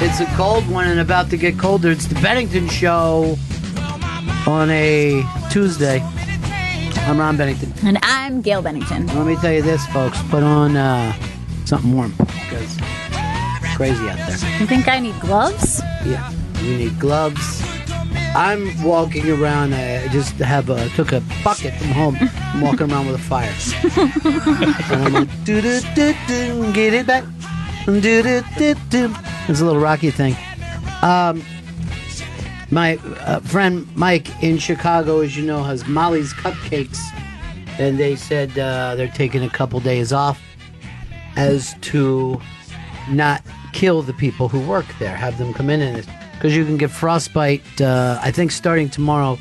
It's a cold one and about to get colder. It's the Bennington Show on a Tuesday. I'm Ron Bennington. And I'm Gail Bennington. Let me tell you this, folks. Put on something warm because it's crazy out there. You think I need gloves? Yeah, you need gloves. I'm walking around. I just took a bucket from home. I'm walking around with a fire. And I'm like, do-do-do-do, get it back. Do-do-do-do. It's a little Rocky thing. My friend Mike in Chicago, as you know, has Molly's Cupcakes. And they said they're taking a couple days off as to not kill the people who work there. Have them come in and... Because you can get frostbite, I think, starting tomorrow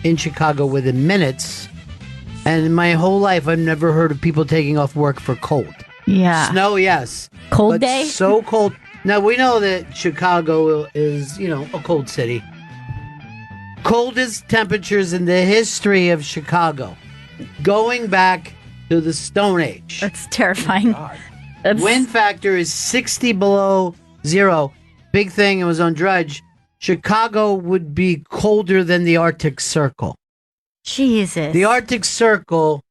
in Chicago within minutes. And in my whole life, I've never heard of people taking off work for cold. Yeah. Snow, yes. Cold day? So cold. Now, we know that Chicago is, a cold city. Coldest temperatures in the history of Chicago. Going back to the Stone Age. That's terrifying. Wind factor is 60 below zero. Big thing, it was on Drudge. Chicago would be colder than the Arctic Circle. Jesus. The Arctic Circle,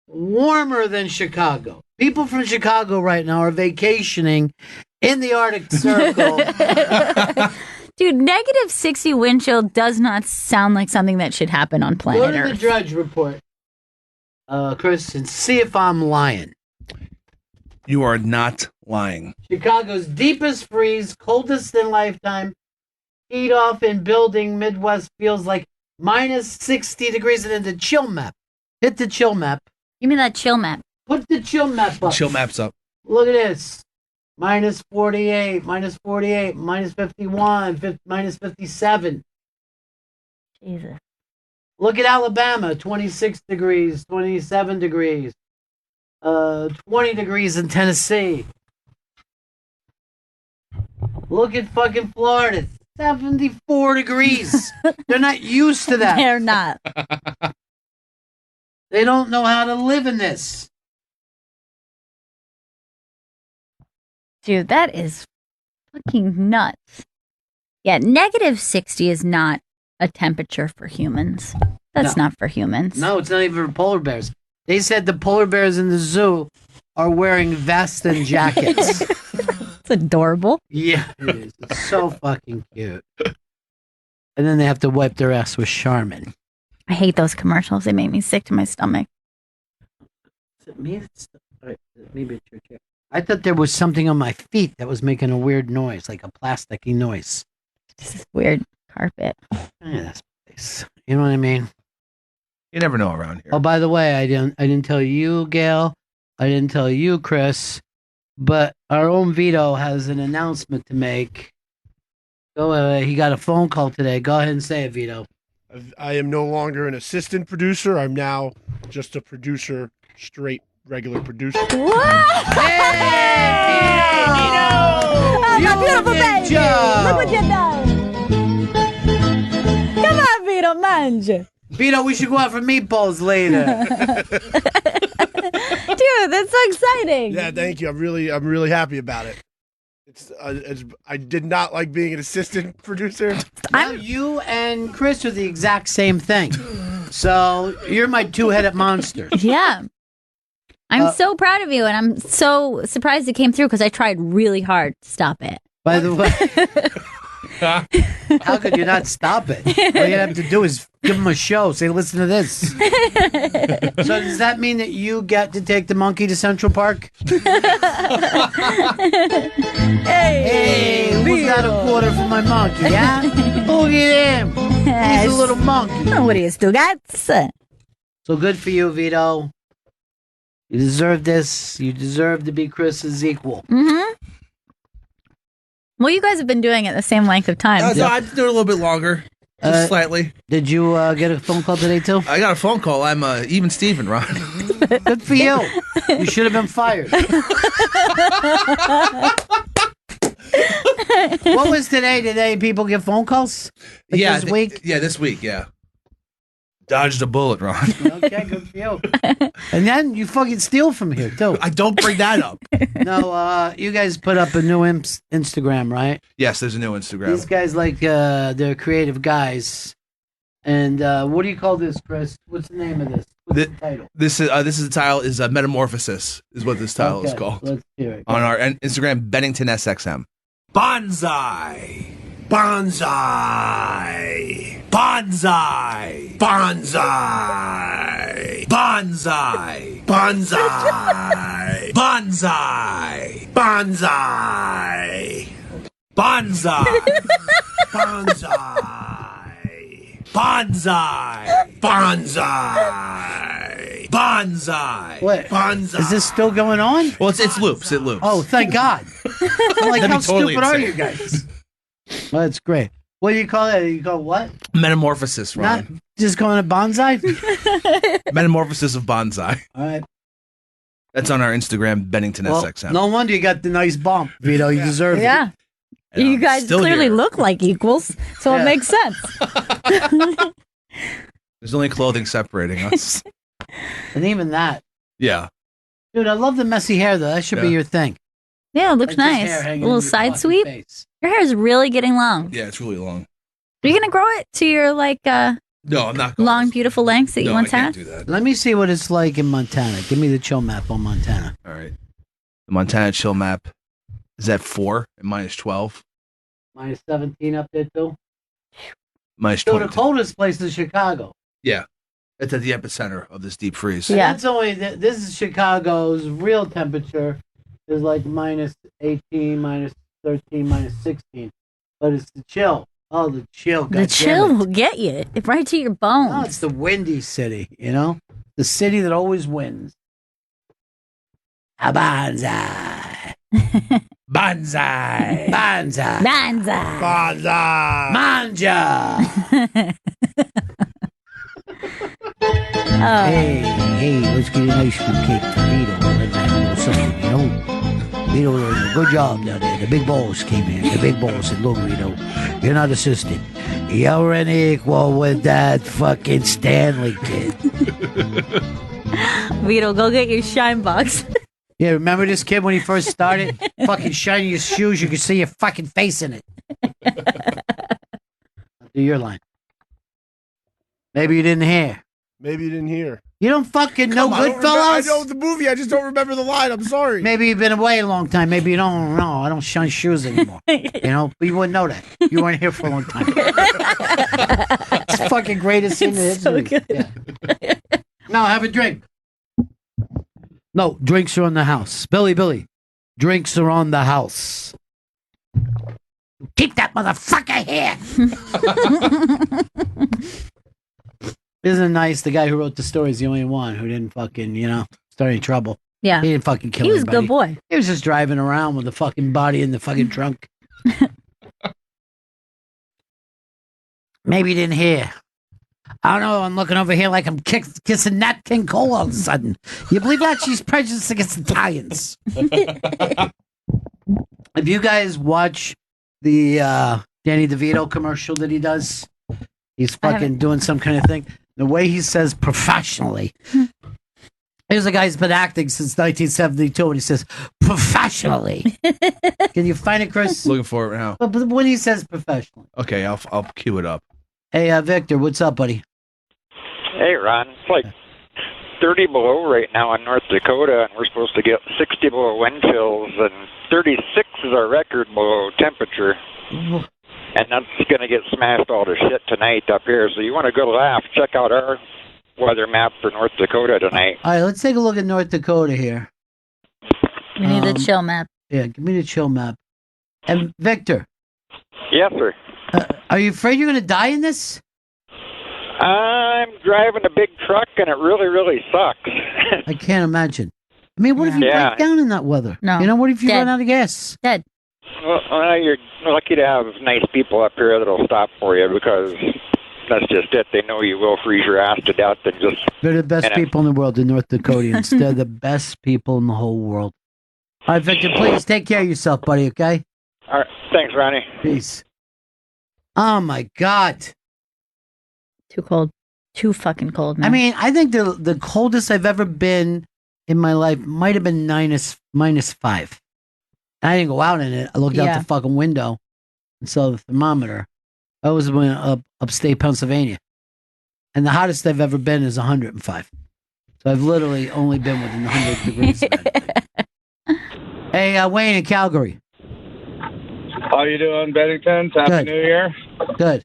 warmer than Chicago. People from Chicago right now are vacationing in the Arctic Circle. Dude, negative 60 wind chill does not sound like something that should happen on planet Go to Earth. the Drudge report, Chris, and see if I'm lying. You are not lying. Chicago's deepest freeze, coldest in lifetime. Heat off in building. Midwest feels like minus 60 degrees. And then the chill map. Hit the chill map. Give me that chill map. Put the chill map up. Chill map's up. Look at this. Minus 48, minus 48, minus 51, minus 57. Jesus. Look at Alabama. 26 degrees, 27 degrees. 20 degrees in Tennessee. Look at fucking Florida. 74 degrees. They're not used to that. They're not. They don't know how to live in this. Dude, that is fucking nuts. Yeah, negative 60 is not a temperature for humans. That's not for humans. No, it's not even for polar bears. They said the polar bears in the zoo are wearing vests and jackets. It's adorable. Yeah, it is. It's so fucking cute. And then they have to wipe their ass with Charmin. I hate those commercials. They make me sick to my stomach. Is it me? Maybe it's your chair. I thought there was something on my feet that was making a weird noise, like a plasticky noise. This is weird carpet. Yeah, that's nice. You know what I mean? You never know around here. Oh, by the way, I didn't tell you, Gail. I didn't tell you, Chris. But our own Vito has an announcement to make. Go, he got a phone call today. Go ahead and say it, Vito. I am no longer an assistant producer. I'm now just a producer, straight, regular producer. What? Hey, Vito! Oh, my beautiful baby! Look what you done! Come on, Vito, mange! Vito, we should go out for meatballs later. Dude, that's so exciting. Yeah, thank you. I'm really happy about it. I did not like being an assistant producer. You and Chris are the exact same thing. So you're my two-headed monster. Yeah. I'm so proud of you, and I'm so surprised it came through because I tried really hard to stop it. By the way, how could you not stop it? All you have to do is give them a show. Say, listen to this. So does that mean that you get to take the monkey to Central Park? Hey, who's got a quarter for my monkey, yeah? Look at him. He's a little monkey. What do you still got? So good for you, Vito. You deserve this. You deserve to be Chris's equal. Mm-hmm. Well, you guys have been doing it the same length of time. So I'd do it a little bit longer, just slightly. Did you get a phone call today, too? I got a phone call. I'm even Steven, Ron. Good for you. You should have been fired. What was today? Did people get phone calls? Like this week? Yeah, this week, yeah. Dodged a bullet, Ron. Okay, good for you. And then you fucking steal from here, too. I don't bring that up. No, you guys put up a new Instagram, right? Yes, there's a new Instagram. These guys, like, they're creative guys. And what do you call this, Chris? What's the name of this? What's the title? This is the title is Metamorphosis is what this title is called. Let's hear it. On our Instagram, Bennington SXM. Banzai! Banzai! Banzai! Banzai! Banzai! Banzai! Banzai! Banzai! Banzai! Banzai! Banzai! Banzai! Banzai! What? Banzai! Is this still going on? Well, it's loops. It loops. Oh, thank God. I'm like, That'd how be totally stupid are insane. you guys? Well, that's great. What do you call it? You call it what? Metamorphosis, Not Ron. just calling it bonsai? Metamorphosis of Banzai. All right. That's on our Instagram, Bennington Well, SXM. no wonder you got the nice bump, Vito. You deserve it. Yeah. And You I'm guys still clearly here. look like equals, so Yeah. it makes sense. There's only clothing separating us. And even that. Yeah. Dude, I love the messy hair, though. That should be Yeah. your thing. Yeah, it looks Like this nice. hair A hanging little in your side fucking sweep. face. Your hair is really getting long. Yeah, it's really long. Are you gonna grow it to your like No, I'm not going long, to. beautiful lengths that you No, once I had? can't do that. Let me see what it's like in Montana. Give me the chill map on Montana. All right. The Montana chill map is at 4 and minus 12. Minus 17 up there, too. Minus So 22. the coldest place is Chicago. Yeah. It's at the epicenter of this deep freeze. And Yeah. that's only, this is Chicago's real temperature is like minus 18, minus 13, minus 16. But it's the chill. Oh, the chill. The God chill damn it. will get you right to your bones. No, it's the windy city, you know? The city that always wins. A Banzai. Banzai. Banzai. Banzai. Banzai! Manja. Oh. Hey, let's get an ice cream cake for Vito. Let's have a little something, you know? Vito, good job down there. The big balls came in. The big balls said, look, Vito, you're not assistant. You're an equal with that fucking Stanley kid. Vito, go get your shine box. Yeah, remember this kid when he first started? Fucking shining his shoes, you could see your fucking face in it. Do your line. Maybe you didn't hear. Maybe you didn't hear. You don't fucking know I Goodfellas? know the movie. I just don't remember the line. I'm sorry. Maybe you've been away a long time. Maybe you don't know. I don't shine shoes anymore. You know, but you wouldn't know that. You weren't here for a long time. It's the fucking greatest thing in It's so history. good. Yeah. No, have a drink. No, drinks are on the house. Billy, drinks are on the house. Keep that motherfucker here. Isn't it nice? The guy who wrote the story is the only one who didn't fucking, start any trouble. Yeah. He didn't fucking kill He was a anybody. good boy. He was just driving around with the fucking body in the fucking trunk. Maybe you didn't hear. I don't know. I'm looking over here like I'm kissing Nat King Cole all of a sudden. You believe that? She's prejudiced against Italians. If you guys watch the Danny DeVito commercial that he does, he's fucking doing some kind of thing. The way he says professionally. Here's a guy who's been acting since 1972, and he says professionally. Can you find it, Chris? Looking for it now. But when he says professionally. Okay, I'll cue it up. Hey, Victor, what's up, buddy? Hey, Ron. It's like 30 below right now in North Dakota, and we're supposed to get 60 below wind chills, and 36 is our record below temperature. And that's going to get smashed all to shit tonight up here. So you want a good laugh, check out our weather map for North Dakota tonight. All right, let's take a look at North Dakota here. We need the chill map. Yeah, give me the chill map. And Victor, Yes, sir. are you afraid you're going to die in this? I'm driving a big truck, and it really, really sucks. I can't imagine. I mean, what if you Yeah. break down in that weather? No. What if you Dead. run out of gas? Dead. Well, you're lucky to have nice people up here that'll stop for you, because that's just it. They know you will freeze your ass to death and just... They're the best And, people in the world, the North Dakotans. They're the best people in the whole world. All right, Victor, please take care of yourself, buddy, okay? All right. Thanks, Ronnie. Peace. Oh, my God. Too cold. too fucking cold, man. I mean, I think the coldest I've ever been in my life might have been -5. And I didn't go out in it. I looked out the fucking window and saw the thermometer. I was upstate Pennsylvania. And the hottest I've ever been is 105. So I've literally only been within 100 degrees. Hey, Wayne in Calgary. How you doing, Bennington? Happy New Year. Good.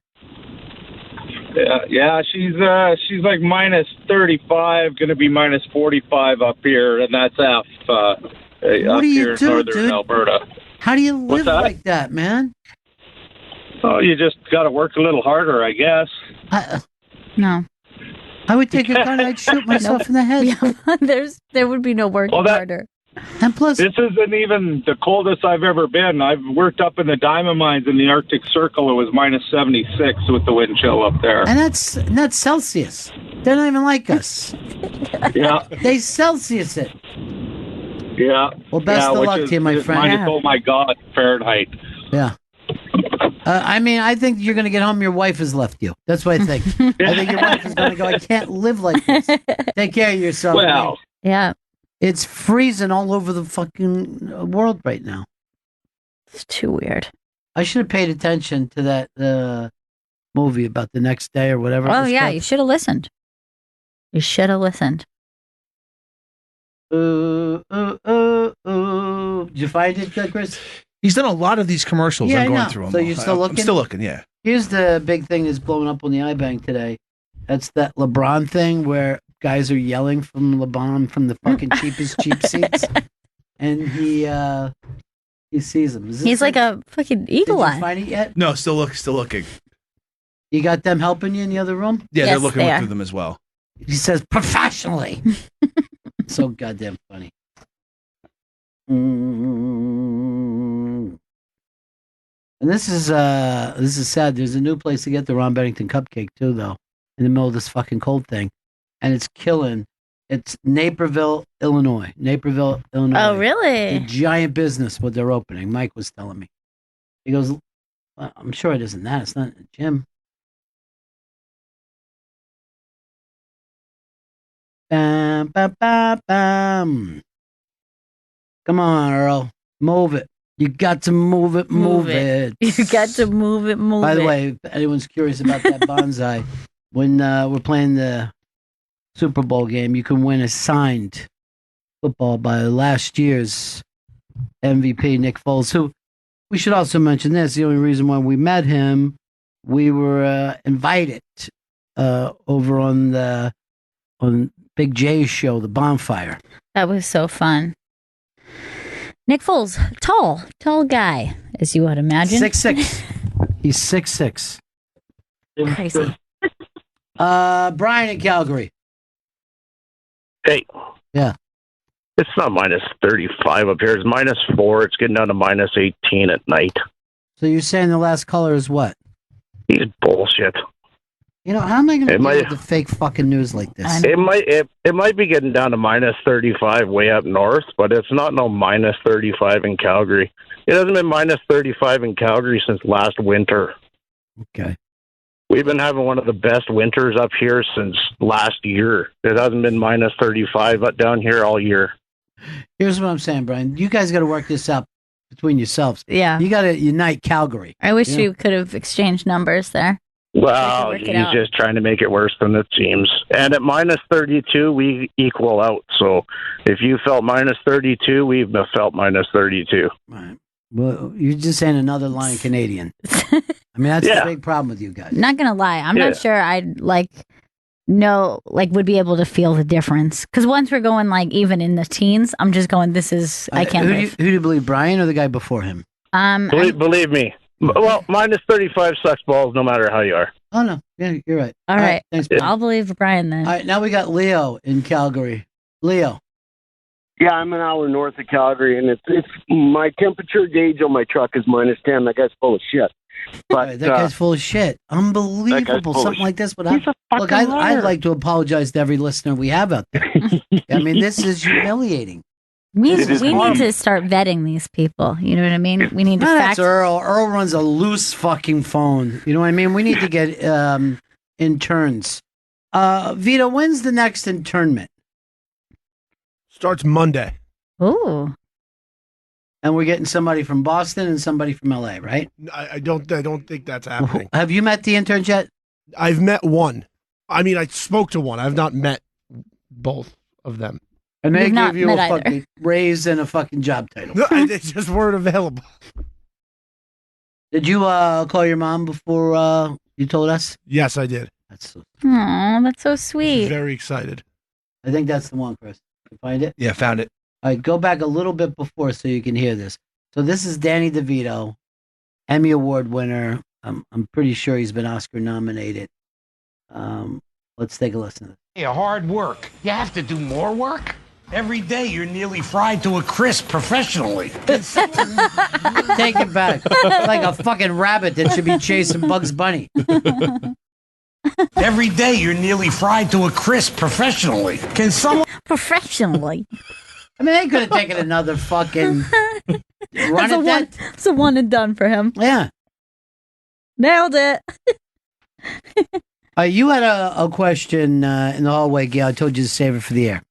Yeah, she's like -35, going to be -45 up here, and that's F. What up do you here in do, northern dude? Alberta. How do you live like that, man? Oh, you just got to work a little harder, I guess. No. I would take a gun and I'd shoot myself in the head. Yeah, there would be no working harder. And plus, this isn't even the coldest I've ever been. I've worked up in the diamond mines in the Arctic Circle. It was -76 with the wind chill up there. And that's Celsius. They're not even like us. Yeah. They Celsius it. Yeah. Well, best of luck to you, my friend. Oh my God, Fahrenheit. Yeah. I mean, I think you're going to get home. Your wife has left you. That's what I think. I think your wife is going to go, I can't live like this. Take care of yourself. Well, yeah. It's freezing all over the fucking world right now. It's too weird. I should have paid attention to that movie about the next day or whatever. Oh, yeah. You should have listened. You should have listened. Did you find it, Chris? He's done a lot of these commercials. Yeah, I'm going I know. through them. So you're still looking? I'm still looking, yeah. Here's the big thing that's blowing up on the iBank today. That's that LeBron thing where guys are yelling from LeBron from the fucking cheapest cheap seats. And he sees them. He's like a fucking eagle Did eye. you find it yet? No, still looking. You got them helping you in the other room? Yeah, they're looking through them as well. He says professionally. So goddamn funny. And this is sad. There's a new place to get the Ron Bennington cupcake too, though, in the middle of this fucking cold thing, and it's killing. It's Naperville, Illinois. Oh, really? A giant business what they're opening. Mike was telling me. He goes, well, I'm sure it isn't that. It's not a gym. Bam, bam, bam, bam. Come on, Earl. Move it. You got to move it. You got to move it. By the way, if anyone's curious about that Banzai, when we're playing the Super Bowl game, you can win a signed football by last year's MVP, Nick Foles, who we should also mention this. The only reason why we met him, we were invited over on Big J's show, The Bonfire. That was so fun. Nick Foles, tall guy, as you would imagine. 6'6". He's 6'6". Crazy. Brian in Calgary. Hey. Yeah. It's not -35 up here. It's -4. It's getting down to -18 at night. So you're saying the last color is what? He's bullshit. You know, how am I going to deal with the fake fucking news like this? It might be getting down to -35 way up north, but it's not no -35 in Calgary. It hasn't been -35 in Calgary since last winter. Okay. We've been having one of the best winters up here since last year. It hasn't been -35 down here all year. Here's what I'm saying, Brian. You guys got to work this out between yourselves. Yeah. You got to unite Calgary. I wish you could have exchanged numbers there. Well, he's just trying to make it worse than it seems. And at -32, we equal out. So if you felt -32, we've felt -32. Right. Well, you're just saying another lying Canadian. I mean, that's the big problem with you guys. Not gonna lie, I'm not sure I'd would be able to feel the difference. Because once we're going even in the teens, I'm just going. This is I can't. Who do you believe, Brian or the guy before him? Believe me. Well, -35 sucks balls no matter how you are. Oh no, yeah, you're right. All right, thanks. I'll believe Brian then. All right, now we got Leo in Calgary. Leo. Yeah, I'm an hour north of Calgary, and it's my temperature gauge on my truck is -10. That guy's full of shit. But that guy's full of shit. Unbelievable. Something like this would happen. Look, I'd like to apologize to every listener we have out there. I mean, this is humiliating. We need to start vetting these people. You know what I mean? We need to That's Earl. Earl runs a loose fucking phone. You know what I mean? We need to get interns Vito, when's the next internment? Starts Monday. Ooh. And we're getting somebody from Boston and somebody from LA, right? I don't think that's happening. Have you met the interns yet? I've met one. I mean, I spoke to one. I've not met both of them. And they You've not gave you met a either. fucking raise and a fucking job title. No, they just weren't available. Did you call your mom before you told us? Yes, I did. That's Aw, that's so sweet. Very excited. I think that's the one, Chris. You find it? Yeah, found it. All right, go back a little bit before so you can hear this. So this is Danny DeVito, Emmy Award winner. I'm pretty sure he's been Oscar nominated. Let's take a listen to this. Hey, hard work. You have to do more work? Every day you're nearly fried to a crisp professionally. Take it back. Like a fucking rabbit that should be chasing Bugs Bunny. Every day you're nearly fried to a crisp professionally. Can someone... Professionally. I mean, they could have taken another fucking run at that. It's a one and done for him. Yeah. Nailed it. You had a question in the hallway, Gail. I told you to save it for the air.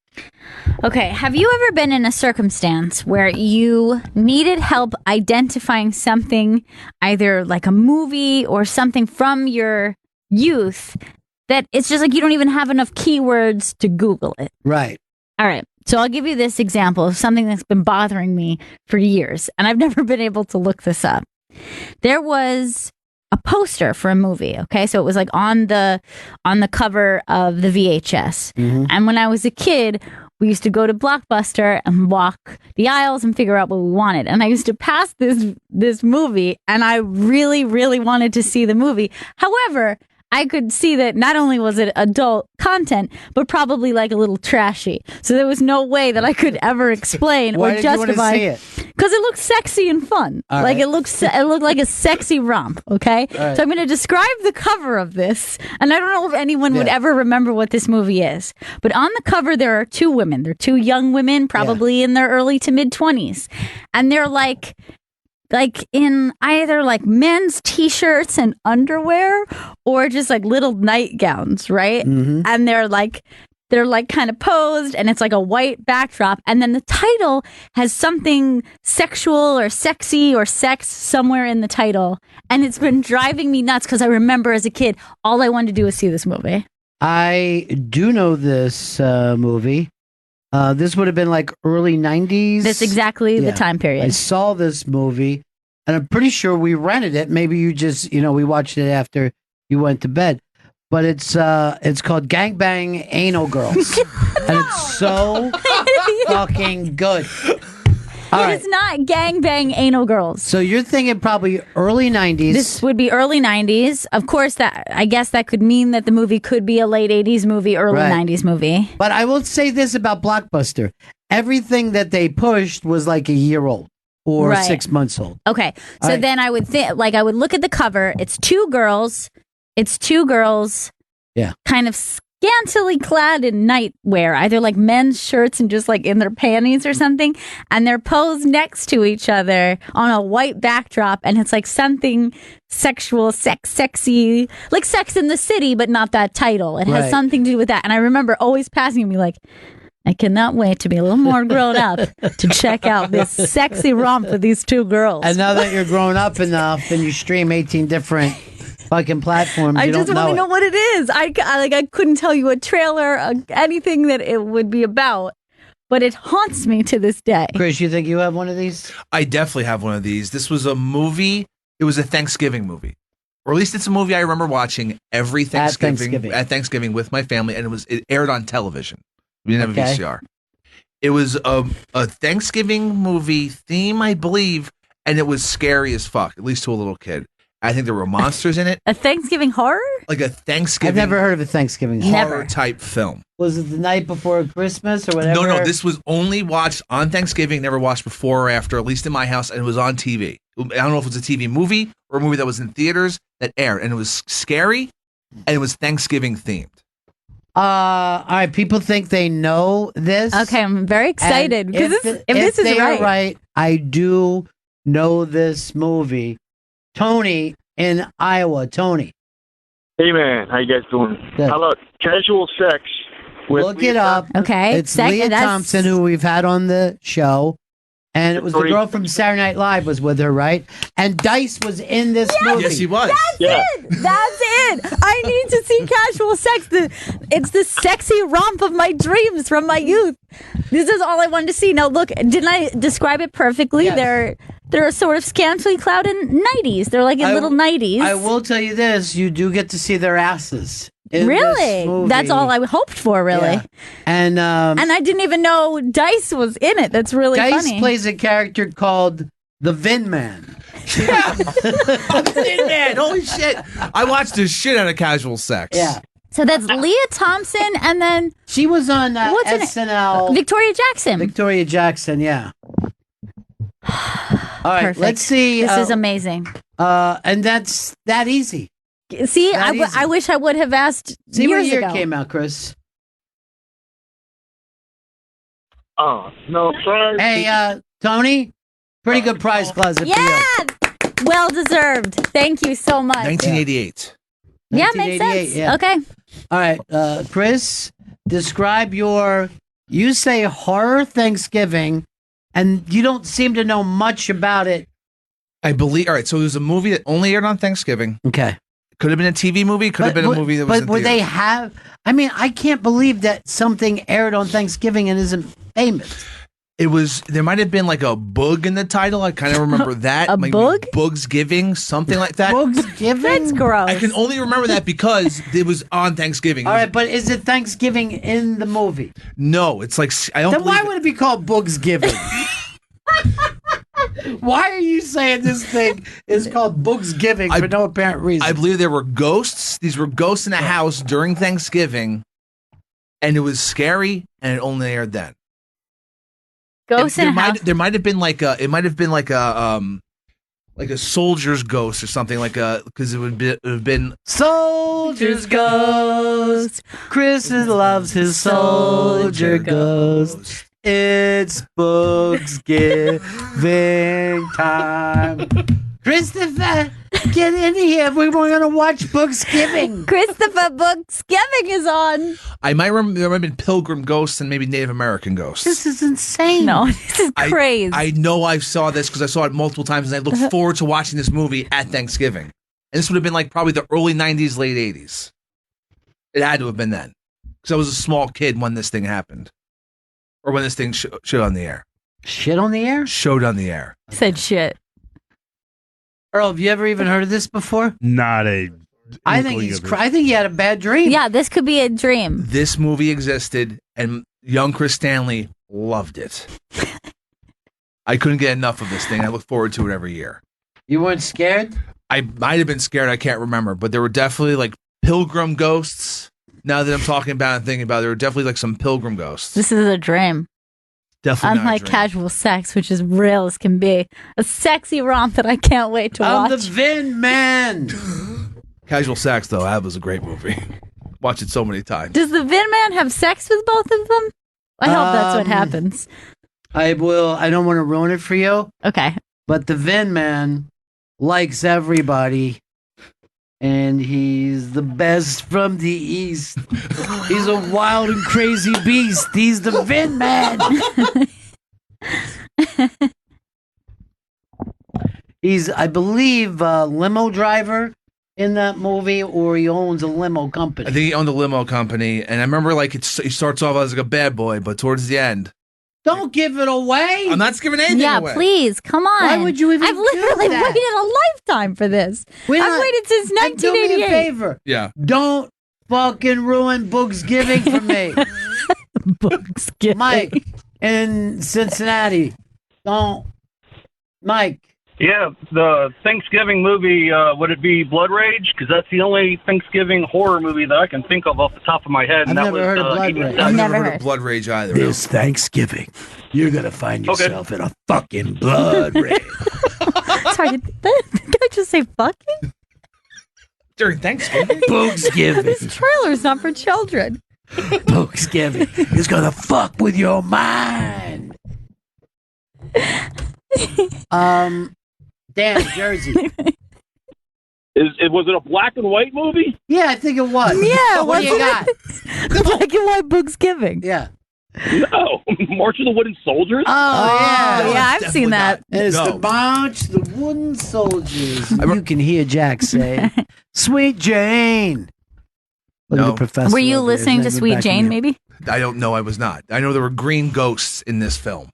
Okay, have you ever been in a circumstance where you needed help identifying something, either like a movie or something from your youth, that it's just like you don't even have enough keywords to Google it? Right. All right. So I'll give you this example of something that's been bothering me for years, and I've never been able to look this up. There was a poster for a movie, okay? So it was like on the cover of the VHS. Mm-hmm. And when I was a kid, we used to go to Blockbuster and walk the aisles and figure out what we wanted. And I used to pass this movie, and I really, really wanted to see the movie. However, I could see that not only was it adult content, but probably like a little trashy. So there was no way that I could ever explain Why or did you want to justify see it? because it looked sexy and fun. All like right. it looked like a sexy romp. Okay, right. so I'm going to describe the cover of this, and I don't know if anyone would ever remember what this movie is. But on the cover, there are two women. They're two young women, probably in their early to mid 20s, and they're like in either like men's t-shirts and underwear or just like little nightgowns, right? Mm-hmm. And they're like kind of posed, and it's like a white backdrop, and then the title has something sexual or sexy or sex somewhere in the title, and it's been driving me nuts because I remember as a kid all I wanted to do was see this movie. I do know this movie. This would have been like early 90s. That's exactly the time period. I saw this movie, and I'm pretty sure we rented it. Maybe you just, we watched it after you went to bed. But it's called Gangbang Anal Girls. And it's so fucking good. It's not Gangbang Anal Girls. So you're thinking probably early 90s. This would be early 90s. Of course, I guess that could mean that the movie could be a late 80s movie, early 90s movie. But I will say this about Blockbuster. Everything that they pushed was like a year old or 6 months old. Okay. So then I would think, I would look at the cover. It's two girls. Yeah. Kind of scantily clad in nightwear, either like men's shirts and just like in their panties or something. And they're posed next to each other on a white backdrop. And it's like something sexual, sexy, like Sex in the City, but not that title. It has something to do with that. And I remember always passing me like, I cannot wait to be a little more grown up to check out this sexy romp with these two girls. And now that you're grown up enough and you stream 18 different fucking platforms, I you just don't want to know it. what it is. I couldn't tell you a trailer, anything that it would be about, but it haunts me to this day. Chris, you think you have one of these? I definitely have one of these. This was a movie. It was a Thanksgiving movie. Or at least it's a movie I remember watching every Thanksgiving with my family, and it aired on television. We didn't have a VCR. It was a Thanksgiving movie theme, I believe, and it was scary as fuck, at least to a little kid. I think there were monsters in it. A Thanksgiving horror? Like a Thanksgiving I've never heard of a Thanksgiving horror type film. Was it the night before Christmas or whatever? No, this was only watched on Thanksgiving, never watched before or after, at least in my house, and it was on TV. I don't know if it was a TV movie or a movie that was in theaters that aired, and it was scary, and it was Thanksgiving themed. All right, people think they know this. Okay, I'm very excited because if this is right, I do know this movie. Tony in Iowa. Tony. Hey, man. How you guys doing? Good. How about Casual Sex? Look it up. Okay. It's Leah Thompson, who we've had on the show. And it was the girl from Saturday Night Live was with her, right? And Dice was in this movie. Yes, he was. That's it. I need to see Casual Sex. It's the sexy romp of my dreams from my youth. This is all I wanted to see. Now, look, didn't I describe it perfectly? Yes. They're sort of scantily clad in nighties. They're like in little nighties. I will tell you this: you do get to see their asses. Really? That's all I hoped for, really. Yeah. And I didn't even know Dice was in it. That's really Dice funny. plays a character called the Vin Man. Yeah. Vin Man. Holy shit. I watched the shit out of Casual Sex. Yeah. So that's Leah Thompson, and then she was on what's SNL. Victoria Jackson. Victoria Jackson, yeah. All right, Perfect. let's see. This is amazing. And that's that easy. See, That easy. I wish I would have asked See what years year ago. it came out, Chris. Oh, no, sorry. Hey, Tony, pretty good prize closet for you. Yeah, well deserved. Thank you so much. 1988. Yeah, makes sense. yeah. Okay. All right, Chris, describe you say horror Thanksgiving, and you don't seem to know much about it. I believe. All right, so it was a movie that only aired on Thanksgiving. Okay. Could have been a TV movie. Could have been a movie that was. But would they have? I mean, I can't believe that something aired on Thanksgiving and isn't famous. It was. There might have been like a boog in the title. I kind of remember that. A like boog? Boogsgiving, something like that. Boogsgiving? That's gross. I can only remember that because it was on Thanksgiving. All right, but is it Thanksgiving in the movie? No, it's like I don't. Then why would it be called Boogsgiving? Why are you saying this thing is called Boogsgiving for no apparent reason? I believe there were ghosts. These were ghosts in a house during Thanksgiving, and it was scary, and it only aired then. Ghosts in a house. There might have been like a. It might have been like a soldier's ghost or something because it would have been Soldier's Ghost. Chris loves his soldier ghost. It's Boogsgiving time. Christopher, get in here. We're going to watch Boogsgiving. Christopher Boogsgiving is on. I might remember there might have been Pilgrim ghosts and maybe Native American ghosts. This is insane. No, this is crazy. I know I saw this because I saw it multiple times and I look forward to watching this movie at Thanksgiving. And this would have been like probably the early 90s, late 80s. It had to have been then. Because I was a small kid when this thing happened. Or when this thing showed on the air. Shit on the air? Showed on the air. Said shit. Earl, have you ever even heard of this before? Not a. I think I think he had a bad dream. Yeah, this could be a dream. This movie existed, and young Chris Stanley loved it. I couldn't get enough of this thing. I look forward to it every year. You weren't scared? I might have been scared. I can't remember, but there were definitely like pilgrim ghosts. Now that I'm talking about and thinking about it, there were definitely like some pilgrim ghosts. This is a dream. Definitely Unlike Casual Sex, which is real as can be. A sexy romp that I can't wait to watch. I'm the Vin Man. Casual Sex, though, that was a great movie. Watch it so many times. Does the Vin Man have sex with both of them? I hope that's what happens. I don't want to ruin it for you. Okay. But the Vin Man likes everybody. And he's the best from the East. He's a wild and crazy beast. He's the Vin Man. He's, I believe, a limo driver in that movie, or he owns a limo company. I think he owned a limo company, and I remember like he starts off as like a bad boy, but towards the end, don't give it away. I'm not giving anything away. Yeah, please, come on. Why would you even? I've literally do that? waited a lifetime for this. I've waited since Do me a 1988. favor. Yeah. Don't fucking ruin Boogsgiving for me. Boogsgiving. Mike in Cincinnati. Don't. Mike. Yeah, the Thanksgiving movie, would it be Blood Rage? Because that's the only Thanksgiving horror movie that I can think of off the top of my head. I've never heard of Blood Rage. I've never heard of Blood Rage either. This Thanksgiving, you're going to find yourself in a fucking blood rage. Sorry, did I just say fucking? During Thanksgiving? Boogsgiving. This trailer's not for children. Boogsgiving is going to fuck with your mind. Dan, Jersey. Was it a black and white movie? Yeah, I think it was. Yeah, what do you got? The black and white Booksgiving. Yeah. No, March of the Wooden Soldiers. Oh, yeah, I've seen that. It's the March, the Wooden Soldiers. You can hear Jack say, "Sweet Jane." No. Were you listening to Sweet Jane? Maybe. I don't know. I was not. I know there were green ghosts in this film.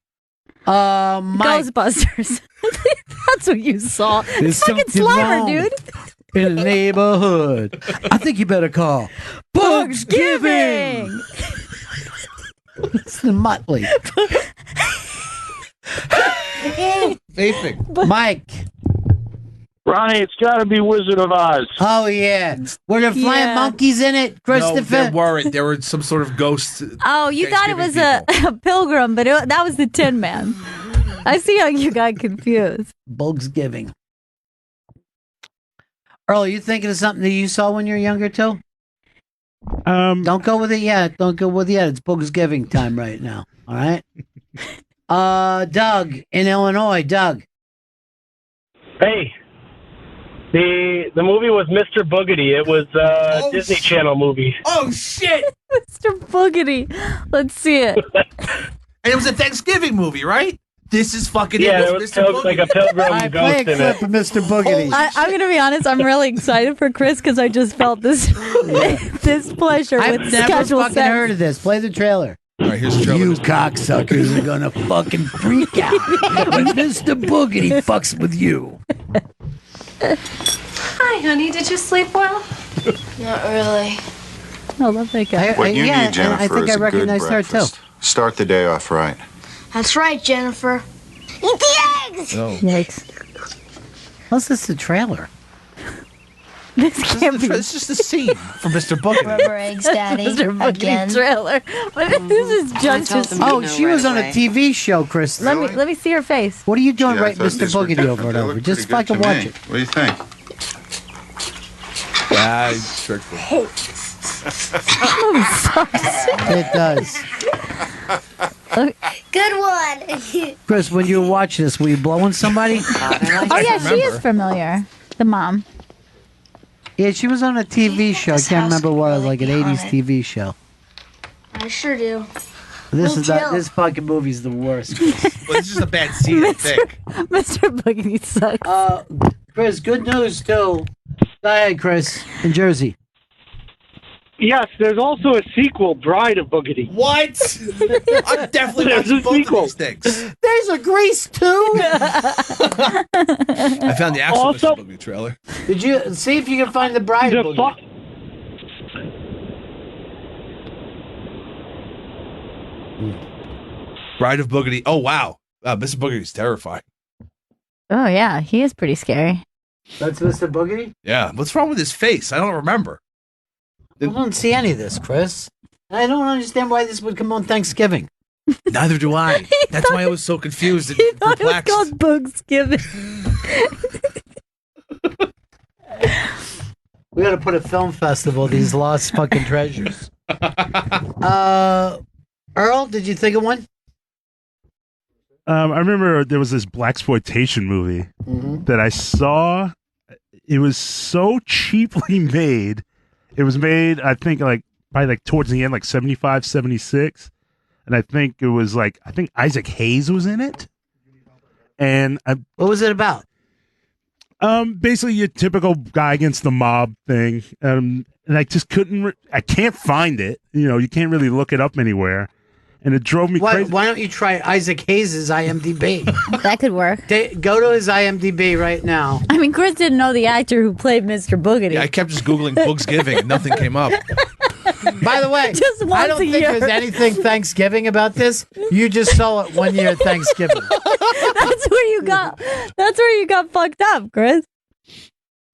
Ghostbusters. That's what you saw. It's fucking Slimer, dude. In the neighborhood. I think you better call Booksgiving. It's the Motley. Vaping. Mike. Ronnie, it's got to be Wizard of Oz. Oh, yeah. Were there flying monkeys in it, Christopher? No, there weren't. There were some sort of ghosts. Oh, you thought it was a pilgrim, but that was the Tin Man. I see how you got confused. Booksgiving. Earl, are you thinking of something that you saw when you were younger, too? Don't go with it yet. Don't go with it yet. It's Booksgiving time right now. All right? Doug in Illinois. Doug. Hey. The movie was Mr. Boogedy. It was a Disney Channel movie. Oh, shit! Mr. Boogedy. Let's see it. And it was a Thanksgiving movie, right? This is fucking it was like a pilgrim ghost in it. Mr. Boogedy. I'm going to be honest. I'm really excited for Chris because I just felt this this pleasure I've with never schedule fucking sex. heard of this. Play the trailer. All right, here's the trailer. You cocksuckers are gonna fucking freak out when Mr. Boogedy fucks with you. Hi, honey. Did you sleep well? Not really. I love that guy. What you need, Jennifer, I think is I a good recognize her, too. breakfast. Start the day off right. That's right, Jennifer. Eat the eggs! Oh. Yikes. What's this, the trailer? This can't be. It's just a scene from Mr. Boogedy. Rubber eggs, Daddy. Mr. Boogedy Again. trailer. But this is just. Oh, she was on a TV show, Chris. Let me see her face. What are you doing Yeah, I right, thought Mr. these were Boogedy different. over and They over? look Just pretty good fucking to watch me. it. What do you think? Yeah, I tricked him. It does. Good one. Chris, when you were watching this, were you blowing somebody? Oh yeah, she is familiar. The mom. Yeah, she was on a TV show. I can't remember what it was, like an 80s TV show. I sure do. This fucking movie's the worst. Well, it's just a bad scene, I think. Mr. Boogedy sucks. Chris, good news, too. Go ahead, Chris, in Jersey. Yes, there's also a sequel, Bride of Boogedy. What? I'm definitely watching both of these things. There's a Grease, too? I found the actual Mr. Boogedy trailer. Did you see if you can find the Bride of Boogedy? Bride of Boogedy. Oh, wow. Mr. Boogedy's terrifying. Oh yeah, he is pretty scary. That's Mr. Boogedy? Yeah. What's wrong with his face? I don't remember. I don't see any of this, Chris. I don't understand why this would come on Thanksgiving. Neither do I. That's why I was so confused and He thought perplexed. it was called Boogsgiving. We got to put a film festival of these lost fucking treasures. Earl, did you think of one? I remember there was this blaxploitation movie that I saw. It was so cheaply made. It was made, I think, probably towards the end, 75, 76. And I think it was I think Isaac Hayes was in it. And what was it about? Basically your typical guy against the mob thing. And I just I can't find it. You can't really look it up anywhere. And it drove me crazy. Why don't you try Isaac Hayes' IMDb? That could work. Go to his IMDb right now. I mean, Chris didn't know the actor who played Mr. Boogedy. Yeah, I kept just Googling Boogsgiving and nothing came up. By the way, Just once I don't a think year. there's anything Thanksgiving about this. You just saw it one year at Thanksgiving. That's where you got fucked up, Chris.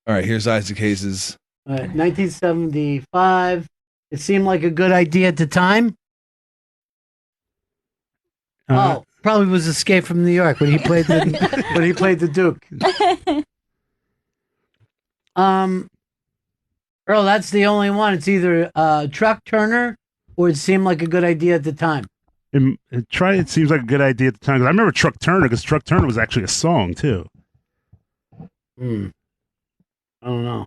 All right, here's Isaac Hayes'. 1975. It seemed like a good idea at the time. Probably was Escape from New York when he played the Duke. Earl, that's the only one. It's either Truck Turner or It Seemed Like a Good Idea at the Time. It seems like a good idea at the time. 'Cause I remember Truck Turner because Truck Turner was actually a song too. I don't know.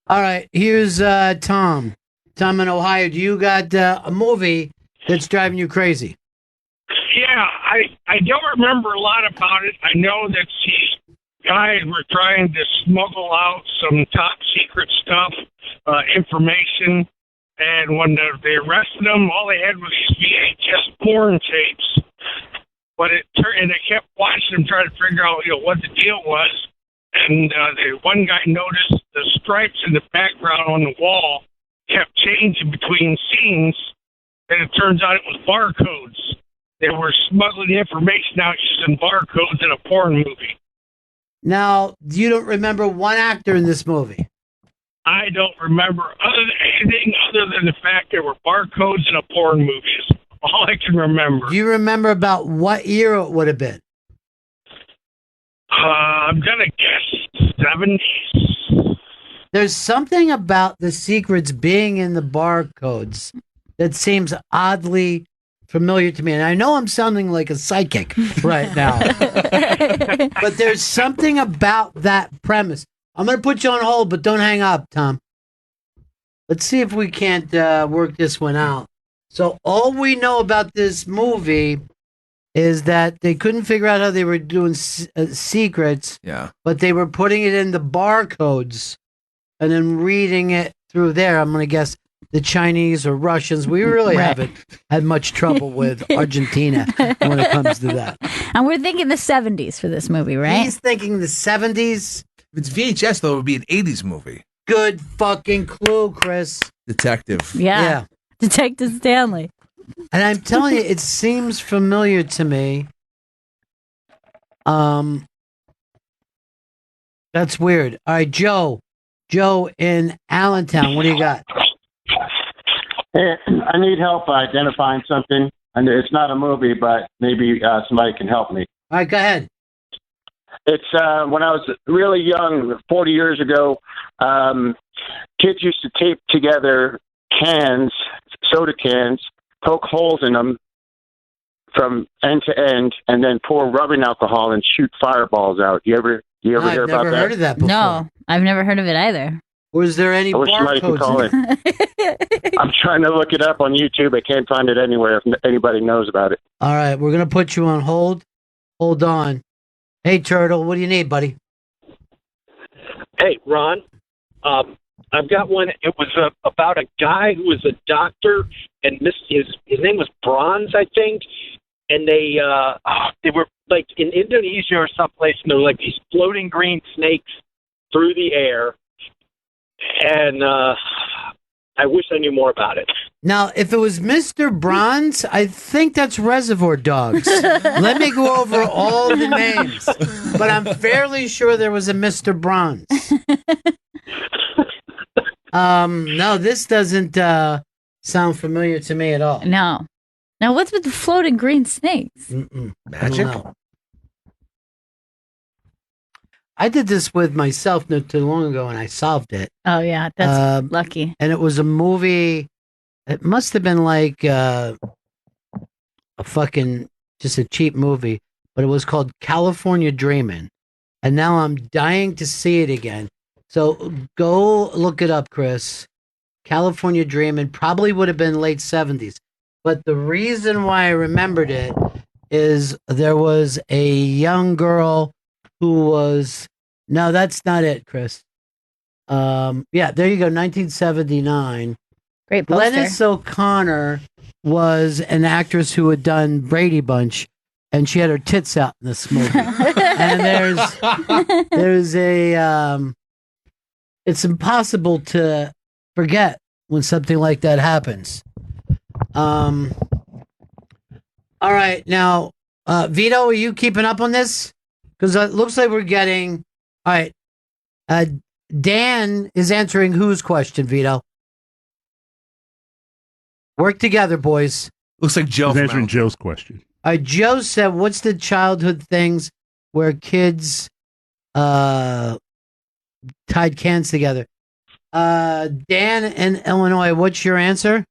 All right, here's Tom. Tom in Ohio. Do you got a movie that's driving you crazy? Yeah, I don't remember a lot about it. I know that these guys were trying to smuggle out some top secret stuff, information, and when they arrested them, all they had was these VHS porn tapes. But and they kept watching them, trying to figure out, what the deal was. And the one guy noticed the stripes in the background on the wall kept changing between scenes, and it turns out it was barcodes. They were smuggling the information out using barcodes in a porn movie. Now, you don't remember one actor in this movie? I don't remember anything other than the fact there were barcodes in a porn movie. Is all I can remember. Do you remember about what year it would have been? I'm going to guess 70s. There's something about the secrets being in the barcodes that seems oddly familiar to me. And I know I'm sounding like a psychic right now. But there's something about that premise. I'm going to put you on hold, but don't hang up, Tom. Let's see if we can't work this one out. So all we know about this movie is that they couldn't figure out how they were doing secrets. Yeah. But they were putting it in the barcodes and then reading it through there. I'm going to guess the Chinese or Russians. We really haven't had much trouble with Argentina when it comes to that. And we're thinking the 70s for this movie, right? He's thinking the 70s. If it's VHS, though, it would be an 80s movie. Good fucking clue, Chris. Detective. Yeah. Detective Stanley. And I'm telling you, it seems familiar to me. That's weird. All right, Joe. Joe in Allentown. What do you got? Hey, I need help identifying something. And it's not a movie, but maybe somebody can help me. All right, go ahead. It's when I was really young, 40 years ago, kids used to tape together cans, soda cans, poke holes in them from end to end, and then pour rubbing alcohol and shoot fireballs out. You ever hear about that? I've never heard of that before. No, I've never heard of it either. Was there any barcodes in it? I'm trying to look it up on YouTube. I can't find it anywhere if anybody knows about it. All right, we're going to put you on hold. Hold on. Hey, Turtle, what do you need, buddy? Hey, Ron. I've got one. It was about a guy who was a doctor, and his name was Bronze, I think. And they were like in Indonesia or someplace, and there were like these floating green snakes through the air. And I wish I knew more about it. Now, if it was Mr. Bronze, I think that's Reservoir Dogs. Let me go over all the names. But I'm fairly sure there was a Mr. Bronze. No, this doesn't sound familiar to me at all. No. Now, what's with the floating green snakes? Magic? I did this with myself not too long ago, and I solved it. Oh, yeah. That's lucky. And it was a movie. It must have been like a fucking, just a cheap movie, but it was called California Dreamin'. And now I'm dying to see it again. So go look it up, Chris. California Dreamin' probably would have been late 70s. But the reason why I remembered it is there was a young girl who was... No, that's not it, Chris. Yeah, there you go, 1979. Great poster. Glennis O'Connor was an actress who had done Brady Bunch, and she had her tits out in this movie. And there's a... it's impossible to forget when something like that happens. All right, now, Vito, are you keeping up on this? Because it looks like we're getting... All right, Dan is answering whose question, Vito? Work together, boys. Looks like Joe. He's answering Joe's question. Joe said, what's the childhood things where kids tied cans together? Dan in Illinois, what's your answer?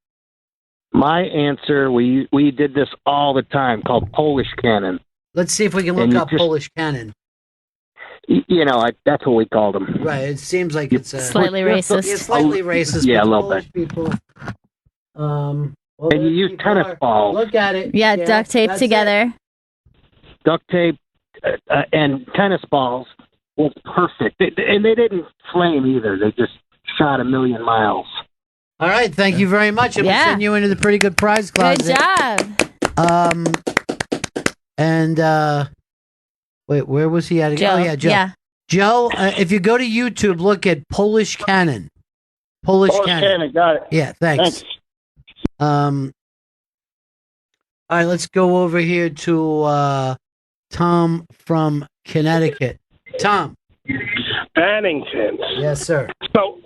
My answer, we did this all the time, called Polish cannon. Let's see if we can look up Polish cannon. that's what we called them. Right. It seems like it's slightly racist. Yeah, slightly racist. Yeah, but a the little Polish bit. people. Well, And you use tennis balls. Look at it. Yeah, duct tape that's together. Duct tape and tennis balls was perfect. And they didn't flame either. They just shot a million miles. All right. Thank you very much. I'm Yeah. sending you into the pretty good prize closet. Good job. And wait, where was he at? Joe. Oh yeah, Joe. Yeah. Joe, if you go to YouTube, look at Polish Cannon. Polish Cannon. Got it. Yeah, thanks. All right, let's go over here to Tom from Connecticut. Tom. Paddington. Yes, sir. So,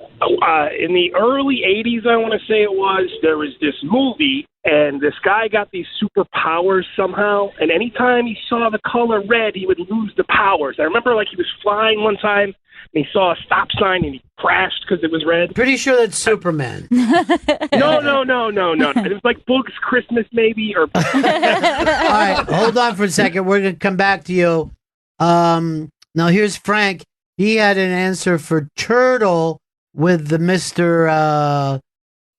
in the early 80s, I want to say it was, there was this movie, and this guy got these superpowers somehow, and anytime he saw the color red, he would lose the powers. I remember, he was flying one time, and he saw a stop sign, and he crashed because it was red. Pretty sure that's Superman. No. It was like Boog's Christmas, maybe, or... All right, hold on for a second. We're going to come back to you. Now, here's Frank. He had an answer for Turtle with the Mr.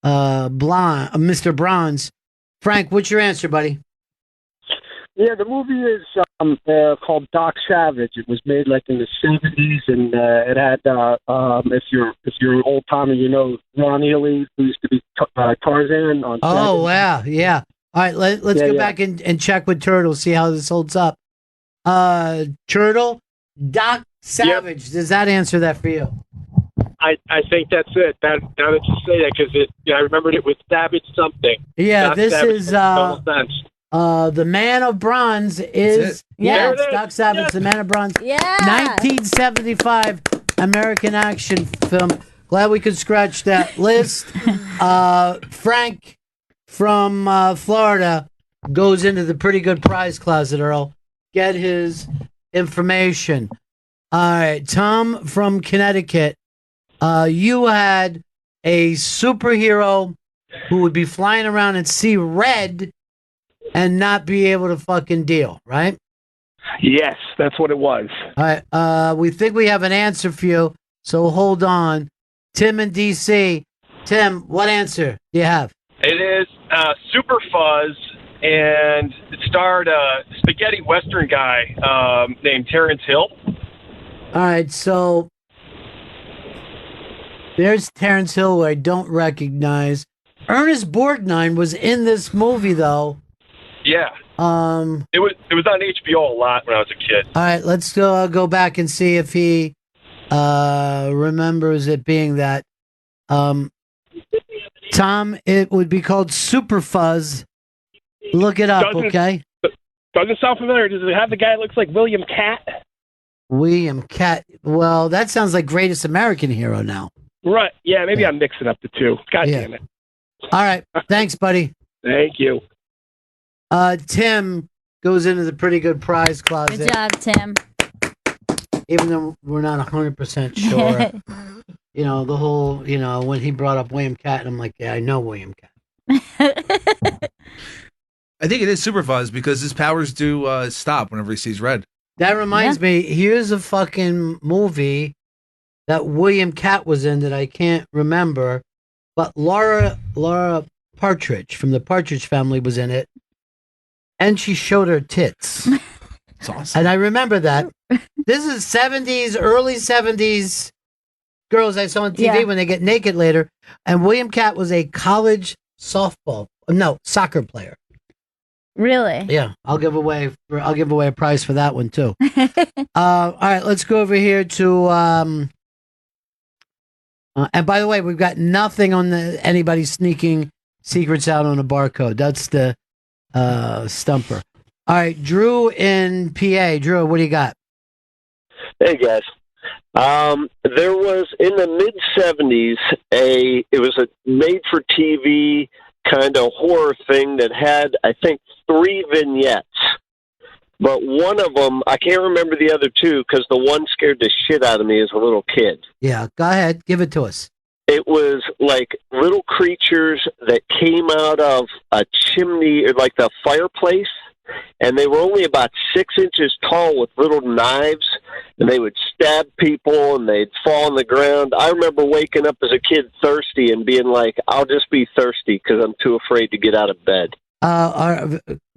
Mr. Bronze. Frank, what's your answer, buddy? Yeah, the movie is called Doc Savage. It was made in the 70s, and it had if you're old timey, Ron Ely, who used to be Tarzan on. Oh wow, yeah. All right, let's go back and check with Turtle, see how this holds up. Turtle, Doc Savage. Yep. Does that answer that for you? I think that's it. Now that you say that, because I remembered it with Savage something. Yeah, Doc this Savage is makes total sense. The Man of Bronze is it's Doc Savage, the Man of Bronze. Yeah. 1975 American action film. Glad we could scratch that list. Frank from Florida goes into the pretty good prize closet, Earl. Get his information. All right, Tom from Connecticut. You had a superhero who would be flying around and see red and not be able to fucking deal, right? Yes, that's what it was. All right, we think we have an answer for you, so hold on. Tim in D.C. Tim, what answer do you have? It is Super Fuzz, and it starred a spaghetti western guy named Terrence Hill. All right, so there's Terrence Hill, who I don't recognize. Ernest Borgnine was in this movie, though. Yeah. It was on HBO a lot when I was a kid. All right, let's go back and see if he remembers it being that. Tom, it would be called Super Fuzz. Look it up, okay? Doesn't sound familiar. Does it have the guy that looks like William Catt? William Catt. Well, that sounds like Greatest American Hero now. Right. Yeah, maybe I'm mixing up the two. God damn it. All right. Thanks, buddy. Thank you. Tim goes into the pretty good prize closet. Good job, Tim. Even though we're not 100% sure. The whole, when he brought up William Catt, I'm like, yeah, I know William Catt. I think it is Super Fuzz because his powers do stop whenever he sees red. That reminds me, here's a fucking movie that William Catt was in that I can't remember, but Laura Partridge from the Partridge Family was in it, and she showed her tits. It's awesome. And I remember that. This is 70s, early 70s girls I saw on TV when they get naked later, and William Catt was a college soccer player. Really? Yeah, I'll give away a prize for that one too. All right, let's go over here to. And by the way, we've got nothing on anybody sneaking secrets out on a barcode. That's the stumper. All right, Drew in PA. Drew, what do you got? Hey guys, there was in the mid '70s it was a made-for-TV kind of horror thing that had, I think, 3 vignettes. But one of them, I can't remember the other two because the one scared the shit out of me as a little kid. Yeah, go ahead. Give it to us. It was like little creatures that came out of a chimney, or like the fireplace, and they were only about 6 inches tall with little knives, and they would stab people, and they'd fall on the ground. I remember waking up as a kid thirsty and being like, I'll just be thirsty because I'm too afraid to get out of bed.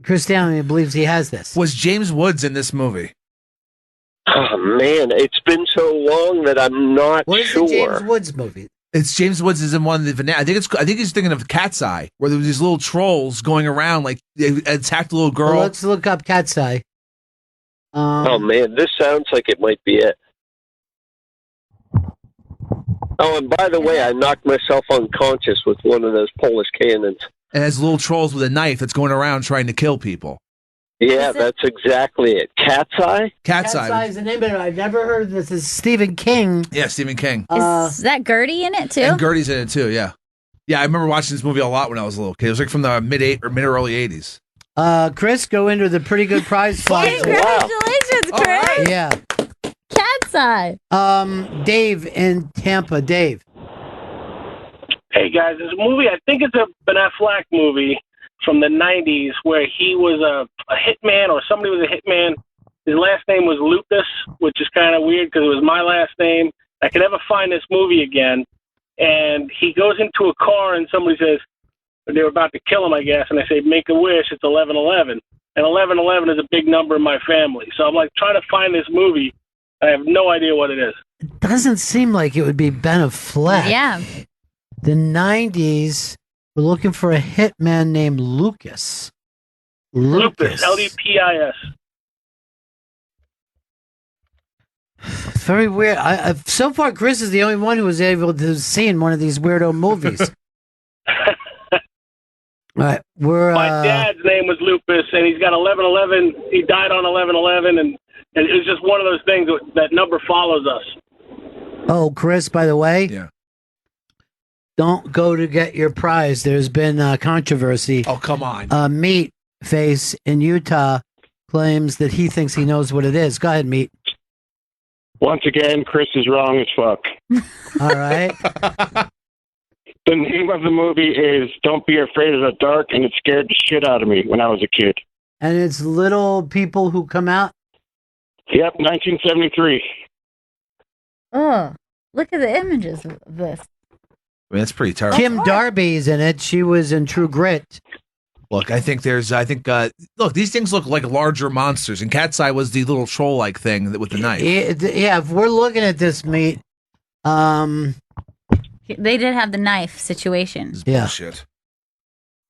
Chris Stanley believes he has this. Was James Woods in this movie? Oh, man, it's been so long that I'm not What is sure. the James Woods movie? It's James Woods is in one of the. I think he's thinking of Cat's Eye, where there was these little trolls going around, like they attacked a little girl. Well, let's look up Cat's Eye. Oh, man, this sounds like it might be it. Oh, and by the way, I knocked myself unconscious with one of those Polish cannons. It has little trolls with a knife that's going around trying to kill people. Yeah, that's exactly it. Cat's Eye? Cat's Eye is the name of it. I've never heard of this. This is Stephen King. Yeah, Stephen King. Is that Gertie in it too? And Gertie's in it too, yeah. Yeah, I remember watching this movie a lot when I was a little kid. It was like from the mid or early 80s. Chris, go into the pretty good prize fund. Congratulations, Chris. Yeah. Cat's Eye. Dave in Tampa. Dave. Hey guys, there's a movie. I think it's a Ben Affleck movie from the 90s where he was a hitman, or somebody was a hitman. His last name was Lucas, which is kind of weird because it was my last name. I could never find this movie again. And he goes into a car and somebody says, they were about to kill him, I guess, and they say, make a wish, it's 11/11. And 11/11 is a big number in my family. So I'm like trying to find this movie. I have no idea what it is. It doesn't seem like it would be Ben Affleck. Yeah. The 90s, we're looking for a hitman named Lucas. Lupus, Lupis. Very weird. So far, Chris is the only one who was able to see in one of these weirdo movies. All right, my dad's name was Lupus, and he's got 11/11. He died on 11/11, and it was just one of those things that number follows us. Oh, Chris, by the way, don't go to get your prize. There's been controversy. Oh, come on. Meat Face in Utah claims that he thinks he knows what it is. Go ahead, Meat. Once again, Chris is wrong as fuck. All right. The name of the movie is Don't Be Afraid of the Dark, and it scared the shit out of me when I was a kid. And it's little people who come out? Yep, 1973. Oh, look at the images of this. I mean, that's pretty terrible. Kim Darby's in it. She was in True Grit. Look, look, these things look like larger monsters, and Cat's Eye was the little troll-like thing with the knife. Yeah, if we're looking at this, Meat, they did have the knife situation. Yeah. Bullshit.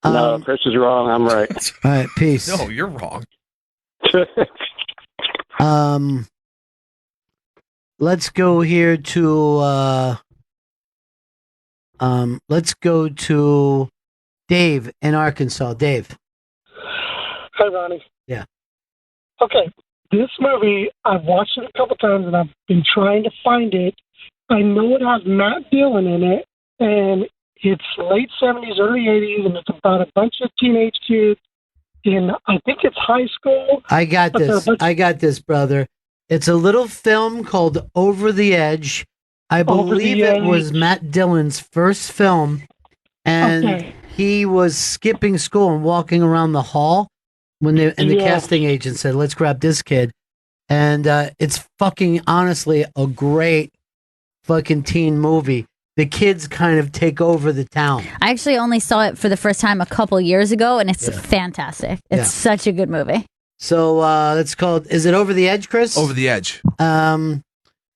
No, Chris is wrong. I'm right. All right, peace. No, you're wrong. Let's go here to let's go to Dave in Arkansas. Dave. Hi, Ronnie. Yeah. Okay, this movie, I've watched it a couple times, and I've been trying to find it. I know it has Matt Dillon in it, and it's late 70s, early 80s, and it's about a bunch of teenage kids in, I think it's high school. I got this, brother. It's a little film called Over the Edge. I believe it was Matt Dillon's first film, and he was skipping school and walking around the hall when the casting agent said, let's grab this kid. And it's fucking honestly a great fucking teen movie. The kids kind of take over the town. I actually only saw it for the first time a couple years ago, and it's fantastic. It's such a good movie. So it's called, is it Over the Edge, Chris? Over the Edge. And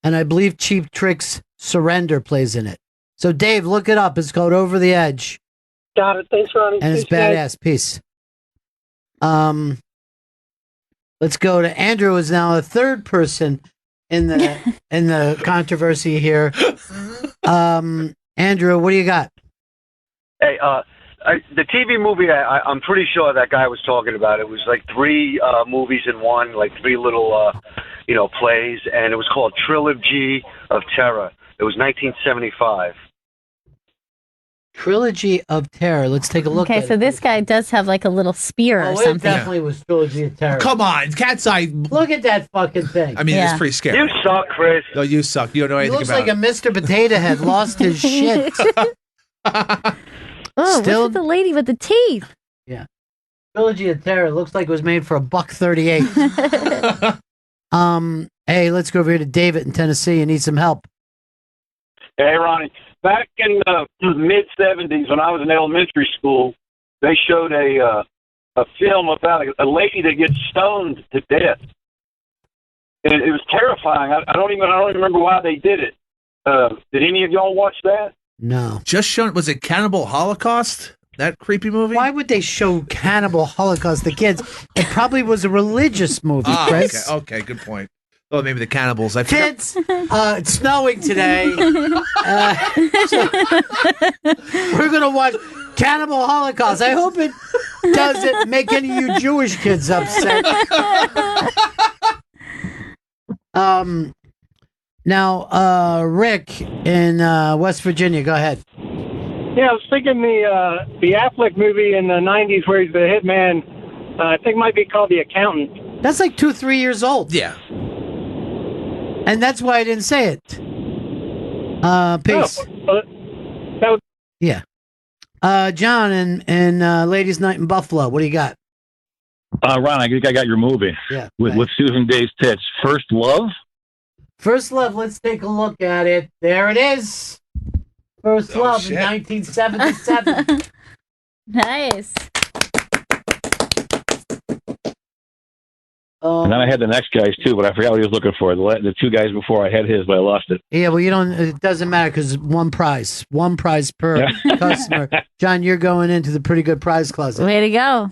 I believe Cheap Trick's Surrender plays in it. So Dave, look it up. It's called Over the Edge. Got it. Thanks, Ronnie. And it's badass. Peace. Let's go to Andrew, who is now a third person in the controversy here. Andrew, what do you got? Hey, the TV movie, I'm pretty sure that guy was talking about. It was like three movies in one, like three little, plays, and it was called Trilogy of Terror. It was 1975. Trilogy of Terror. Let's take a look at it. Okay, so this guy does have like a little spear or something. It definitely was Trilogy of Terror. Come on, Cat's Eye. Look at that fucking thing. I mean, it's pretty scary. You suck, Chris. No, you suck. You don't know He anything looks about like a Mr. Potato Head lost his shit. Oh, look at the lady with the teeth. Yeah. Trilogy of Terror looks like it was made for $1.38. Hey, let's go over here to David in Tennessee. You need some help. Hey, Ronnie. Back in the mid-'70s, when I was in elementary school, they showed a film about a lady that gets stoned to death, and it was terrifying. I don't even remember why they did it. Did any of y'all watch that? No. Just shown. Was it Cannibal Holocaust? That creepy movie? Why would they show Cannibal Holocaust to kids? It probably was a religious movie, Chris. Okay, good point. Oh, maybe the cannibals. Kids, it's snowing today. We're going to watch Cannibal Holocaust. I hope it doesn't make any of you Jewish kids upset. Now, Rick in West Virginia, go ahead. Yeah, I was thinking the Affleck movie in the 90s where he's the hitman, I think might be called The Accountant. That's like 2-3 years old. Yeah. And that's why I didn't say it. Peace. Yeah. John in Ladies' Night in Buffalo, what do you got? Ron, I think I got your movie. Yeah. With Susan Day's tits. First Love? First Love, let's take a look at it. There it is. First Love in 1977. Nice. And then I had the next guy's too, but I forgot what he was looking for. The two guys before I had his, but I lost it. Yeah, well, it doesn't matter because one prize per customer. John, you're going into the pretty good prize closet. Way to go.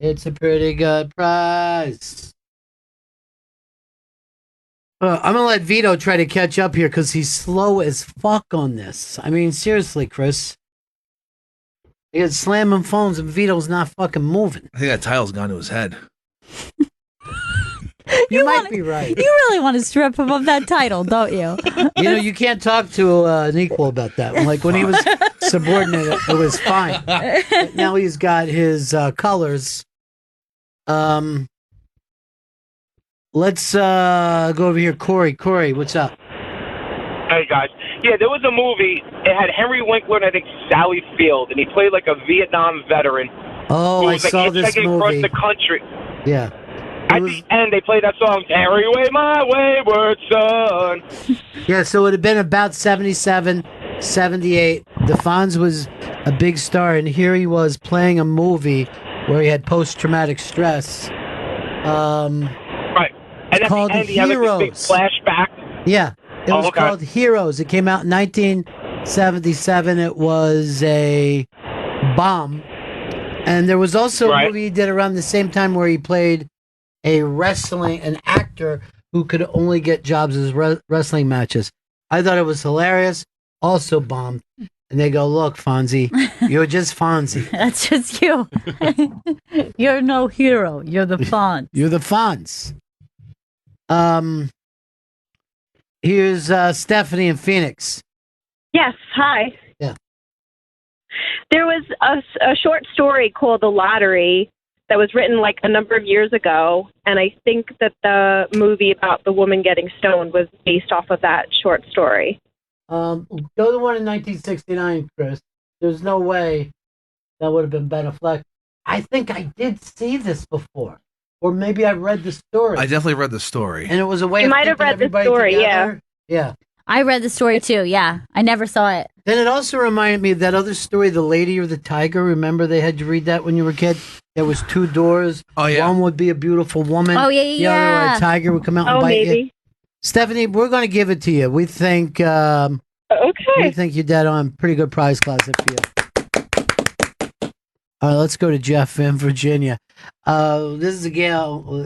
It's a pretty good prize. I'm going to let Vito try to catch up here because he's slow as fuck on this. I mean, seriously, Chris. He's slamming phones and Vito's not fucking moving. I think that tile's gone to his head. You might be right. You really want to strip him of that title, don't you? You can't talk to an equal about that. Like when he was subordinate, it was fine. But now he's got his colors. Let's go over here. Corey, what's up? Hey, guys. Yeah, there was a movie. It had Henry Winkler and I think Sally Field, and he played like a Vietnam veteran. Oh, I saw this movie. Across the country. Yeah. At the end, they played that song, "Carry Away My Wayward Son." Yeah, so it would have been about 77, 78. The Fonz was a big star, and here he was playing a movie where he had post-traumatic stress. Right. And at called the end, he had like this big flashback. Yeah, it was called Heroes. It came out in 1977. It was a bomb. And there was also a movie he did around the same time where he played an actor who could only get jobs as wrestling matches. I thought it was hilarious. Also bombed. And they go, look, Fonzie, you're just Fonzie. That's just you. You're no hero. You're the Fonz. You're the Fonz. Here's Stephanie in Phoenix. Yes, hi. Yeah. There was a short story called The Lottery that was written like a number of years ago, and I think that the movie about the woman getting stoned was based off of that short story. Go to the one in 1969, Chris. There's no way that would have been Ben Affleck. I think I did see this before, or maybe I read the story. I definitely read the story, and it was a way. You of might have read the story, together. Yeah. I read the story too. Yeah, I never saw it. Then it also reminded me of that other story, The Lady or the Tiger. Remember they had you read that when you were a kid? There was two doors. Oh, yeah. One would be a beautiful woman. Oh, yeah, The other, a tiger would come out and bite you. Stephanie, we're going to give it to you. We think okay. We think you're dead on. Pretty good prize closet for you. All right, let's go to Jeff in Virginia. This is a gal who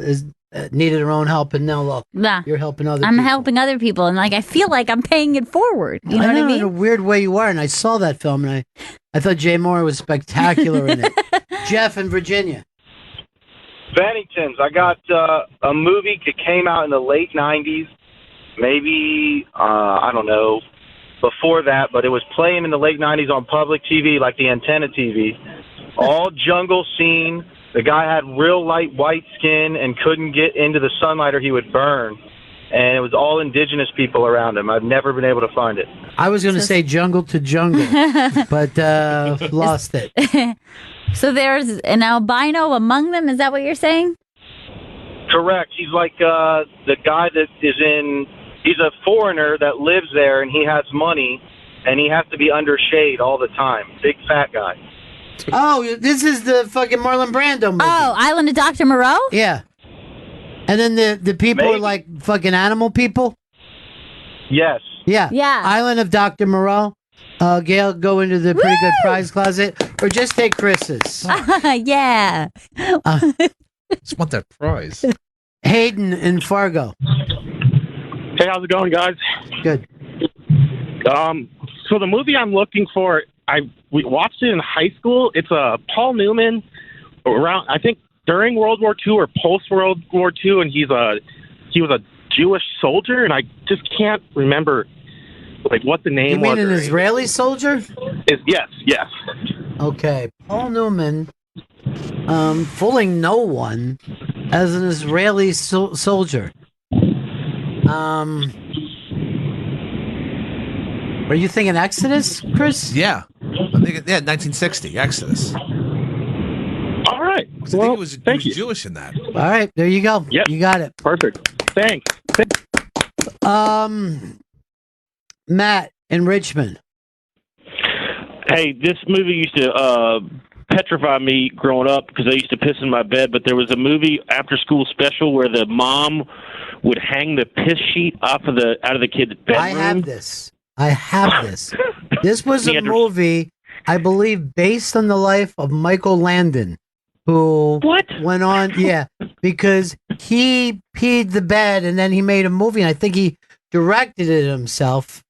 needed her own help, and now look, you're helping other I'm people. helping other people, and like I feel like I'm paying it forward. You know what I mean? In a weird way you are, and I saw that film, and I thought Jay Moore was spectacular in it. Jeff in Virginia. Bennington's. I got a movie that came out in the late 90s, maybe, I don't know, before that, but it was playing in the late 90s on public TV, like the antenna TV. All jungle scene. The guy had real light white skin and couldn't get into the sunlight or he would burn. and it was all indigenous people around him. I've never been able to find it. I was going to say jungle to jungle, but lost it. So there's an albino among them. Is that what you're saying? Correct. He's like the guy that is in. He's a foreigner that lives there, and he has money, and he has to be under shade all the time. Big fat guy. Oh, this is the fucking Marlon Brando movie. Oh, Island of Dr. Moreau? Yeah. And then the people are like fucking animal people? Yes. Yeah. Yeah. Island of Dr. Moreau. Gail, go into the pretty good prize closet, or just take Chris's. Yeah. Just want that prize. Hayden in Fargo. Hey, how's it going, guys? Good. So the movie I'm looking for, we watched it in high school. It's Paul Newman around, I think, during World War II or post World War II, and he was a Jewish soldier, and I just can't remember like what the name was. You mean an Israeli soldier? Yes. Okay, Paul Newman, fooling no one as an Israeli soldier. Are you thinking Exodus, Chris? Yeah. I'm thinking, 1960, Exodus. All right. I think it was Jewish in that. All right, there you go. Yep. You got it. Perfect. Thanks. Matt in Richmond. Hey, this movie used to petrify me growing up because I used to piss in my bed, but there was a movie after school special where the mom would hang the piss sheet out of the kid's bedroom. I have this. This was a movie, I believe, based on the life of Michael Landon, who went on, because he peed the bed and then he made a movie, and I think he directed it himself.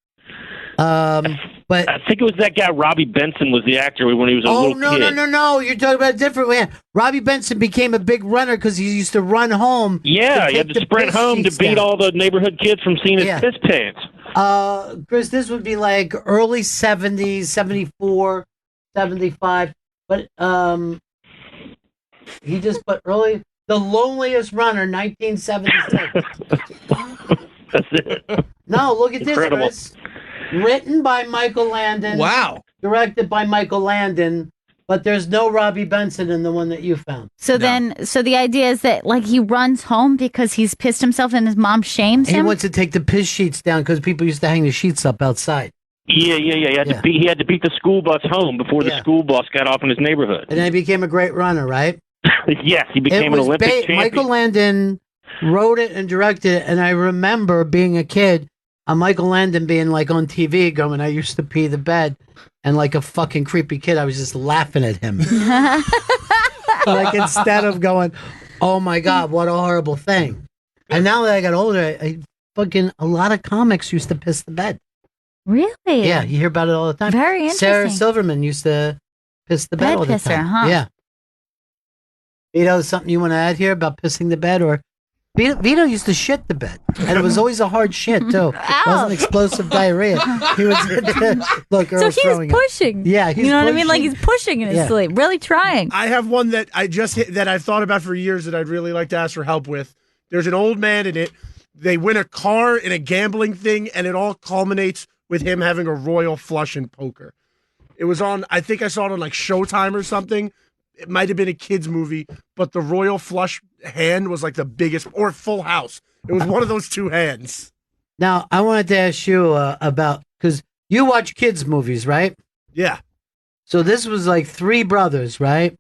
But I think it was that guy Robbie Benson was the actor when he was a little kid. No! You're talking about a different man. Robbie Benson became a big runner because he used to run home. Yeah, he had to sprint home to beat all the neighborhood kids from seeing his piss pants. Chris, this would be like early 70s, 74, 75. But he just put The Loneliest Runner, 1976. That's it. No, look at Incredible. this, Chris. Written by Michael Landon. Wow. Directed by Michael Landon, but there's no Robbie Benson in the one that you found. So so the idea is that like he runs home because he's pissed himself and his mom shames him? He wants to take the piss sheets down because people used to hang the sheets up outside. Yeah. He had to beat the school bus home before the school bus got off in his neighborhood. And then he became a great runner, right? Yes, he became an Olympic champion. Michael Landon wrote it and directed it, and I remember being a kid, Michael Landon being like on TV going, I used to pee the bed, and like a fucking creepy kid, I was just laughing at him. Like instead of going, oh my God, what a horrible thing. And now that I got older, a lot of comics used to piss the bed. Really? Yeah, you hear about it all the time. Very interesting. Sarah Silverman used to piss the bed all the pisser, time. huh? Yeah. Vito, something you want to add here about pissing the bed? Or Vito used to shit the bed, and it was always a hard shit too. It wasn't explosive diarrhea. He was look. So he's pushing. Yeah, you know what I mean? Like he's pushing in his sleep, really trying. I have one that that I've thought about for years that I'd really like to ask for help with. There's an old man in it. They win a car in a gambling thing, and it all culminates with him having a royal flush in poker. It was on. I think I saw it on like Showtime or something. It might have been a kid's movie, but the royal flush hand was like the biggest, or Full House. It was one of those two hands. Now, I wanted to ask you about, because you watch kids' movies, right? Yeah. So this was like three brothers, right?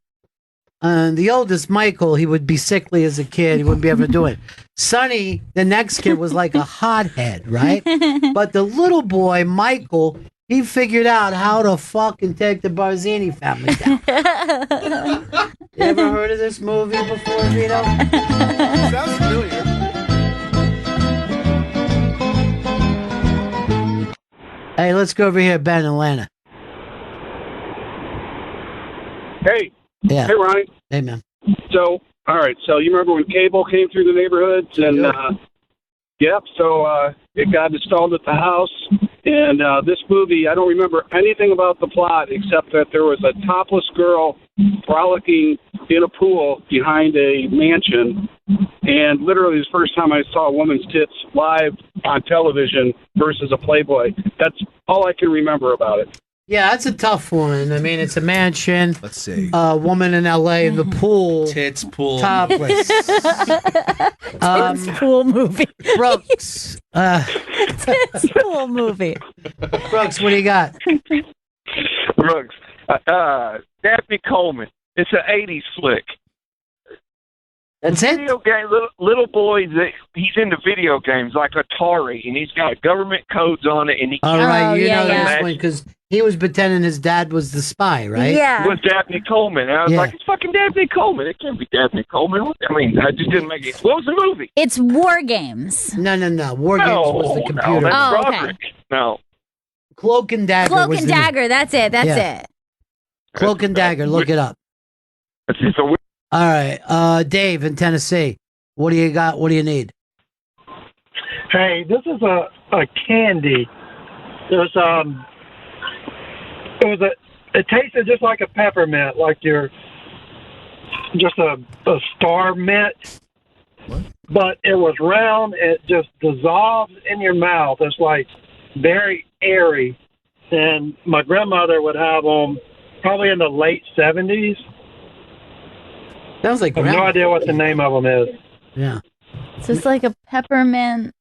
And the oldest, Michael, he would be sickly as a kid. He wouldn't be able to do it. Sonny, the next kid, was like a hothead, right? But the little boy, Michael, he figured out how to fucking take the Barzini family down. You ever heard of this movie before, Vito? Sounds familiar. Hey, let's go over here, Ben, Atlanta. Hey. Yeah. Hey, Ronnie. Hey, man. So, all right. So you remember when cable came through the neighborhoods? And, yep. So it got installed at the house. And this movie, I don't remember anything about the plot except that there was a topless girl frolicking in a pool behind a mansion. and literally the first time I saw a woman's tits live on television versus a Playboy. That's all I can remember about it. Yeah, that's a tough one. I mean, it's a mansion. Let's see. A woman in L.A. in the pool. Tits, pool. Topless. Tits pool movie. Brooks. Tits pool movie. Brooks, what do you got? Brooks. Daphne Coleman. It's an 80s flick. That's it? Video game, little boy, he's into video games like Atari, and he's got government codes on it. And he All right, you know yeah. this one because he was pretending his dad was the spy, right? It was Daphne Coleman. And I was like, it's fucking Daphne Coleman. It can't be Daphne Coleman. I mean, I just didn't make it. What was the movie? It's War Games. No. War Games was the computer. No, that's okay. Roderick. No. Cloak and Dagger. Cloak was and the name. Dagger. That's it. That's it. Cloak and Dagger. Look it up. All right, Dave in Tennessee. What do you got? What do you need? Hey, this is a candy. It tasted just like a peppermint, like you're just a star mint. What? But it was round. It just dissolves in your mouth. It's like very airy. And my grandmother would have them probably in the late 70s. Sounds like I have no idea what the name of them is. Yeah. It's just like a peppermint.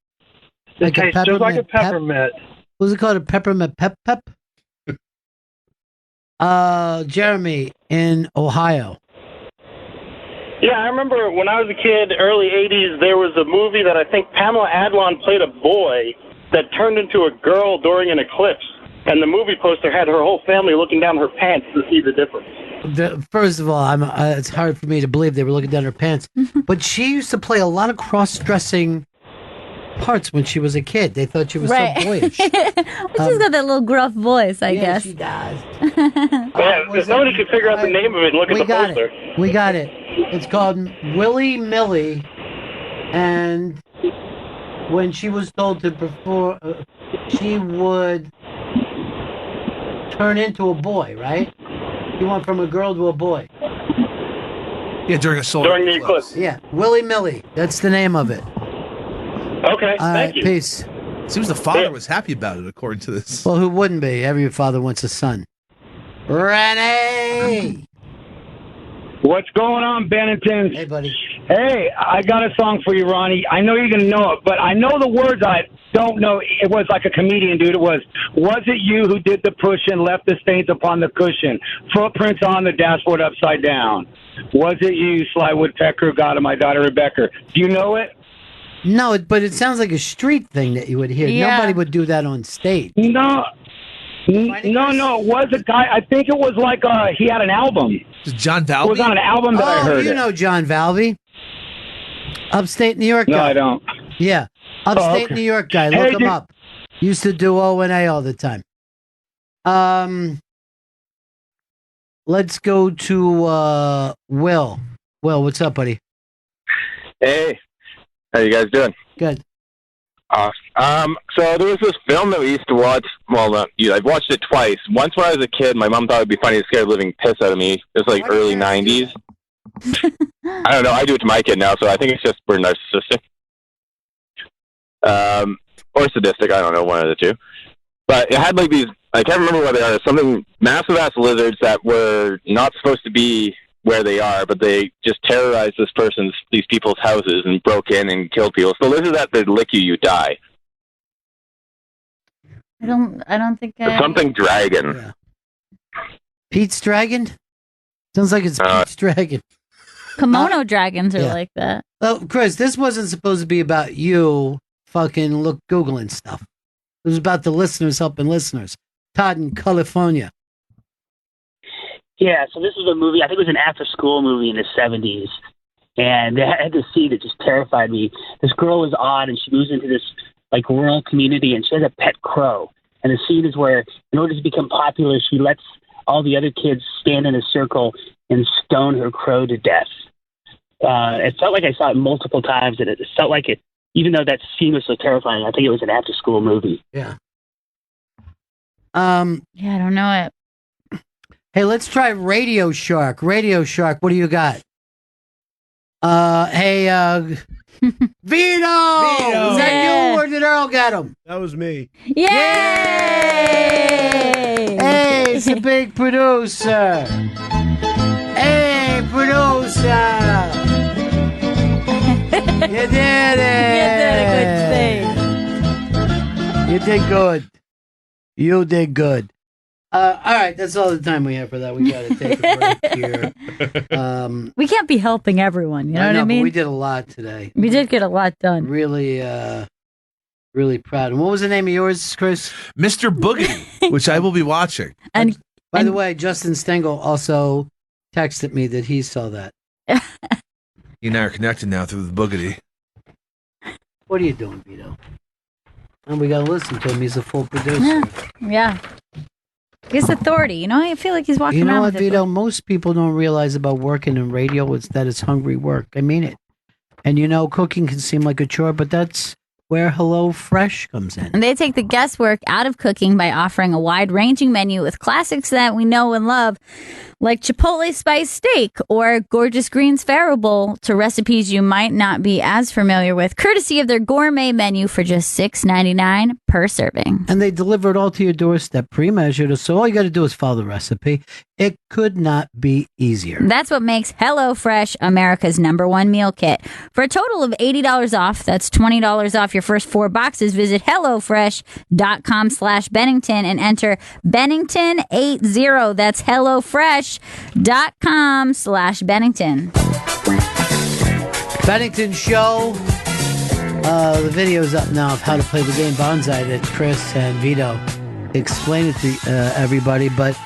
It tastes just like a peppermint. What's it called? A peppermint pep? Jeremy in Ohio. Yeah, I remember when I was a kid, early 80s, there was a movie that I think Pamela Adlon played a boy that turned into a girl during an eclipse. And the movie poster had her whole family looking down her pants to see the difference. First of all, it's hard for me to believe they were looking down her pants. But she used to play a lot of cross-dressing parts when she was a kid. They thought she was so boyish. She's got that little gruff voice, I guess. She does. If somebody could figure out the name of it and look at the poster. We got it. It's called Willy Millie. And when she was told to perform, she would turn into a boy, right? You went from a girl to a boy. Yeah, during the eclipse. Yeah, Willy Millie. That's the name of it. Okay, All right, you. peace. Seems the father was happy about it, according to this. Well, who wouldn't be? Every father wants a son. Renee! What's going on, Bennington? Hey, buddy. Hey, I got a song for you, Ronnie. I know you're going to know it, but I know the words. I don't know. It was like a comedian, dude. It was it you who did the pushing, left the stains upon the cushion, footprints on the dashboard upside down? Was it you, Sly Woodpecker, God of my daughter Rebecca? Do you know it? No, but it sounds like a street thing that you would hear. Yeah. Nobody would do that on stage. No. No, it was a guy. I think it was like he had an album. John Valby? It was on an album that I heard. You know John Valby. Upstate New York guy. No, I don't. Yeah. Upstate okay. New York guy. Hey, Look him dude. up. Used to do O&A all the time. Let's go to Will. Will, what's up, buddy? Hey, how you guys doing? Good. Awesome. So there was this film that we used to watch. Well, I've watched it twice. Once when I was a kid, my mom thought it'd be funny to scare the living piss out of me. It was like early 90s. I don't know. I do it to my kid now, so I think it's just we're narcissistic. Or sadistic. I don't know, one of the two. But it had like these, I can't remember what they are, something massive ass lizards that were not supposed to be where they are, but they just terrorized these people's houses and broke in and killed people. So lizards that they lick you, you die. I don't think Something dragon. Yeah. Pete's Dragon? Sounds like it's Pete's Dragon. Kimono dragons are yeah. like that. Oh, Chris, this wasn't supposed to be about you fucking Googling stuff. It was about the listeners helping listeners. Todd in California. Yeah, so this was a movie, I think it was an after-school movie in the 70s, and I had this scene that just terrified me. This girl is odd, and she moves into this, like, rural community, and she has a pet crow. And the scene is where, in order to become popular, she lets all the other kids stand in a circle and stone her crow to death. It felt like I saw it multiple times, and it felt like it, even though that scene was so terrifying, I think it was an after-school movie. Yeah. Yeah, I don't know it. Hey, let's try Radio Shark. Radio Shark, what do you got? Hey, Vito! Was that you or did Earl get him? That was me. Yay! Hey, it's the big producer. Hey, producer. You did it. You did good. You did good. All right, that's all the time we have for that. We got to take a break here. We can't be helping everyone. You know what I mean? But we did a lot today. We did get a lot done. Really, really proud. And what was the name of yours, Chris? Mr. Boogedy, which I will be watching. And by the way, Justin Stengel also texted me that he saw that. You and I are connected now through the Boogedy. What are you doing, Vito? And we got to listen to him. He's a full producer. Yeah. He's authority. You know, I feel like he's walking You know around what, with it. Vito? Most people don't realize about working in radio is that it's hungry work. I mean it. And you know, cooking can seem like a chore, but that's where Hello Fresh comes in. And they take the guesswork out of cooking by offering a wide-ranging menu with classics that we know and love, like Chipotle Spice Steak or Gorgeous Greens Farro Bowl, to recipes you might not be as familiar with, courtesy of their gourmet menu for just $6.99 per serving. And they deliver it all to your doorstep, pre-measured, so all you got to do is follow the recipe. It could not be easier. That's what makes HelloFresh America's #1 meal kit. For a total of $80 off, that's $20 off your first 4 boxes. Visit HelloFresh.com/Bennington and enter Bennington80. That's HelloFresh.com/Bennington. Bennington Show. The video's up now of how to play the game Banzai that Chris and Vito explained it to everybody. But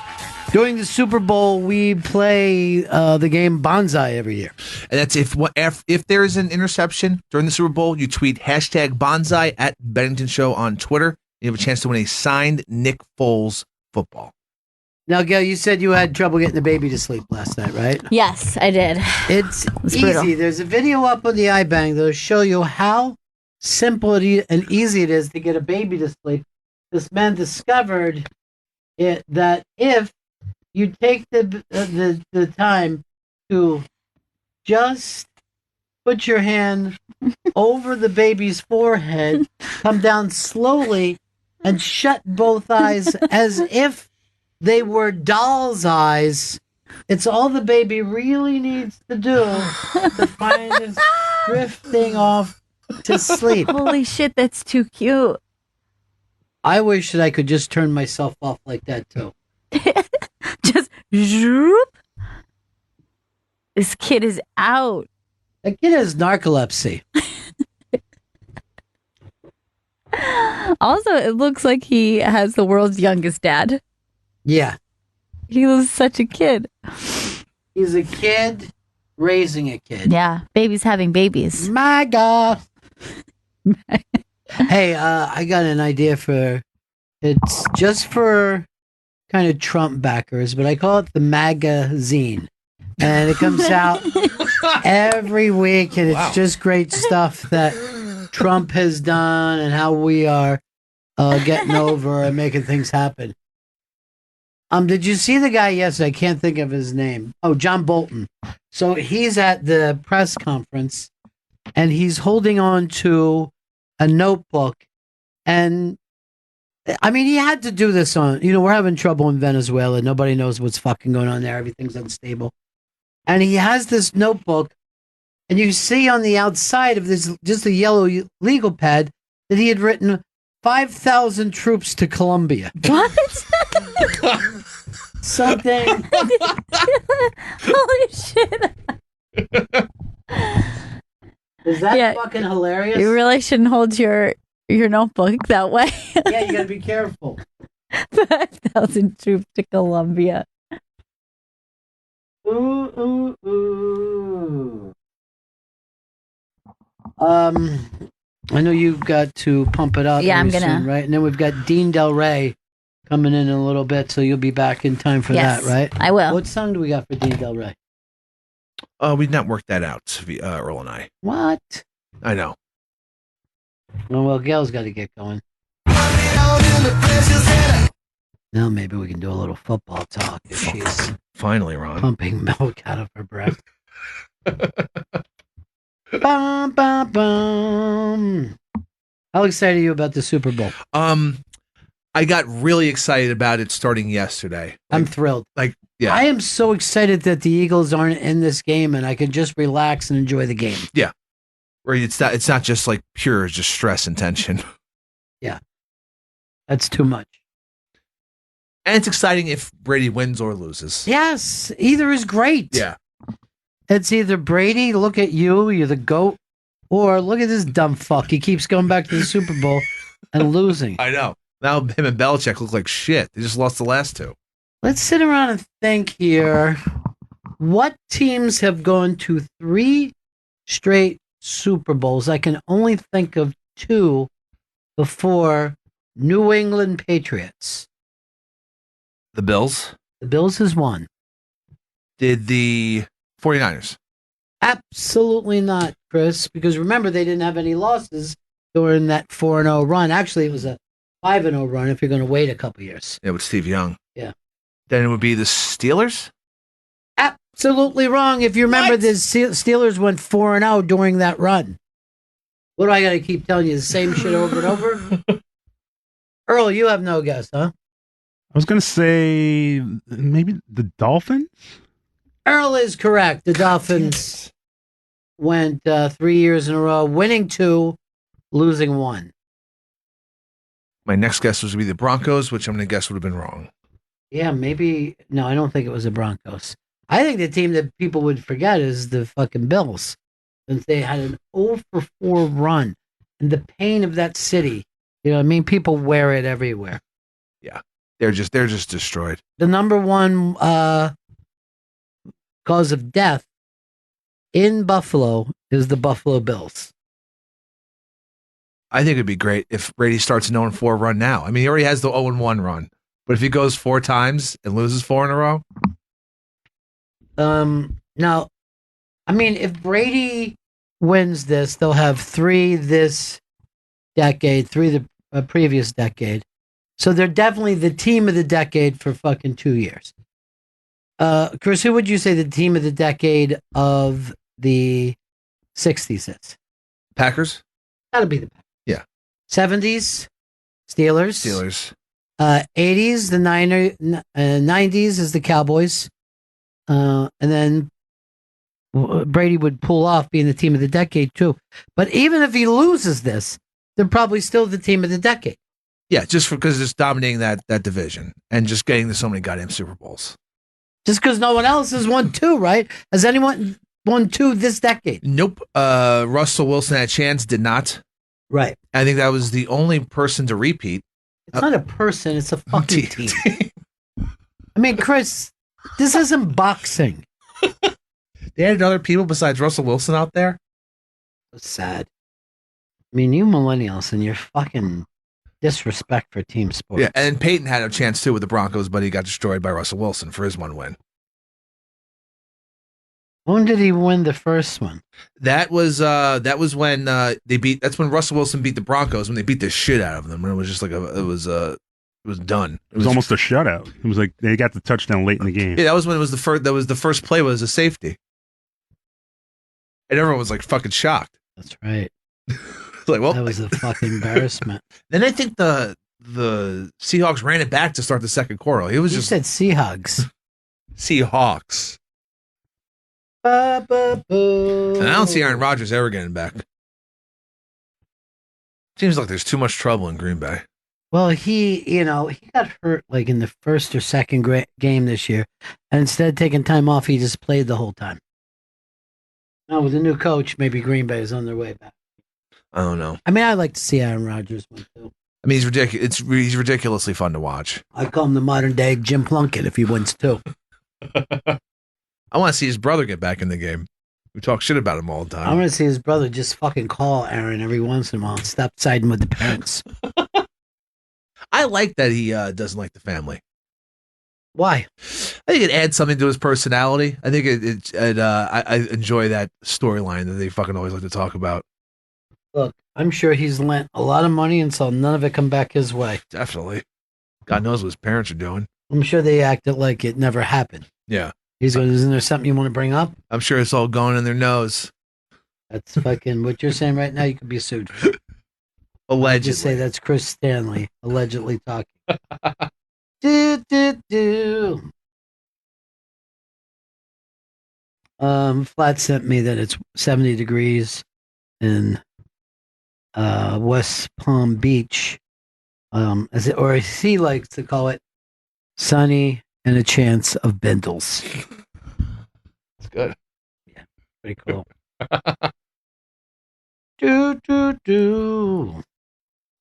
during the Super Bowl, we play the game Banzai every year. And that's if there is an interception during the Super Bowl, you tweet #Banzai at Bennington Show on Twitter. You have a chance to win a signed Nick Foles football. Now, Gail, you said you had trouble getting the baby to sleep last night, right? Yes, I did. It's easy. brutal. There's a video up on the iBang that'll show you how simple and easy it is to get a baby to sleep. This man discovered that if you take the time to just put your hand over the baby's forehead, come down slowly, and shut both eyes as if they were doll's eyes. It's all the baby really needs to do to find this drifting off to sleep. Holy shit, that's too cute. I wish that I could just turn myself off like that too. Just zoop. This kid is out. That kid has narcolepsy. Also, it looks like he has the world's youngest dad. Yeah. He was such a kid. He's a kid raising a kid. Yeah, babies having babies. My God. Hey, I got an idea it's just for kind of Trump backers, but I call it the magazine. And it comes out every week, and it's just great stuff that Trump has done and how we are getting over and making things happen. Did you see the guy yesterday? I can't think of his name. Oh, John Bolton. So he's at the press conference, and he's holding on to a notebook. And, I mean, he had to do this we're having trouble in Venezuela. Nobody knows what's fucking going on there. Everything's unstable. And he has this notebook, and you see on the outside of this, just a yellow legal pad, that he had written 5,000 troops to Colombia. What? Something. Holy shit. Is that fucking hilarious? You really shouldn't hold your notebook that way. Yeah, you gotta be careful. 5,000 troops to Colombia. Ooh, ooh, ooh. I know you've got to pump it up. Yeah, I'm soon, gonna. right? And then we've got Dean Del Rey coming in a little bit, so you'll be back in time for Yes, that, right? I will. What song do we got for Dean Del Rey? We've not worked that out, Earl and I. What? I know. Well, Gail's got to get going. Now maybe we can do a little football talk if she's finally, Ron, pumping milk out of her breath. Bum, bum, bum. How excited are you about the Super Bowl? I got really excited about it starting yesterday. I'm thrilled. Yeah. I am so excited that the Eagles aren't in this game and I can just relax and enjoy the game. Yeah. Where it's not just like pure just stress and tension. Yeah. That's too much. And it's exciting if Brady wins or loses. Yes. Either is great. Yeah. It's either Brady, look at you, you're the GOAT, or look at this dumb fuck. He keeps going back to the Super Bowl and losing. I know. Now him and Belichick look like shit. They just lost the last two. Let's sit around and think here. What teams have gone to 3 straight Super Bowls? I can only think of 2 before New England Patriots. The Bills? The Bills has won. Did the 49ers? Absolutely not, Chris, because remember, they didn't have any losses during that 4-0 run. Actually, it was a 5-0 run if you're going to wait a couple years. Yeah, with Steve Young. Yeah. Then it would be the Steelers? Absolutely wrong. If you remember, the Steelers went 4-0 during that run. What do I got to keep telling you? The same shit over and over? Earl, you have no guess, huh? I was going to say maybe the Dolphins? Earl is correct. The Dolphins went 3 years in a row, winning 2, losing 1. My next guess was going to be the Broncos, which I'm going to guess would have been wrong. Yeah, maybe. No, I don't think it was the Broncos. I think the team that people would forget is the fucking Bills. Since they had an 0-4 run. And the pain of that city. You know what I mean? People wear it everywhere. Yeah. They're just destroyed. The number one cause of death in Buffalo is the Buffalo Bills. I think it'd be great if Brady starts an 0-4 run now. I mean, he already has the 0-1 run. But if he goes 4 times and loses 4 in a row? Now, I mean, if Brady wins this, they'll have 3 this decade, 3 the previous decade. So they're definitely the team of the decade for fucking 2 years. Chris, who would you say the team of the decade of the 60s is? Packers? Gotta be the Packers. Yeah. 70s, Steelers. 80s, the 90s is the Cowboys. And then Brady would pull off being the team of the decade, too. But even if he loses this, they're probably still the team of the decade. Yeah, just because it's dominating that division and just getting to so many goddamn Super Bowls. Just because no one else has won 2, right? Has anyone won 2 this decade? Nope. Russell Wilson had a chance, did not. Right. I think that was the only person to repeat. It's not a person, it's a fucking team. I mean, Chris, this isn't boxing. They had other people besides Russell Wilson out there? That's sad. I mean, you millennials and your fucking disrespect for team sports. Yeah, and Peyton had a chance too with the Broncos, but he got destroyed by Russell Wilson for his 1 win. When did he win the first one? That was when they beat. That's when Russell Wilson beat the Broncos when they beat the shit out of them. And it was just like it was done. It was almost a shutout. It was like they got the touchdown late in the game. Yeah, that was when it was the first. That was the first play was a safety, and everyone was like fucking shocked. That's right. Like, well, that was a fucking embarrassment. Then I think the Seahawks ran it back to start the second quarter. It was You just said Seahawks. Seahawks. And And I don't see Aaron Rodgers ever getting back. Seems like there's too much trouble in Green Bay. Well, he got hurt like in the first or second game this year. And instead of taking time off, he just played the whole time. Now, with a new coach, maybe Green Bay is on their way back. I don't know. I mean, I like to see Aaron Rodgers win, too. I mean, he's ridiculous. He's ridiculously fun to watch. I call him the modern day Jim Plunkett if he wins, too. I want to see his brother get back in the game. We talk shit about him all the time. I want to see his brother just fucking call Aaron every once in a while. Stop siding with the parents. I like that he doesn't like the family. Why? I think it adds something to his personality. I think I enjoy that storyline that they fucking always like to talk about. Look, I'm sure he's lent a lot of money and saw none of it come back his way. Definitely. God knows what his parents are doing. I'm sure they acted like it never happened. Yeah. He's going, isn't there something you want to bring up? I'm sure it's all going in their nose. That's fucking what you're saying right now. You could be sued for. Allegedly. Just say that's Chris Stanley allegedly talking. do. Flat sent me that it's 70 degrees in West Palm Beach. Or as he likes to call it, sunny and a chance of bindles. That's good. Yeah, pretty cool. do.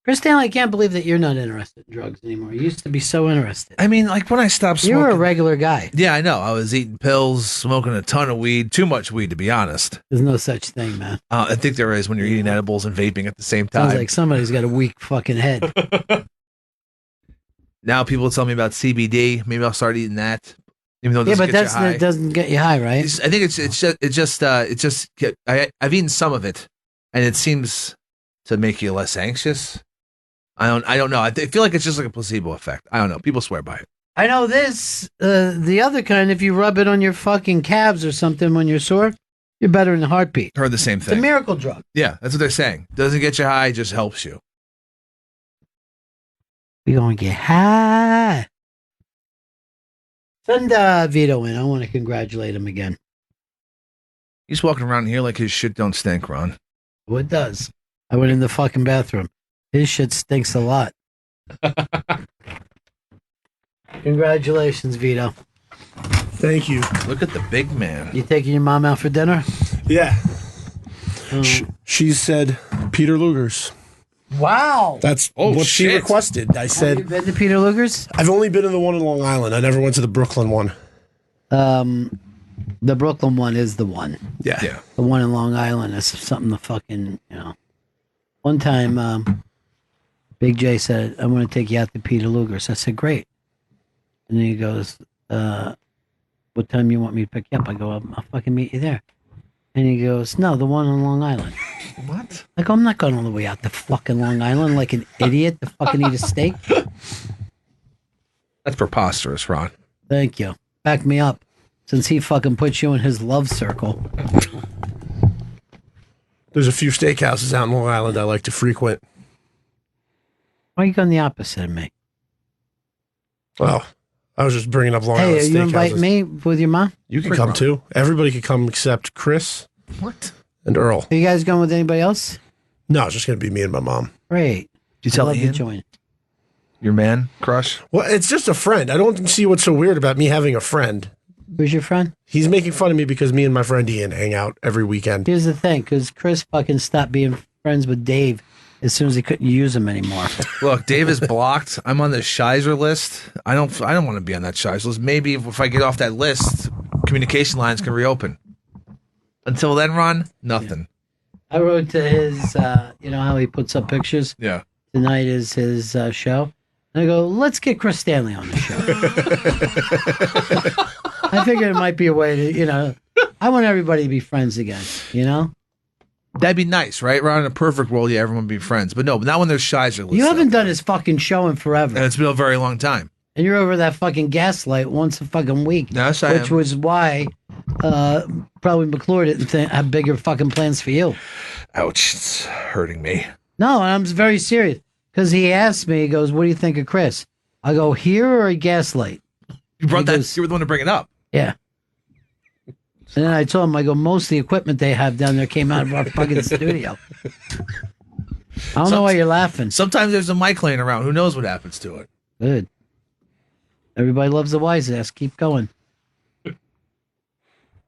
Chris Stanley, I can't believe that you're not interested in drugs anymore. You used to be so interested. I mean, like when I stopped smoking. You were a regular guy. Yeah, I know. I was eating pills, smoking a ton of weed. Too much weed, to be honest. There's no such thing, man. I think there is when you're eating edibles and vaping at the same time. Sounds like somebody's got a weak fucking head. Now people tell me about CBD. Maybe I'll start eating that. Even though it yeah, doesn't but get you high. That doesn't get you high, right? I think I've eaten some of it, and it seems to make you less anxious. I don't know. I feel like it's just like a placebo effect. I don't know. People swear by it. I know this. The other kind, if you rub it on your fucking calves or something when you're sore, you're better in a heartbeat. Heard the same It's thing. a miracle drug. Yeah, that's what they're saying. Doesn't get you high, just helps you. We're going to get high. Send Vito in. I want to congratulate him again. He's walking around here like his shit don't stink, Ron. Well, it does. I went in the fucking bathroom. His shit stinks a lot. Congratulations, Vito. Thank you. Look at the big man. You taking your mom out for dinner? Yeah. She said Peter Luger's. Wow. That's what she requested. I said. Have you been to Peter Luger's? I've only been to the one in Long Island. I never went to the Brooklyn one. The Brooklyn one is the one. Yeah. The one in Long Island is something to fucking, One time, Big J said, I want to take you out to Peter Luger's. I said, great. And then he goes, what time you want me to pick you up? I go, I'll fucking meet you there. And he goes, no, the one on Long Island. What? I go, I'm not going all the way out to fucking Long Island like an idiot to fucking eat a steak. That's preposterous, Ron. Thank you. Back me up. Since he fucking puts you in his love circle. There's a few steakhouses out in Long Island I like to frequent. Why are you going the opposite of me? Well, I was just bringing up Long Hey, Island are you steakhouses. invite me with your mom? You can come too. Everybody can come except Chris. What? And Earl. Are you guys going with anybody else? No, it's just going to be me and my mom. Great. Did you tell I'd love Ian? to join. Your man crush? Well, it's just a friend. I don't see what's so weird about me having a friend. Who's your friend? He's making fun of me because me and my friend Ian hang out every weekend. Here's the thing, because Chris fucking stopped being friends with Dave as soon as he couldn't use him anymore. Look, Dave is blocked. I'm on the Shizer list. I don't want to be on that Shizer list. Maybe if I get off that list, communication lines can reopen. Until then, Ron, nothing. I wrote to his, you know how he puts up pictures? Yeah. Tonight is his show. And I go, let's get Chris Stanley on the show. I figured it might be a way to, I want everybody to be friends again, That'd be nice, right? Ron, in a perfect world, yeah, everyone would be friends. But no, not when there's Shizer list. You haven't done his fucking show in forever. And it's been a very long time. And you're over that fucking Gaslight once a fucking week. Yes, I Which am. was why probably McClure didn't have bigger fucking plans for you. Ouch, it's hurting me. No, and I'm very serious. Because he asked me, he goes, what do you think of Chris? I go, here or a Gaslight? You brought that, you were the one to bring it up. Yeah. And then I told him, I go, most of the equipment they have down there came out of our fucking studio. I don't know why you're laughing. Sometimes there's a mic laying around. Who knows what happens to it? Good. Everybody loves the wise ass. Keep going. In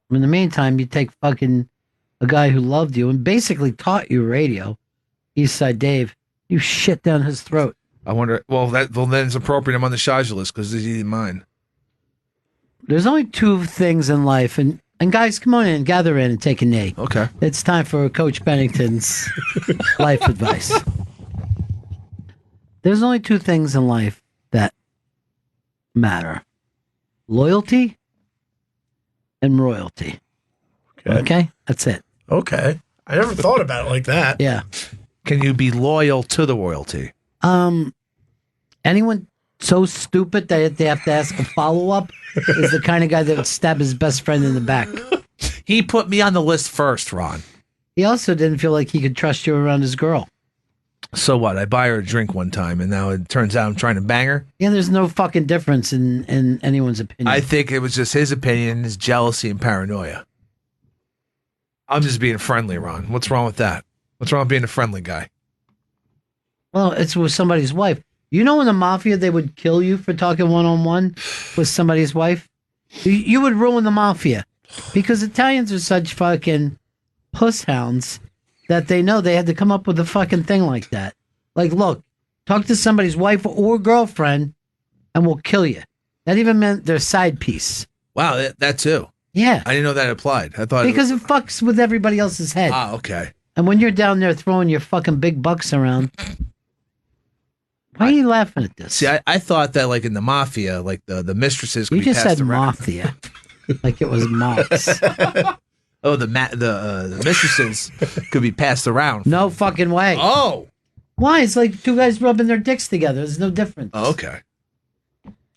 the meantime, you take fucking a guy who loved you and basically taught you radio, Eastside Dave, you shit down his throat. I wonder, well, then it's appropriate I'm on the Shizer list because he's eating mine. There's only two things in life, and guys, come on in, gather in and take a knee. Okay. It's time for Coach Bennington's life advice. There's only two things in life that matter. Loyalty and royalty. Okay? That's it. Okay. I never thought about it like that. Yeah. Can you be loyal to the royalty? Anyone so stupid that they have to ask a follow-up is the kind of guy that would stab his best friend in the back. He put me on the list first, Ron. He also didn't feel like he could trust you around his girl. So what? I buy her a drink one time, and now it turns out I'm trying to bang her? Yeah, there's no fucking difference in anyone's opinion. I think it was just his opinion, his jealousy, and paranoia. I'm just being friendly, Ron. What's wrong with that? What's wrong with being a friendly guy? Well, it's with somebody's wife. You know in the mafia, they would kill you for talking one-on-one with somebody's wife? You would ruin the mafia. Because Italians are such fucking puss hounds that they know they had to come up with a fucking thing like that. Like, look, talk to somebody's wife or girlfriend and we'll kill you. That even meant their side piece. Wow, that too. Yeah. I didn't know that applied. I thought because it fucks with everybody else's head. Ah, okay. And when you're down there throwing your fucking big bucks around, why are you laughing at this? See, I thought that like in the mafia, like the mistresses could You be just passed said around. mafia. Like it was moths. Oh, the mistresses could be passed around. No fucking way. Oh. Why? It's like two guys rubbing their dicks together. There's no difference. Oh, okay.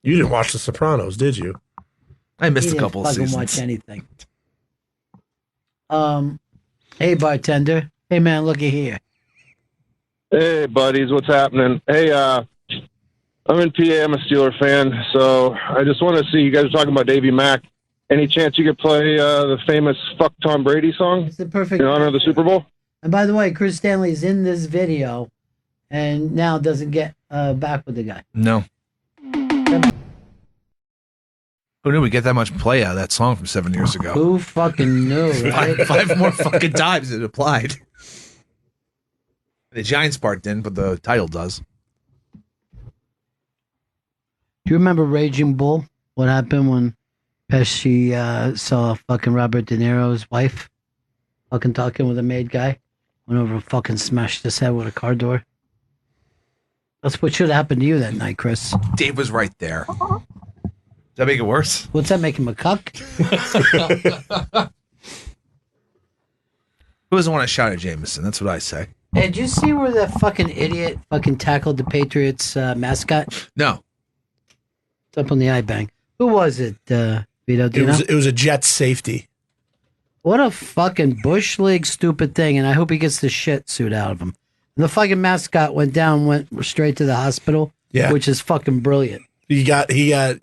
You didn't watch The Sopranos, did you? I missed He a couple of didn't fucking seasons. watch anything. Hey, bartender. Hey, man, looky here. Hey, buddies, what's happening? Hey, I'm in PA. I'm a Steeler fan, so I just want to see you guys are talking about Davey Mack. Any chance you could play the famous "Fuck Tom Brady" song? It's the perfect in honor of the Super Bowl. And by the way, Chris Stanley's in this video and now doesn't get back with the guy. No. Who knew we get that much play out of that song from 7 years ago? Who fucking knew, right? Five more fucking times it applied. The Giants part didn't, but the title does. Do you remember Raging Bull? What happened when Pesci saw fucking Robert De Niro's wife fucking talking with a maid guy? Went over and fucking smashed his head with a car door. That's what should have happened to you that night, Chris. Dave was right there. Does that make it worse? What's that make him a cuck? Who doesn't want to shout at Jameson? That's what I say. Hey, did you see where that fucking idiot fucking tackled the Patriots mascot? No. It's up on the iBank. Who was it, Vito? Do you know? It was a Jets safety. What a fucking bush league stupid thing, and I hope he gets the shit suit out of him. And the fucking mascot went straight to the hospital, which is fucking brilliant. He got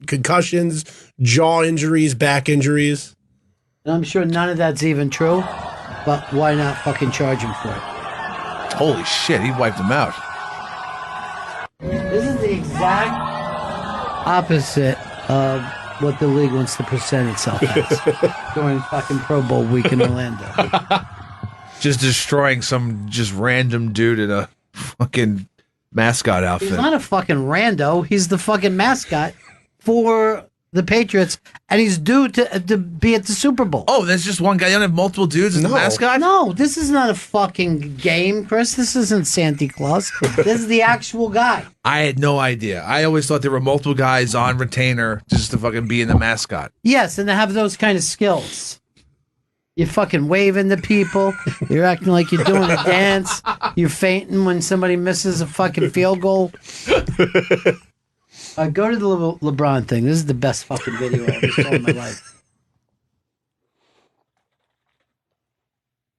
concussions, jaw injuries, back injuries. And I'm sure none of that's even true, but why not fucking charge him for it? Holy shit, he wiped him out. This is the exact opposite of what the league wants to present itself as during fucking Pro Bowl week in Orlando. Just destroying some just random dude in a fucking mascot outfit. He's not a fucking rando. He's the fucking mascot for the Patriots, and he's due to be at the Super Bowl. Oh, there's just one guy. You don't have multiple dudes as the mascot? No, this is not a fucking game, Chris. This isn't Santa Claus. This is the actual guy. I had no idea. I always thought there were multiple guys on retainer just to fucking be in the mascot. Yes, and they have those kind of skills. You're fucking waving to people. You're acting like you're doing a dance. You're fainting when somebody misses a fucking field goal. Go to the LeBron thing. This is the best fucking video I've ever saw in my life.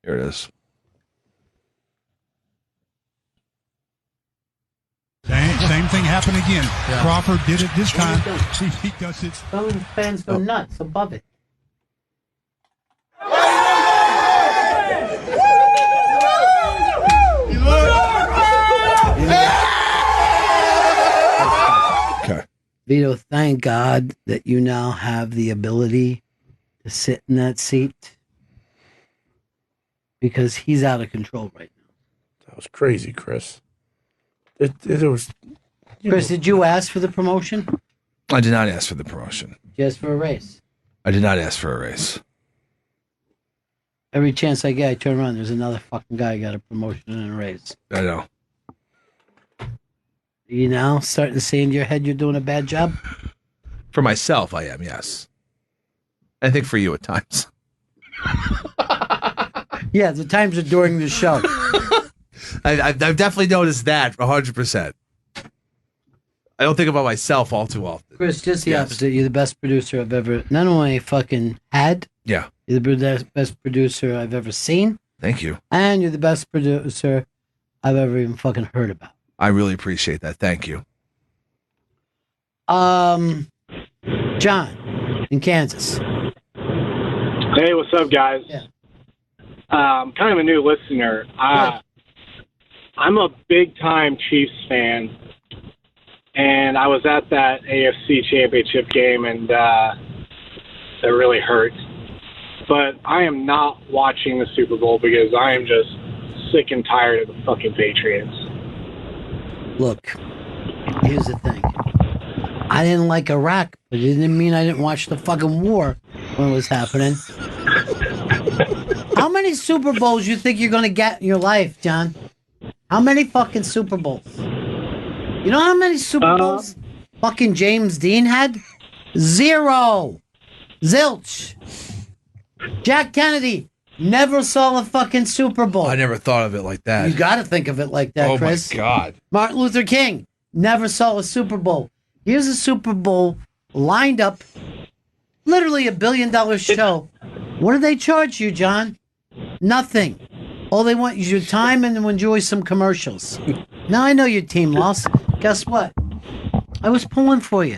Here it is. Same thing happened again. Yeah. Crawford did it this time. He does it. Some fans go nuts above it. Okay. Vito, thank God that you now have the ability to sit in that seat because he's out of control right now. That was crazy, Chris. It was. Chris, did you ask for the promotion? I did not ask for the promotion. Just for a race. I did not ask for a race. Every chance I get, I turn around. There's another fucking guy who got a promotion and a raise. I know. You now starting to see in your head you're doing a bad job? For myself, I am, yes. I think for you at times. Yeah, the times are during the show. I've definitely noticed that 100%. I don't think about myself all too often. Chris, just the opposite. You're the best producer I've ever not only fucking had. Yeah. You're the best producer I've ever seen. Thank you. And you're the best producer I've ever even fucking heard about. I really appreciate that. Thank you. John in Kansas. Hey, what's up, guys? Yeah. I'm kind of a new listener. I'm a big-time Chiefs fan, and I was at that AFC Championship game, and that really hurt. But I am not watching the Super Bowl because I am just sick and tired of the fucking Patriots. Look, here's the thing. I didn't like Iraq, but it didn't mean I didn't watch the fucking war when it was happening. How many Super Bowls you think you're going to get in your life, John? How many fucking Super Bowls? You know how many Super Bowls fucking James Dean had? 0. Zilch. Jack Kennedy never saw a fucking Super Bowl. I never thought of it like that. You got to think of it like that, Chris. Oh, my God. Martin Luther King never saw a Super Bowl. Here's a Super Bowl lined up, literally $1 billion show. What do they charge you, John? Nothing. All they want is your time and to enjoy some commercials. Now I know your team lost. Guess what? I was pulling for you.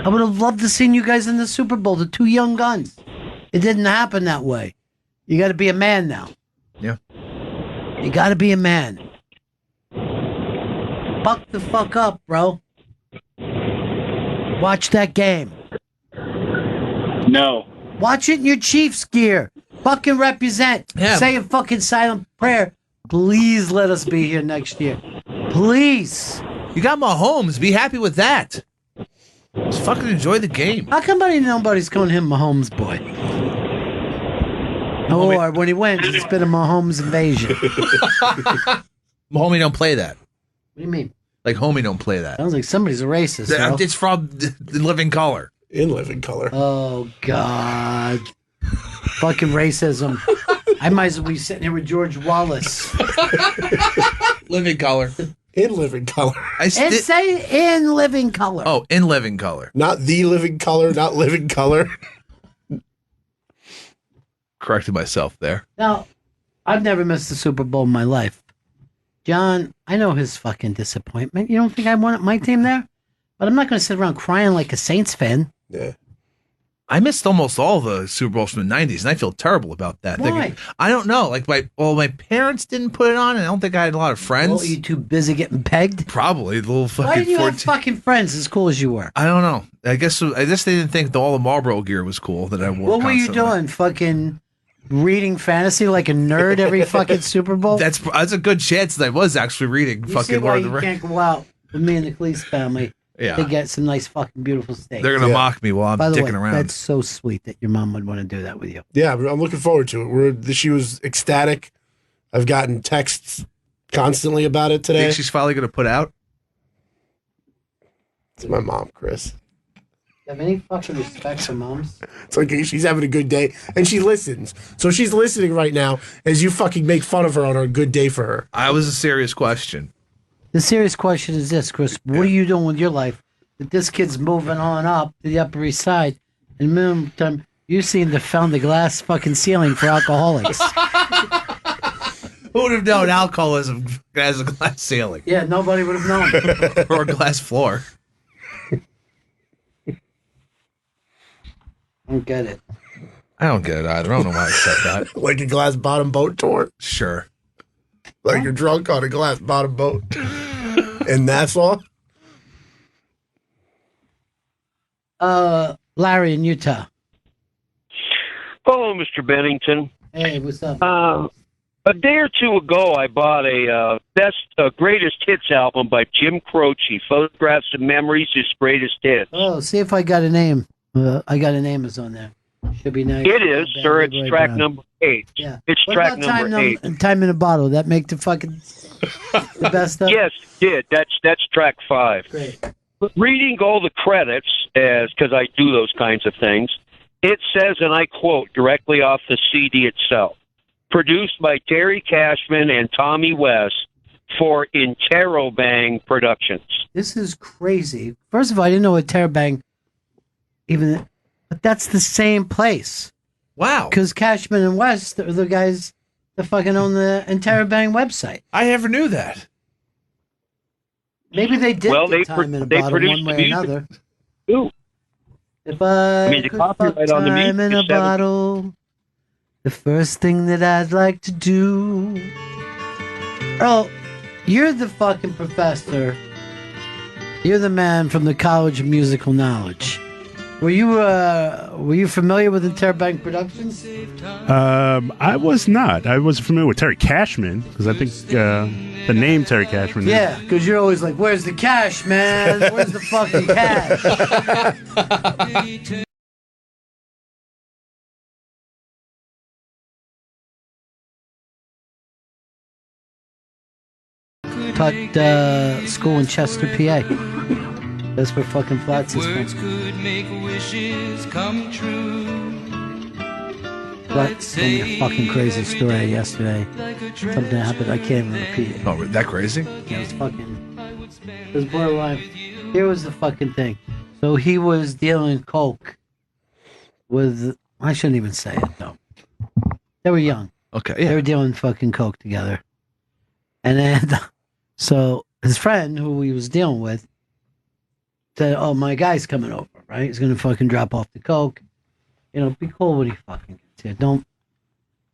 I would have loved to seen you guys in the Super Bowl, the two young guns. It didn't happen that way. You got to be a man now. Yeah. You got to be a man. Buck the fuck up, bro. Watch that game. No. Watch it in your Chiefs gear. Fucking represent. Yeah. Say a fucking silent prayer. Please let us be here next year. Please. You got Mahomes. Be happy with that. Just fucking enjoy the game. How come nobody's calling him Mahomes boy? Or when he wins, it's been a Mahomes invasion. Homie don't play that. What do you mean? Like homie don't play that. Sounds like somebody's a racist. Bro. It's from the Living Color. In Living Color. Oh, God. Fucking racism. I might as well be sitting here with George Wallace. Living Color. In Living Color. And say in Living Color. Oh, in Living Color. Not the Living Color, not Living Color. Corrected myself there. Now, I've never missed a Super Bowl in my life. John, I know his fucking disappointment. You don't think I wanted my team there? But I'm not going to sit around crying like a Saints fan. Yeah. I missed almost all the Super Bowls from the 90s, and I feel terrible about that. Why? I don't know. Like, my parents didn't put it on, and I don't think I had a lot of friends. Well, you too busy getting pegged? Probably. The little fucking Why did you 14. have fucking friends as cool as you were? I don't know. I guess they didn't think all the Marlboro gear was cool that I wore. What were you doing? Fucking reading fantasy like a nerd every fucking Super Bowl? That's a good chance that I was actually reading You fucking see why Lord of the you Rings. can't go out with me and the Cleese family Yeah. to get some nice fucking beautiful steak. They're going to mock me while I'm By the dicking way, around. That's so sweet that your mom would want to do that with you. Yeah, I'm looking forward to it. She was ecstatic. I've gotten texts constantly about it today. Think she's finally going to put out? It's my mom, Chris. You have any fucking respect for moms? It's like she's having a good day, and she listens. So she's listening right now as you fucking make fun of her on her good day for her. I was a serious question. The serious question is this, Chris. What are you doing with your life that this kid's moving on up to the Upper East Side, and in the meantime, you seem to found the glass fucking ceiling for alcoholics? Who would have known alcoholism has a glass ceiling? Yeah, nobody would have known. Or a glass floor. I don't get it. I don't get it either. I don't know why I said that. Like a glass bottom boat tour? Sure. Like you're drunk on a glass bottom boat. In Nassau? Larry in Utah. Hello, Mr. Bennington. Hey, what's up? A day or two ago, I bought a greatest hits album by Jim Croce, Photographs and Memories, his greatest hits. Oh, see if I got a name. I got an Amazon there. Should be nice. It is, sir. It's track number 8. Yeah. It's What track about number 8. Time in a Bottle? That make the fucking the best stuff? Yes, it did. That's track 5. Great. But reading all the credits, because I do those kinds of things, it says, and I quote directly off the CD itself, produced by Terry Cashman and Tommy West for Interrobang Productions. This is crazy. First of all, I didn't know what Terabang even, but that's the same place. Wow. Because Cashman and West are the guys They fucking own the Interrobang website. I never knew that. Maybe they did Well, get they time in a they bottle produced one the way or music. another. Ooh. If I mean, the could fuck copyright on the time music in a is 70. bottle, the first thing that I'd like to do. Earl, you're the fucking professor. You're the man from the College of Musical Knowledge. Were you familiar with Interbank Productions? I was not. I was familiar with Terry Cashman because I think the name Terry Cashman. Yeah, because you're always like, "Where's the cash, man? Where's the fucking cash?" Taught school in Chester, PA. That's where fucking Flats is from. Could make wishes come true. Flats told me a fucking crazy story yesterday. Something happened. I can't even repeat it. Oh, that crazy? Yeah, it was fucking. It was borderline. Here was the fucking thing. So he was dealing coke with. I shouldn't even say it though. They were young. Okay. Yeah. They were dealing fucking coke together, and then so his friend who he was dealing with said, "Oh, my guy's coming over, right? He's gonna fucking drop off the coke. You know, be cool when he fucking gets here. Don't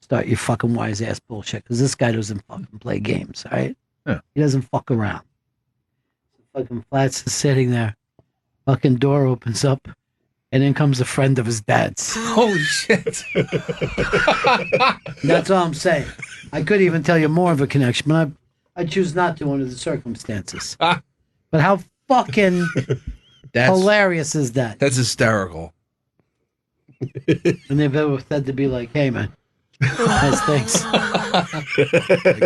start your fucking wise ass bullshit, because this guy doesn't fucking play games, all right? Yeah. He doesn't fuck around." So fucking Flats is sitting there. Fucking door opens up, and in comes a friend of his dad's. Holy shit! That's all I'm saying. I could even tell you more of a connection, but I choose not to under the circumstances. But how fucking hilarious is that? That's hysterical. And they've ever said to be like, "Hey, man, nice things."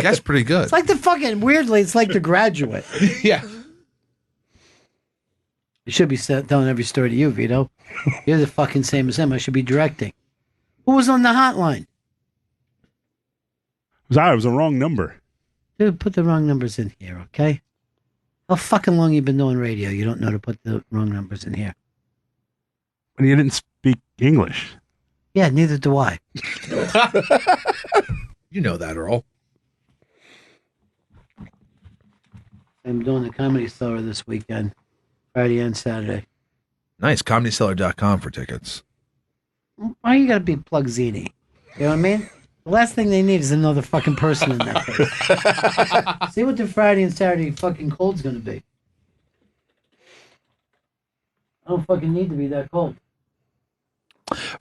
That's pretty good. It's like the fucking, weirdly, it's like The Graduate. Yeah. I should be telling every story to you, Vito. You're the fucking same as him. I should be directing. Who was on the hotline? It was a wrong number. Dude, put the wrong numbers in here, okay? How fucking long you been doing radio? You don't know to put the wrong numbers in here. And you didn't speak English. Yeah, neither do I. You know that, Earl. I'm doing the Comedy Cellar this weekend, Friday and Saturday. Nice. ComedyCellar.com for tickets. Why you gotta be plug zany? You know what I mean? The last thing they need is another fucking person in that place. See what the Friday and Saturday fucking cold's gonna be. I don't fucking need to be that cold.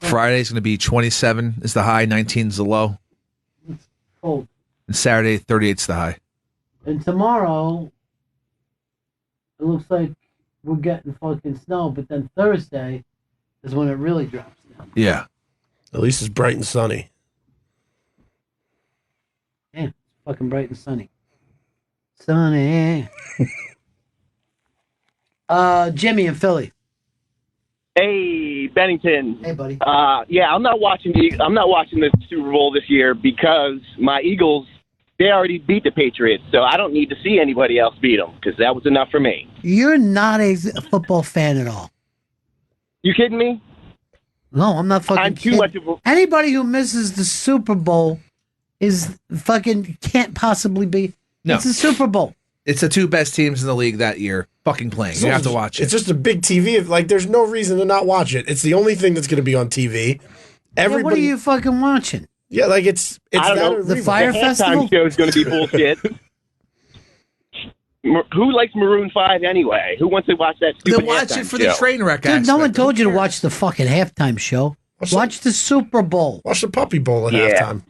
Friday's going to be 27 is the high, 19 is the low. It's cold. And Saturday, 38's the high. And tomorrow, it looks like we're getting fucking snow, but then Thursday is when it really drops down. Yeah. At least it's bright and sunny. Yeah, it's fucking bright and sunny. Sunny. Jimmy in Philly. Hey, Bennington. Hey, buddy. Yeah, I'm not watching the Super Bowl this year because my Eagles, they already beat the Patriots, so I don't need to see anybody else beat them because that was enough for me. You're not a football fan at all. You kidding me? No, I'm not fucking I'm too kidding. much of a... Anybody who misses the Super Bowl is fucking can't possibly be. No. It's the Super Bowl. It's the two best teams in the league that year fucking playing. You have to watch it. It's just a big TV. Like, there's no reason to not watch it. It's the only thing that's going to be on TV. Yeah, what are you fucking watching? Yeah, like it's I don't know. The Fire Festival? Halftime show is going to be bullshit. Who likes Maroon 5 anyway? Who wants to watch that stupid Then watch halftime it for show? the train wreck Dude, aspect. no one told you to watch the fucking halftime show. Watch the Super Bowl. Watch the Puppy Bowl at Yeah. halftime.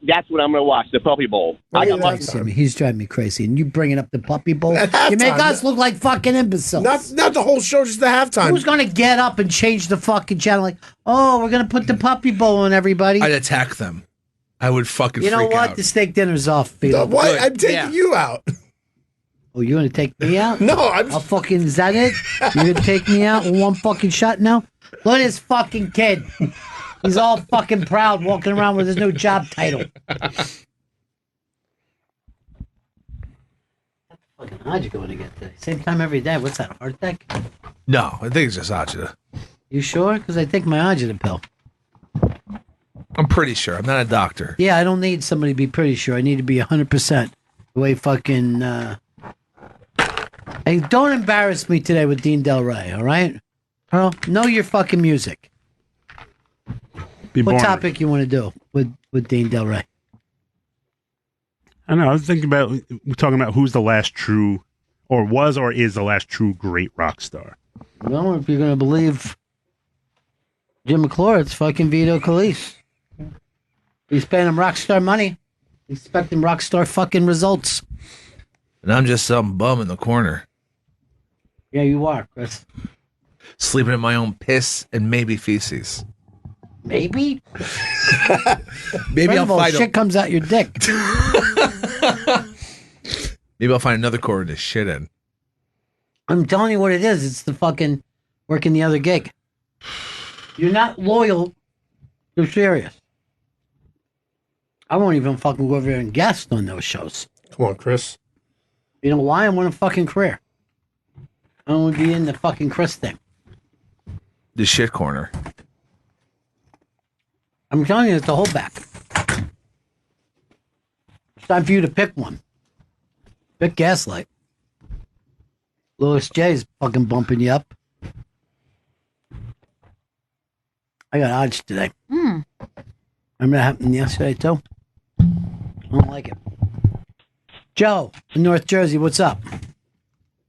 That's what I'm going to watch, the Puppy Bowl. I got my Jimmy, he's driving me crazy. And you bringing up the Puppy Bowl? At You make halftime. us look like fucking imbeciles. Not the whole show, just the halftime. Who's going to get up and change the fucking channel? Like, oh, we're going to put the Puppy Bowl on everybody. I'd attack them. I would fucking You know freak what? out. The steak dinner's off, Peter. What? I'm taking you out. Oh, you're going to take me out? No, I'm... I'll fucking, is that it? You're going to take me out with one fucking shot now? Look at this fucking kid. He's all fucking proud walking around with his new job title. Fucking how'd you going to get today? Same time every day. What's that, a heart attack? No, I think it's just Agita. You sure? Because I take my agita pill. I'm pretty sure. I'm not a doctor. Yeah, I don't need somebody to be pretty sure. I need to be 100%. The way fucking... Hey, don't embarrass me today with Dean Del Rey, all right? Earl, know your fucking music. What topic you want to do with Dean Del Rey? I don't know. I was thinking about, we're talking about who's the last true, or was or is the last true great rock star. Well, if you're going to believe Jim McClure, it's fucking Vito Calise. He's paying him rock star money. He's expecting rock star fucking results. And I'm just some bum in the corner. Yeah, you are, Chris. Sleeping in my own piss and maybe feces. Maybe? Maybe I'll find shit comes out your dick. Maybe I'll find another corner to shit in. I'm telling you what it is. It's the fucking working the other gig. You're not loyal. You're serious. I won't even fucking go over there and guest on those shows. Come on, Chris. You know why? I want a fucking career. I don't want to be in the fucking Chris thing. The shit corner. I'm telling you, it's a holdback. It's time for you to pick one. Pick Gaslight. Louis J's fucking bumping you up. I got odds today. Remember that happened yesterday, too? I don't like it. Joe in North Jersey, what's up?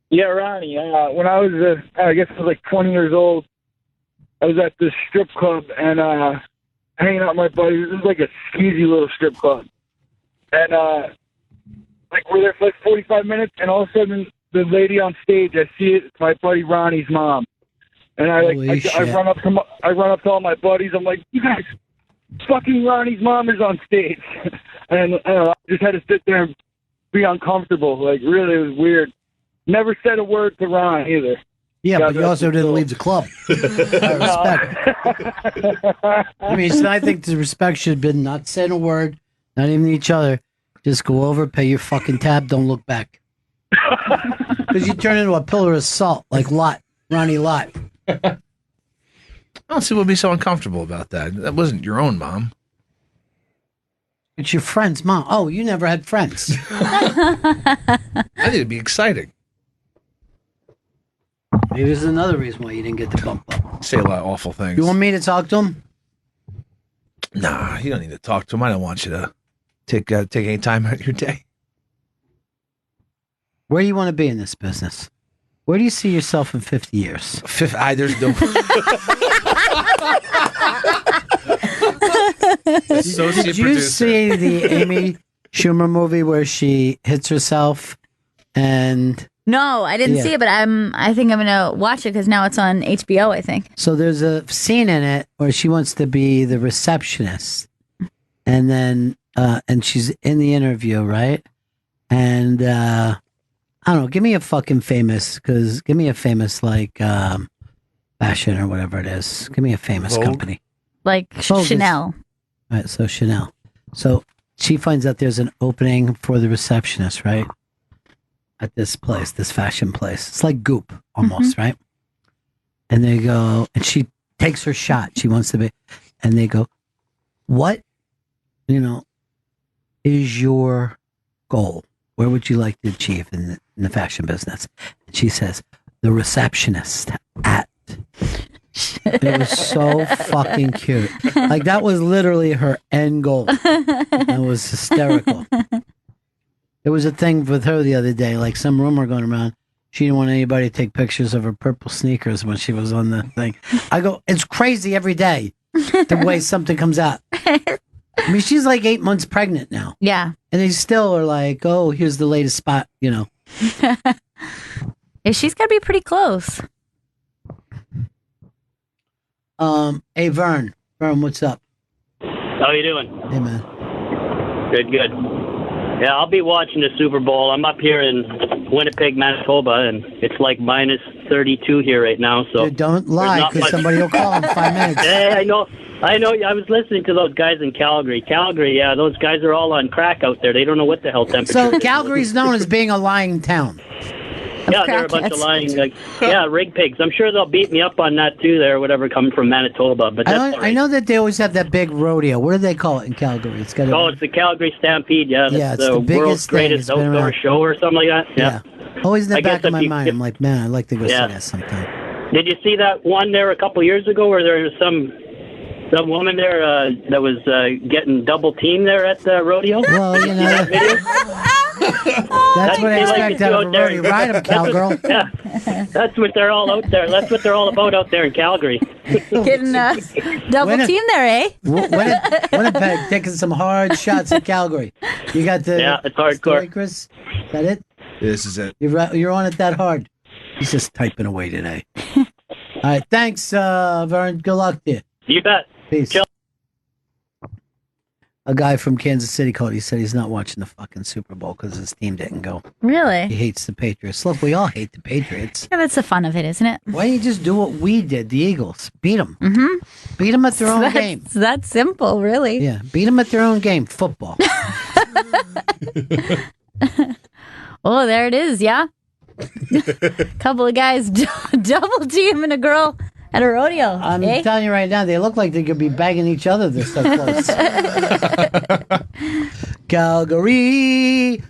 Yeah, Ronnie. When I was, I guess I was like 20 years old, I was at this strip club and hanging out with my buddies. It was like a skeezy little strip club. And like we're there for like 45 minutes, and all of a sudden the lady on stage, I see it, it's my buddy Ronnie's mom. And I run up to all my buddies. I'm like, you guys, fucking Ronnie's mom is on stage. And I just had to sit there and be uncomfortable. Like, really, it was weird. Never said a word to Ron either. Yeah, but you also didn't leave the club. Respect. I mean, so I think the respect should have been not saying a word, not even to each other. Just go over, pay your fucking tab, don't look back. Because you turn into a pillar of salt, like Ronnie Lott. I don't see what would be so uncomfortable about that. That wasn't your own mom. It's your friend's mom. Oh, you never had friends. I think it'd be exciting. Maybe there's another reason why you didn't get the bump up. Say a lot of awful things. You want me to talk to him? Nah, you don't need to talk to him. I don't want you to take any time out of your day. Where do you want to be in this business? Where do you see yourself in 50 years? There's no... Did you see the Amy Schumer movie where she hits herself and... No, I didn't see it, but I think I'm going to watch it because now it's on HBO, I think. So there's a scene in it where she wants to be the receptionist. And then, and she's in the interview, right? And, I don't know, give me a fucking famous, like, fashion or whatever it is. Give me a famous company. Like Chanel. All right, so Chanel. So she finds out there's an opening for the receptionist, right? At this place, this fashion place. It's like Goop, almost, right? And they go, and she takes her shot. She wants to be, and they go, what, is your goal? Where would you like to achieve in the fashion business? And she says, the receptionist at. It was so fucking cute. Like, that was literally her end goal. It was hysterical. There was a thing with her the other day, like some rumor going around. She didn't want anybody to take pictures of her purple sneakers when she was on the thing. I go, it's crazy every day the way something comes out. I mean, she's like 8 months pregnant now. Yeah. And they still are like, oh, here's the latest spot, Yeah, she's got to be pretty close. Hey, Vern, what's up? How you doing? Hey, man. Good. Yeah, I'll be watching the Super Bowl. I'm up here in Winnipeg, Manitoba, and it's like minus 32 here right now. So dude, don't lie, because somebody will call in 5 minutes. Hey, I know. I was listening to those guys in Calgary. Yeah, those guys are all on crack out there. They don't know what the hell temperature. So Calgary's known as being a lying town. Yeah, they're a bunch of lying, rig pigs. I'm sure they'll beat me up on that too. There, whatever, coming from Manitoba. But that's all right. I know that they always have that big rodeo. What do they call it in Calgary? It's it's the Calgary Stampede. Yeah, it's the biggest world's greatest outdoor show or something like that. Yeah. Always in the back of my mind. I'm like, man, I'd like to go see that sometime. Did you see that one there a couple years ago where there was some woman there that was getting double teamed there at the rodeo? Well, you know. That's what I expect out of a rodeo. Ride them, cowgirl. That's what they're all out there. That's what they're all about out there in Calgary. Getting double team there, eh? Winnipeg taking some hard shots at Calgary. You got the it's hardcore. Story, Chris? Is that it? This is it. You're on it that hard. He's just typing away today. All right, thanks, Vern. Good luck to you. You bet. Peace. Chill. A guy from Kansas City called. He said he's not watching the fucking Super Bowl because his team didn't go. Really? He hates the Patriots. Look, we all hate the Patriots. Yeah, that's the fun of it, isn't it? Why don't you just do what we did, the Eagles? Beat them. Mm-hmm. Beat them at their own game. It's that simple, really. Yeah, beat them at their own game. Football. Oh, there it is, yeah? Couple of guys double teaming a girl at a rodeo. I'm telling you right now, they look like they could be bagging each other. They're so close. Calgary.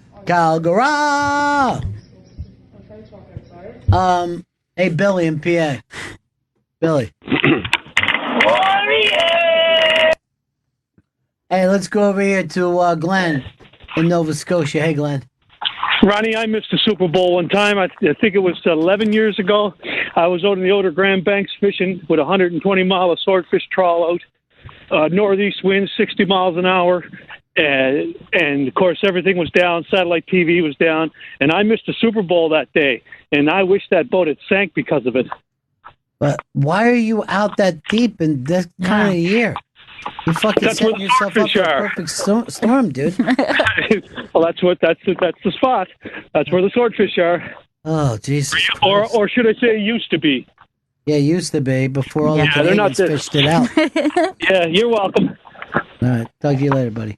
Hey, Billy in PA. Billy. Hey, let's go over here to Glenn in Nova Scotia. Hey, Glenn. Ronnie, I missed the Super Bowl one time. I think it was 11 years ago. I was out in the Outer Grand Banks fishing with a 120-mile swordfish trawl out. Northeast winds, 60 miles an hour. And, of course, everything was down. Satellite TV was down. And I missed the Super Bowl that day. And I wish that boat had sank because of it. But why are you out that deep in this kind of year? You fucking setting yourself up for a perfect storm, dude. Well, that's the spot. That's where the swordfish are. Oh, Jesus. Or should I say used to be? Yeah, used to be before all the Canadians fished it out. Yeah, you're welcome. All right, talk to you later, buddy.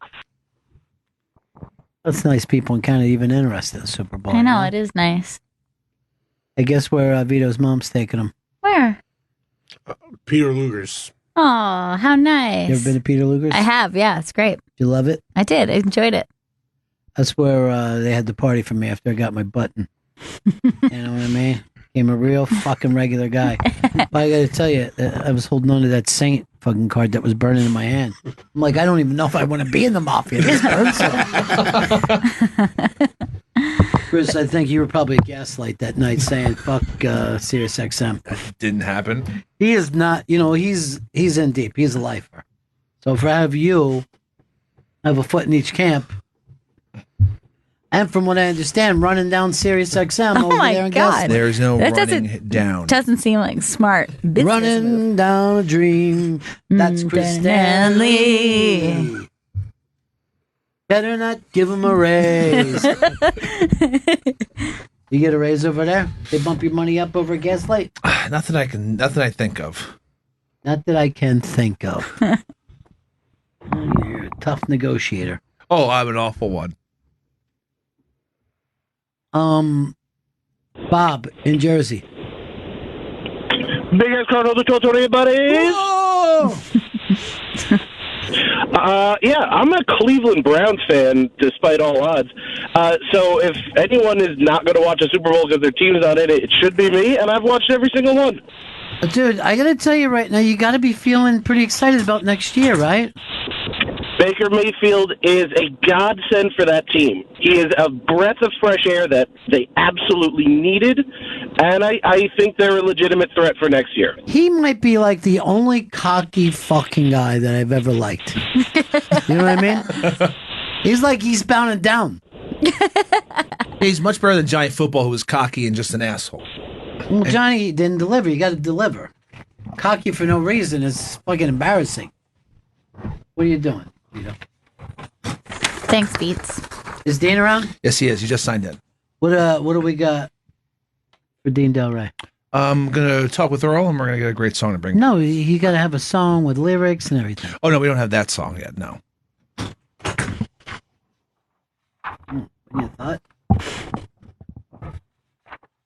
That's nice people and kind of even interested in the Super Bowl. I know, it is nice. I guess where Vito's mom's taking him. Where? Peter Luger's. Oh, how nice. You ever been to Peter Luger's? I have, yeah. It's great. Did you love it? I did. I enjoyed it. That's where they had the party for me after I got my button. You know what I mean? Became a real fucking regular guy. But I got to tell you, I was holding on to that Saint fucking card that was burning in my hand. I'm like, I don't even know if I want to be in the mafia. This burns so. Chris, I think you were probably a gaslight that night saying, fuck Sirius XM. That didn't happen. He is not, he's in deep. He's a lifer. So if I have you, have a foot in each camp, and from what I understand, running down Sirius XM over there in Gaslight. There's no running down. Doesn't seem like smart business running move. down a dream. That's Chris Stanley. Better not give him a raise. You get a raise over there? They bump your money up over Gaslight? Nothing I think of. Not that I can think of. You're a tough negotiator. Oh, I'm an awful one. Bob in Jersey. Big ass Cardinals are 1220, buddies. Yeah, I'm a Cleveland Browns fan, despite all odds. So if anyone is not going to watch a Super Bowl because their team's not in it, it should be me, and I've watched every single one. Dude, I got to tell you right now, you got to be feeling pretty excited about next year, right? Baker Mayfield is a godsend for that team. He is a breath of fresh air that they absolutely needed, and I think they're a legitimate threat for next year. He might be like the only cocky fucking guy that I've ever liked. You know what I mean? He's like eastbound and down. He's much better than Johnny Football, who was cocky and just an asshole. Well, Johnny didn't deliver. You got to deliver. Cocky for no reason is fucking embarrassing. What are you doing? Thanks, Beats. Is Dean around? Yes, he is. He just signed in. What do we got for Dean Del Rey? I'm gonna talk with Earl, and we're gonna get a great song to bring. No, you got to have a song with lyrics and everything. Oh no, we don't have that song yet. No. What you thought?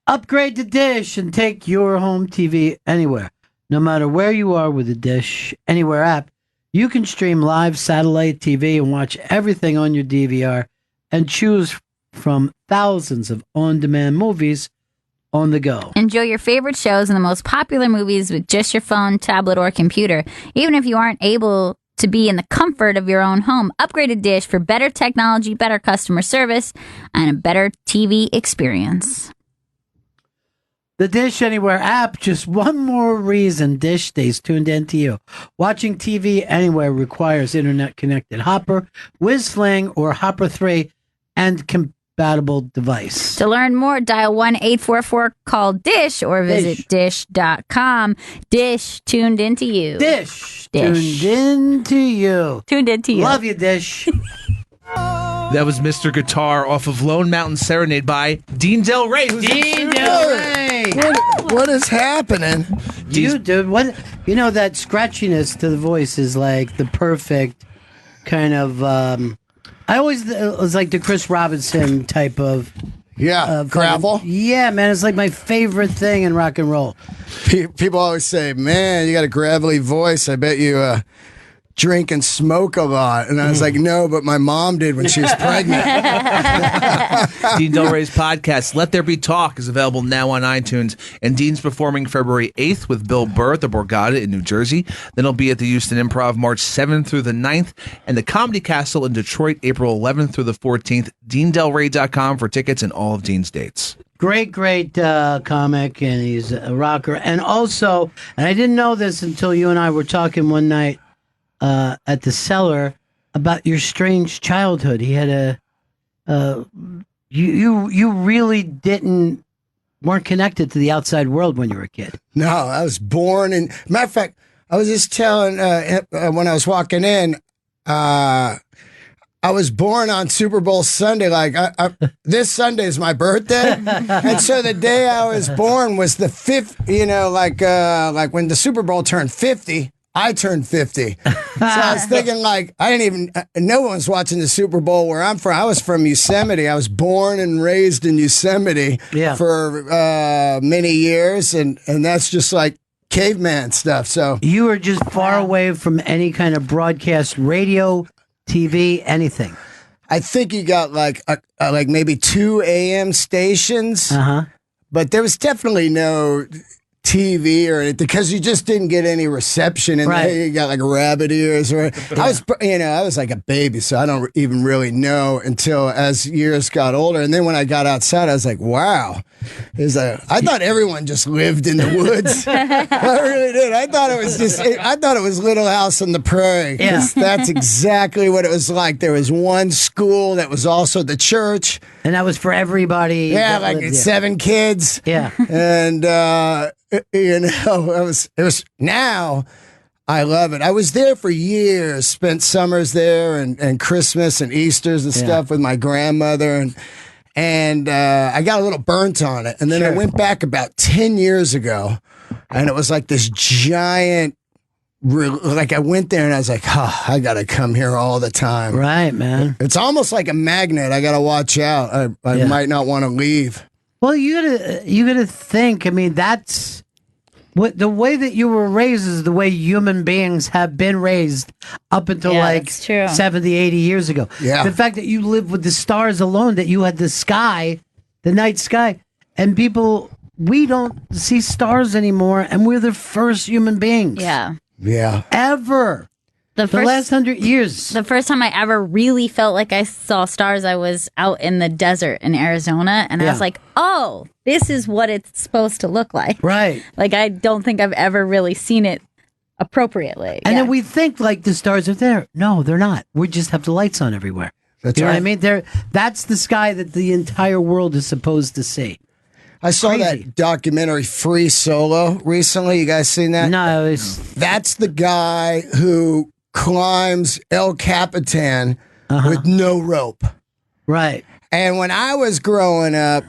Upgrade to Dish and take your home TV anywhere. No matter where you are with the Dish Anywhere app, you can stream live satellite TV and watch everything on your DVR and choose from thousands of on-demand movies on the go. Enjoy your favorite shows and the most popular movies with just your phone, tablet, or computer. Even if you aren't able to be in the comfort of your own home, upgrade to Dish for better technology, better customer service, and a better TV experience. The Dish Anywhere app, just one more reason Dish stays tuned in to you. Watching TV anywhere requires internet-connected Hopper, WizSling, or Hopper 3 and compatible device. To learn more, dial 1-844-CALL-DISH or visit dish.com. Dish, tuned into you. Dish, tuned into you. Tuned into you. Love you, Dish. That was Mr. Guitar off of Lone Mountain Serenade by Dean Del Rey. Dean Del Rey. What is happening? Dude, that scratchiness to the voice is like the perfect kind of. I always it was like the Chris Robinson type of. Gravel. Yeah, man, it's like my favorite thing in rock and roll. People always say, "Man, you got a gravelly voice. I bet you drink and smoke a lot." And I was like, "No, but my mom did when she was pregnant." Dean Del Rey's podcast, Let There Be Talk, is available now on iTunes. And Dean's performing February 8th with Bill Burr at the Borgata in New Jersey. Then he'll be at the Houston Improv March 7th through the 9th. And the Comedy Castle in Detroit, April 11th through the 14th. DeanDelRey.com for tickets and all of Dean's dates. Great comic, and he's a rocker. And also, and I didn't know this until you and I were talking one night at the Cellar about your strange childhood. He had you really weren't connected to the outside world when you were a kid. No, I was born in. Matter of fact, I was just telling when I was walking in, I was born on Super Bowl Sunday. Like this Sunday is my birthday, and so the day I was born was the 5th. Like when the Super Bowl turned 50. I turned 50. So I was thinking, no one was watching the Super Bowl where I'm from. I was from Yosemite. I was born and raised in Yosemite for many years, and that's just like caveman stuff. So you were just far away from any kind of broadcast radio, TV, anything. I think you got like maybe 2 AM stations, but there was definitely no TV or anything because you just didn't get any reception, and you got like rabbit ears. I was like a baby, so I don't even really know until as years got older. And then when I got outside, I was like, wow, I thought everyone just lived in the woods. I really did. I thought it was Little House on the Prairie. Yeah. That's exactly what it was like. There was one school that was also the church, and that was for everybody. Yeah, like 7 kids. Yeah, and. It was now I love it. I was there for years, spent summers there and Christmas and Easters and stuff with my grandmother, and I got a little burnt on it. And then I went back about 10 years ago, and it was like this giant, like I went there and I was like, I got to come here all the time. Right, man. It's almost like a magnet. I got to watch out. I might not want to leave. Well, you gotta think. I mean, that's the way that you were raised is the way human beings have been raised up until 70, 80 years ago. Yeah. The fact that you lived with the stars alone, that you had the sky, the night sky, and we don't see stars anymore, and we're the first human beings. Yeah. Yeah. Ever. The last 100 years. The first time I ever really felt like I saw stars, I was out in the desert in Arizona, and I was like, oh, this is what it's supposed to look like. Right. Like, I don't think I've ever really seen it appropriately. And then we think like the stars are there. No, they're not. We just have the lights on everywhere. That's you know right. what I mean? That's the sky that the entire world is supposed to see. I saw that documentary Free Solo recently. You guys seen that? No. That's the guy who climbs El Capitan with no rope. Right. And when I was growing up,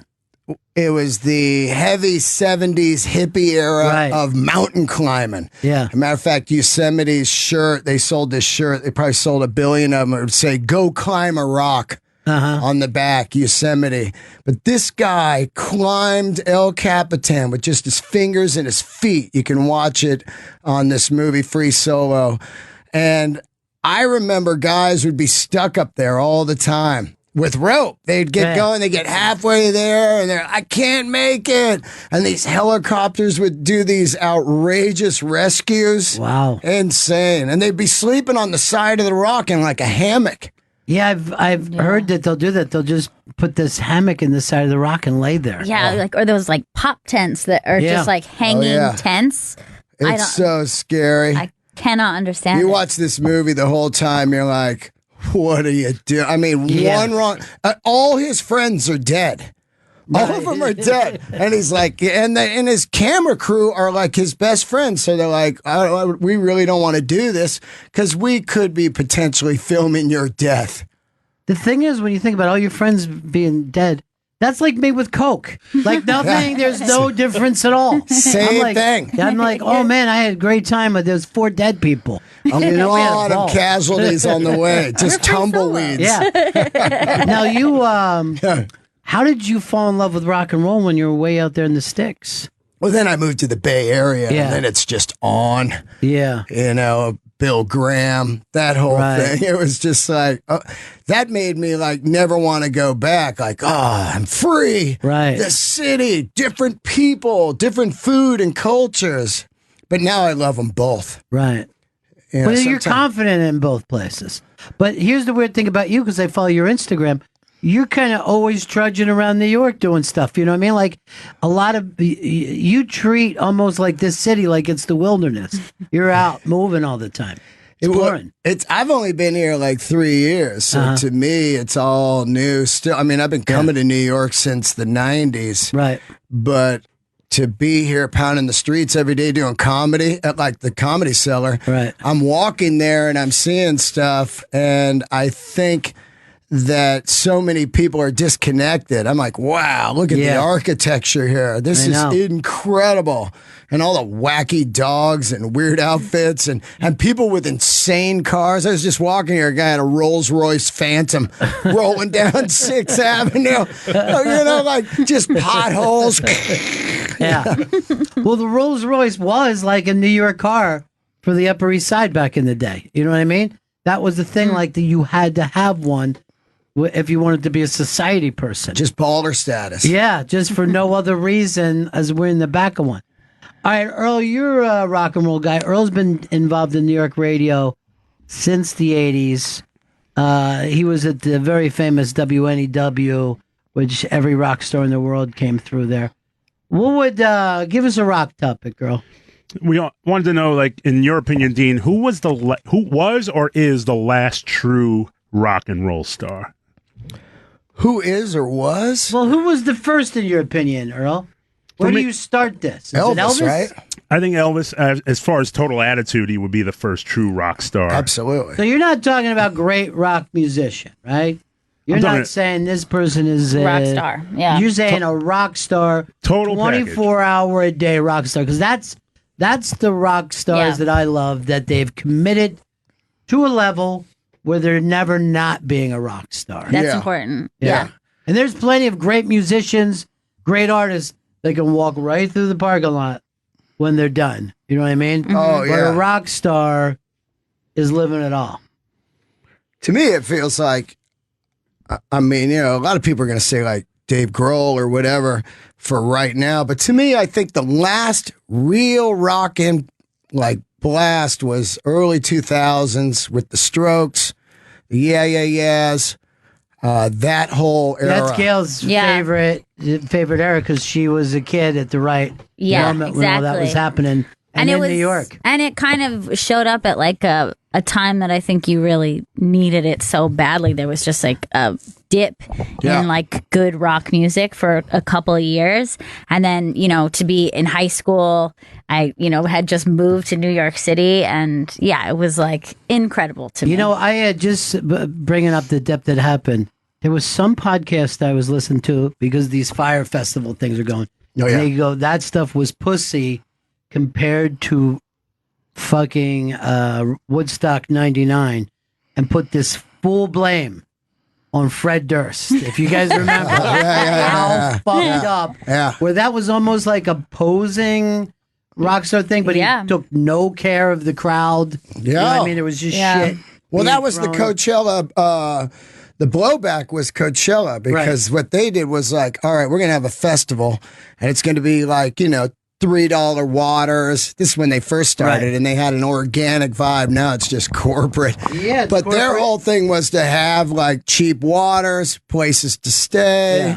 it was the heavy 70s hippie era of mountain climbing. Yeah. As a matter of fact, Yosemite's shirt, they sold this shirt. They probably sold 1 billion of them. It would say, "Go climb a rock." on the back, Yosemite. But this guy climbed El Capitan with just his fingers and his feet. You can watch it on this movie, Free Solo. And I remember guys would be stuck up there all the time with rope. They'd get going, they get halfway there, and they're, I can't make it. And these helicopters would do these outrageous rescues. Wow. Insane. And they'd be sleeping on the side of the rock in like a hammock. Yeah, I've heard that they'll do that. They'll just put this hammock in the side of the rock and lay there. Yeah, like or those like pop tents that are just like hanging tents. It's so scary. I cannot understand. You watch this movie the whole time, you're like, what are you doing? I mean, one wrong. All his friends are dead. All of them are dead. And he's like, and his camera crew are like his best friends. So they're like, we really don't want to do this because we could be potentially filming your death. The thing is, when you think about all your friends being dead, that's like me with Coke. Like nothing, there's no difference at all. Same thing. I'm like, oh man, I had a great time, but there's 4 dead people. A lot of casualties on the way. Just tumbleweeds. Yeah. Now you, how did you fall in love with rock and roll when you were way out there in the sticks? Well, then I moved to the Bay Area, and then it's just on. Yeah. You know, Bill Graham, that whole thing. It was just like, that made me like never want to go back. Like, I'm free. Right. The city, different people, different food and cultures. But now I love them both. Right. You know, Well, you're confident in both places. But here's the weird thing about you, because I follow your Instagram. You're kind of always trudging around New York doing stuff. You know what I mean? Like a lot of you treat almost like this city like it's the wilderness. You're out moving all the time. Exploring. I've only been here like 3 years, so to me it's all new. Still, I mean, I've been coming to New York since the '90s, right? But to be here pounding the streets every day doing comedy at like the Comedy Cellar, right? I'm walking there and I'm seeing stuff, and I think that so many people are disconnected. I'm like, wow, look at the architecture here. This is incredible. And all the wacky dogs and weird outfits and people with insane cars. I was just walking here, a guy had a Rolls Royce Phantom rolling down 6th Avenue. You know, like just potholes. Yeah. Well, the Rolls Royce was like a New York car for the Upper East Side back in the day. You know what I mean? That was the thing, like that you had to have one if you wanted to be a society person. Just baller status. Yeah, just for no other reason as we're in the back of one. All right, Earl, you're a rock and roll guy. Earl's been involved in New York radio since the 80s. He was at the very famous WNEW, which every rock star in the world came through there. What would give us a rock topic, girl? We wanted to know, like, in your opinion, Dean, who was or is the last true rock and roll star? Who is or was? Well, who was the first in your opinion, Earl? Where do you start this? Is it Elvis, right? I think Elvis, as far as total attitude, he would be the first true rock star. Absolutely. So you're not talking about great rock musician, right? You're not saying this person is a rock star. Yeah. You're saying a rock star, total 24-hour a day rock star, because that's the rock stars that I love, that they've committed to a level where they're never not being a rock star. That's important. Yeah. And there's plenty of great musicians, great artists that can walk right through the parking lot when they're done. You know what I mean? Mm-hmm. Oh, But yeah. a rock star is living it all. To me, it feels like, I mean, you know, a lot of people are going to say like Dave Grohl or whatever for right now. But to me, I think the last real rockin' like blast was early 2000s with the Strokes, the Yeah Yeah Yeahs, that whole era. That's Gail's favorite era because she was a kid at the right moment when all that was happening. And in New York. And it kind of showed up at like a time that I think you really needed it so badly. There was just like a dip in like good rock music for a couple of years. And then, you know, to be in high school, I, you know, had just moved to New York City. And yeah, it was like incredible to me. You know, I had just bringing up the dip that happened. There was some podcast I was listening to because these Fire Festival things are going. Oh, yeah. They go, that stuff was pussy compared to fucking Woodstock 99, and put this full blame on Fred Durst. If you guys remember how fucked up. Yeah. Where that was almost like a posing rock star thing, but he took no care of the crowd. Yeah. You know what I mean? It was just shit. Well, being that was the thrown. Coachella. The blowback was Coachella because what they did was like, all right, we're going to have a festival and it's going to be like, $3 waters. This is when they first started and they had an organic vibe. Now it's just corporate. Yeah, it's but corporate. their whole thing was to have like cheap waters, places to stay,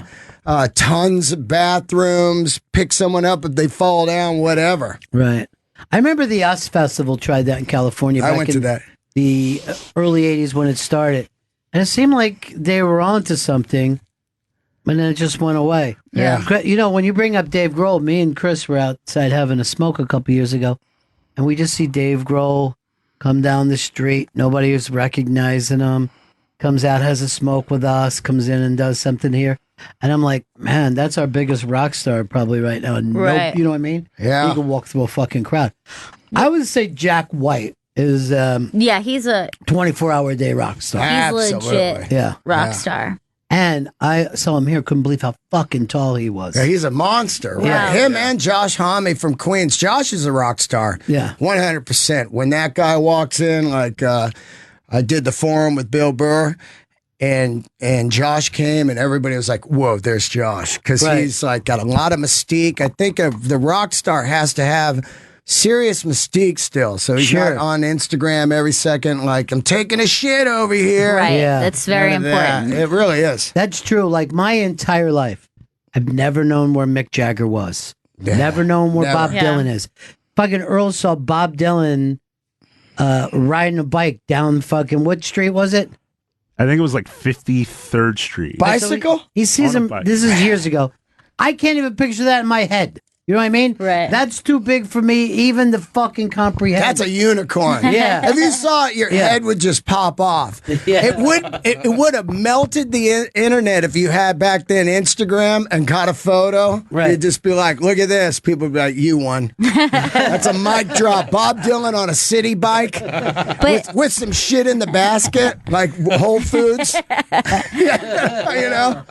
tons of bathrooms, pick someone up if they fall down, whatever. Right. I remember the US Festival tried that in California. I back went in to that. The early 80s when it started. And it seemed like they were onto something, and then it just went away. Yeah. When you bring up Dave Grohl, me and Chris were outside having a smoke a couple years ago, and we just see Dave Grohl come down the street. Nobody was recognizing him. Comes out, has a smoke with us, comes in and does something here. And I'm like, man, that's our biggest rock star probably right now. Right. You know what I mean? Yeah. He can walk through a fucking crowd. I would say Jack White is he's a 24-hour day rock star. He's legit rock star. And I saw him here, couldn't believe how fucking tall he was. Yeah, he's a monster. Right? Yeah. Him and Josh Homme from Queens. Josh is a rock star. Yeah. 100%. When that guy walks in, like I did the forum with Bill Burr, and Josh came, and everybody was like, whoa, there's Josh. Because he's like got a lot of mystique. I think the rock star has to have serious mystique still. So he's not on Instagram every second like, I'm taking a shit over here. Right. Yeah. That's very important. It really is. That's true. Like my entire life, I've never known where Mick Jagger was. Never known where Bob Dylan is. Fucking Earl saw Bob Dylan riding a bike down fucking, what street was it? I think it was like 53rd Street. Bicycle? He sees On a him. bike. This is years ago. I can't even picture that in my head. You know what I mean? Right. That's too big for me, even to fucking comprehend. That's a unicorn. Yeah. If you saw it, your head would just pop off. Yeah. It would have melted the internet if you had back then Instagram and got a photo. Right. You'd just be like, look at this. People would be like, you won. That's a mic drop. Bob Dylan on a city bike with some shit in the basket, like Whole Foods.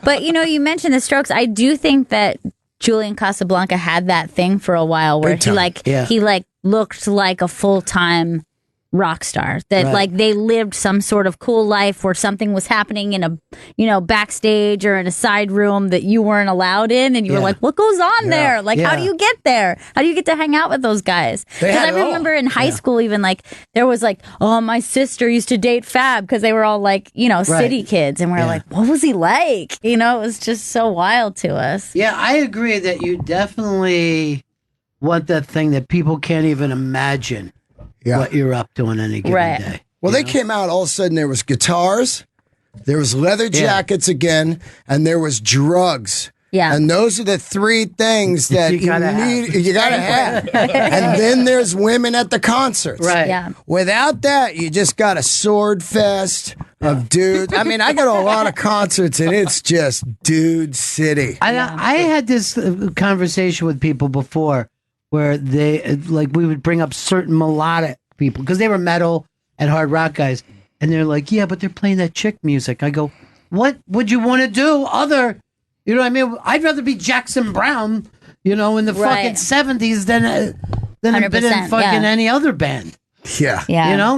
But you mentioned the Strokes. I do think that Julian Casablanca had that thing for a while where he looked like a full-time rock star, that like they lived some sort of cool life where something was happening in a backstage or in a side room that you weren't allowed in, and you were like, what goes on there? Like, how do you get there? How do you get to hang out with those guys? Because I remember in high school, even like there was like, oh, my sister used to date Fab, because they were all like, city kids, and we're like, what was he like? It was just so wild to us. Yeah, I agree that you definitely want that thing that people can't even imagine what you're up to on any given day. Well, they came out, all of a sudden there was guitars, there was leather jackets again, and there was drugs. Yeah. And those are the three things that you gotta have. And then there's women at the concerts. Right. Yeah. Without that, you just got a sword fest of dudes. I mean, I go to a lot of concerts and it's just dude city. I had this conversation with people before where they, like, we would bring up certain melodic people because they were metal and hard rock guys. And they're like, yeah, but they're playing that chick music. I go, what would you want to do other... You know what I mean? I'd rather be Jackson Brown, in the fucking 70s than have been in fucking any other band. Yeah.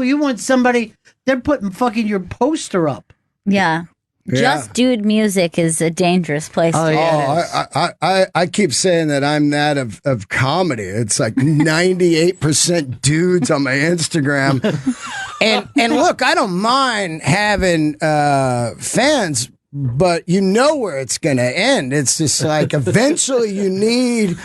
You want somebody, they're putting fucking your poster up. Yeah. Just dude music is a dangerous place to be. I keep saying that I'm that of comedy. It's like 98% dudes on my Instagram. and look, I don't mind having fans, but you know where it's going to end. It's just like eventually you need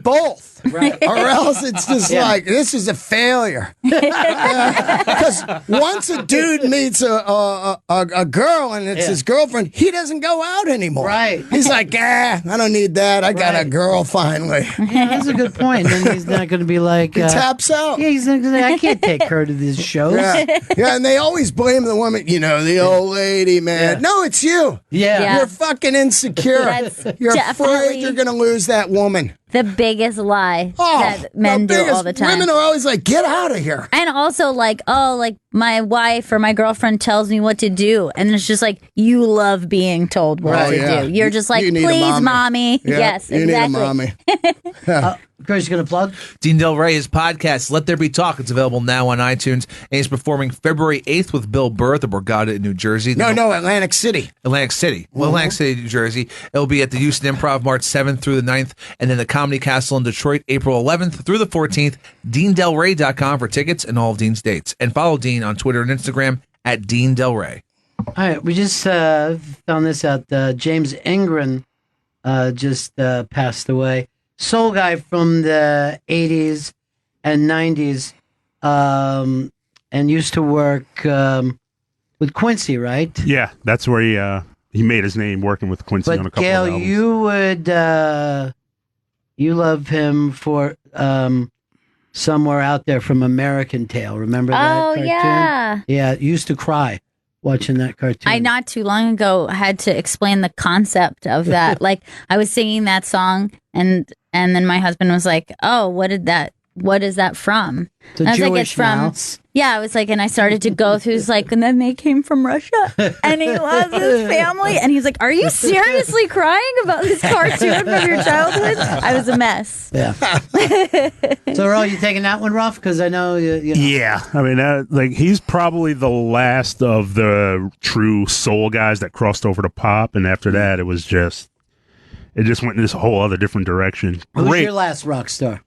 both. Right. Or else it's just like, this is a failure. Because once a dude meets a girl and it's his girlfriend, he doesn't go out anymore. Right. He's like, I don't need that. I got a girl finally. Yeah, that's a good point. Then he's not going to be like... He taps out. Yeah, he's not gonna, I can't take her to these shows. Yeah, and they always blame the woman, the old lady, man. No, it's you. Yeah. You're fucking insecure. You're afraid you're going to lose that woman. the biggest lie that men do all the time. Women are always like, get out of here. And also like, oh, like my wife or my girlfriend tells me what to do. And it's just like, you love being told what to do. You're just like, please, mommy. Yeah, yes, you exactly. need a mommy. Chris, you going to plug? Dean Del Rey, his podcast, Let There Be Talk. It's available now on iTunes. And he's performing February 8th with Bill Burr at the Borgata in New Jersey. No, Atlantic City. Atlantic City. Well, Atlantic City, New Jersey. It'll be at the Houston Improv March 7th through the 9th. And then the Comedy Castle in Detroit, April 11th through the 14th. DeanDelRey.com for tickets and all of Dean's dates. And follow Dean on Twitter and Instagram at Dean Del Rey. All right, we just found this out. James Ingram just passed away. Soul guy from the 80s and 90s, and used to work with Quincy, right? Yeah, that's where he made his name working with Quincy on a couple Gail, of albums. you would you love him for Somewhere Out There from American Tail. Remember that cartoon? Yeah, used to cry watching that cartoon. I not too long ago had to explain the concept of that. Like I was singing that song and then my husband was like, "Oh, what is that from?" It's a and I was like, Jewish "It's from." mouse. Yeah, I was like, and I started to go through. It's like, and then they came from Russia, and he loves his family, and he's like, "Are you seriously crying about this cartoon from your childhood?" I was a mess. Yeah. So, Ro, you taking that one rough? Because I know you know. Yeah, I mean, like he's probably the last of the true soul guys that crossed over to pop, and after that, it just went in this whole other different direction. Who's your last rock star?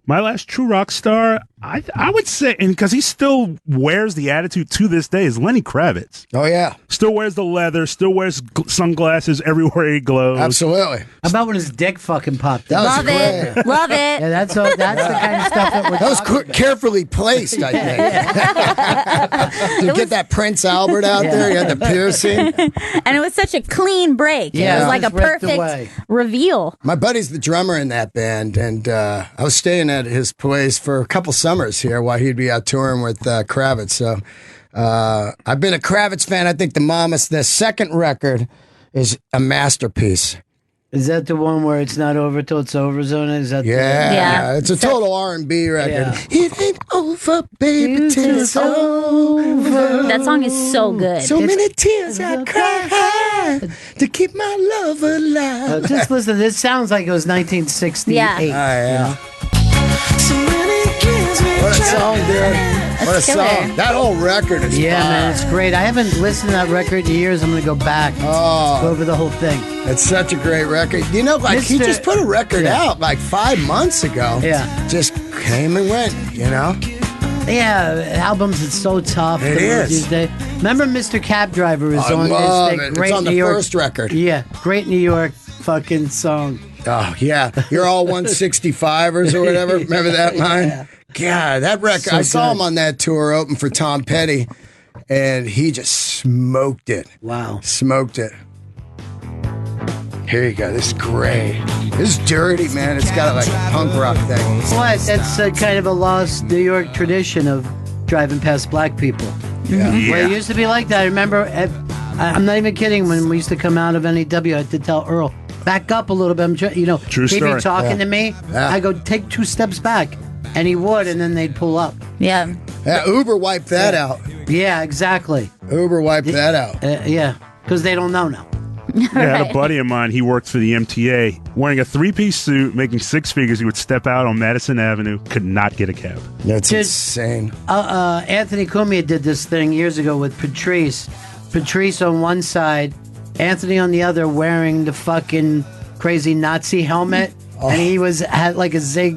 My last true rock star, I would say, and because he still wears the attitude to this day, is Lenny Kravitz. Oh, yeah. Still wears the leather, still wears sunglasses everywhere he glows. Absolutely. How about when his dick fucking popped out? Love it. Love it. Yeah, that's the kind of stuff that we're That was talking about. carefully placed, I think. To get that Prince Albert out there, you had the piercing. And it was such a clean break. Yeah. It was like a Just ripped perfect away. reveal. My buddy's the drummer in that band, and I was staying at his place for a couple summers here while he'd be out touring with Kravitz. So I've been a Kravitz fan. I think the second record is a masterpiece. Is that the one where it's not over till it's over zone? Is that Yeah, it's a total R&B record. Yeah. It ain't over, baby, till it's over. That song is so good. So many tears I cried to keep my love alive. Just listen, this sounds like it was 1968. Yeah. Yeah. What a song, dude. What a song. That whole record is Yeah, fire. man, it's great. I haven't listened to that record in years. I'm going to go back. Oh. Go over the whole thing. It's such a great record. You know, like he Mr. just put a record out like 5 months ago. Yeah. Just came and went, you know? Yeah, albums, it's so tough. It to is. These days. Remember Mr. Cab Driver is I on love this it. great It's on New the York first record. Yeah, great New York fucking song. Oh, yeah. You're all 165ers or whatever. Remember that line? Yeah. God, that record. So I saw good. him on that tour open for Tom Petty, and he just smoked it. Wow. Smoked it. Here you go. This is great. This is dirty, man. It's got like a punk rock thing. What? That's kind of a lost New York tradition of driving past black people. Yeah. Well, it used to be like that. I remember, I'm not even kidding, when we used to come out of NEW, I had to tell Earl, back up a little bit. True he'd story. be talking to me. Yeah. I go, take 2 steps back. And he would, and then they'd pull up. Yeah. Yeah, Uber wiped that out. Yeah, exactly. Uber wiped that out. Yeah, because they don't know now. Yeah, I had a buddy of mine, he worked for the MTA, wearing a 3-piece suit, making 6 figures. He would step out on Madison Avenue, could not get a cab. That's Dude, insane. Anthony Cumia did this thing years ago with Patrice. Patrice on one side, Anthony on the other, wearing the fucking crazy Nazi helmet. And he had like a zig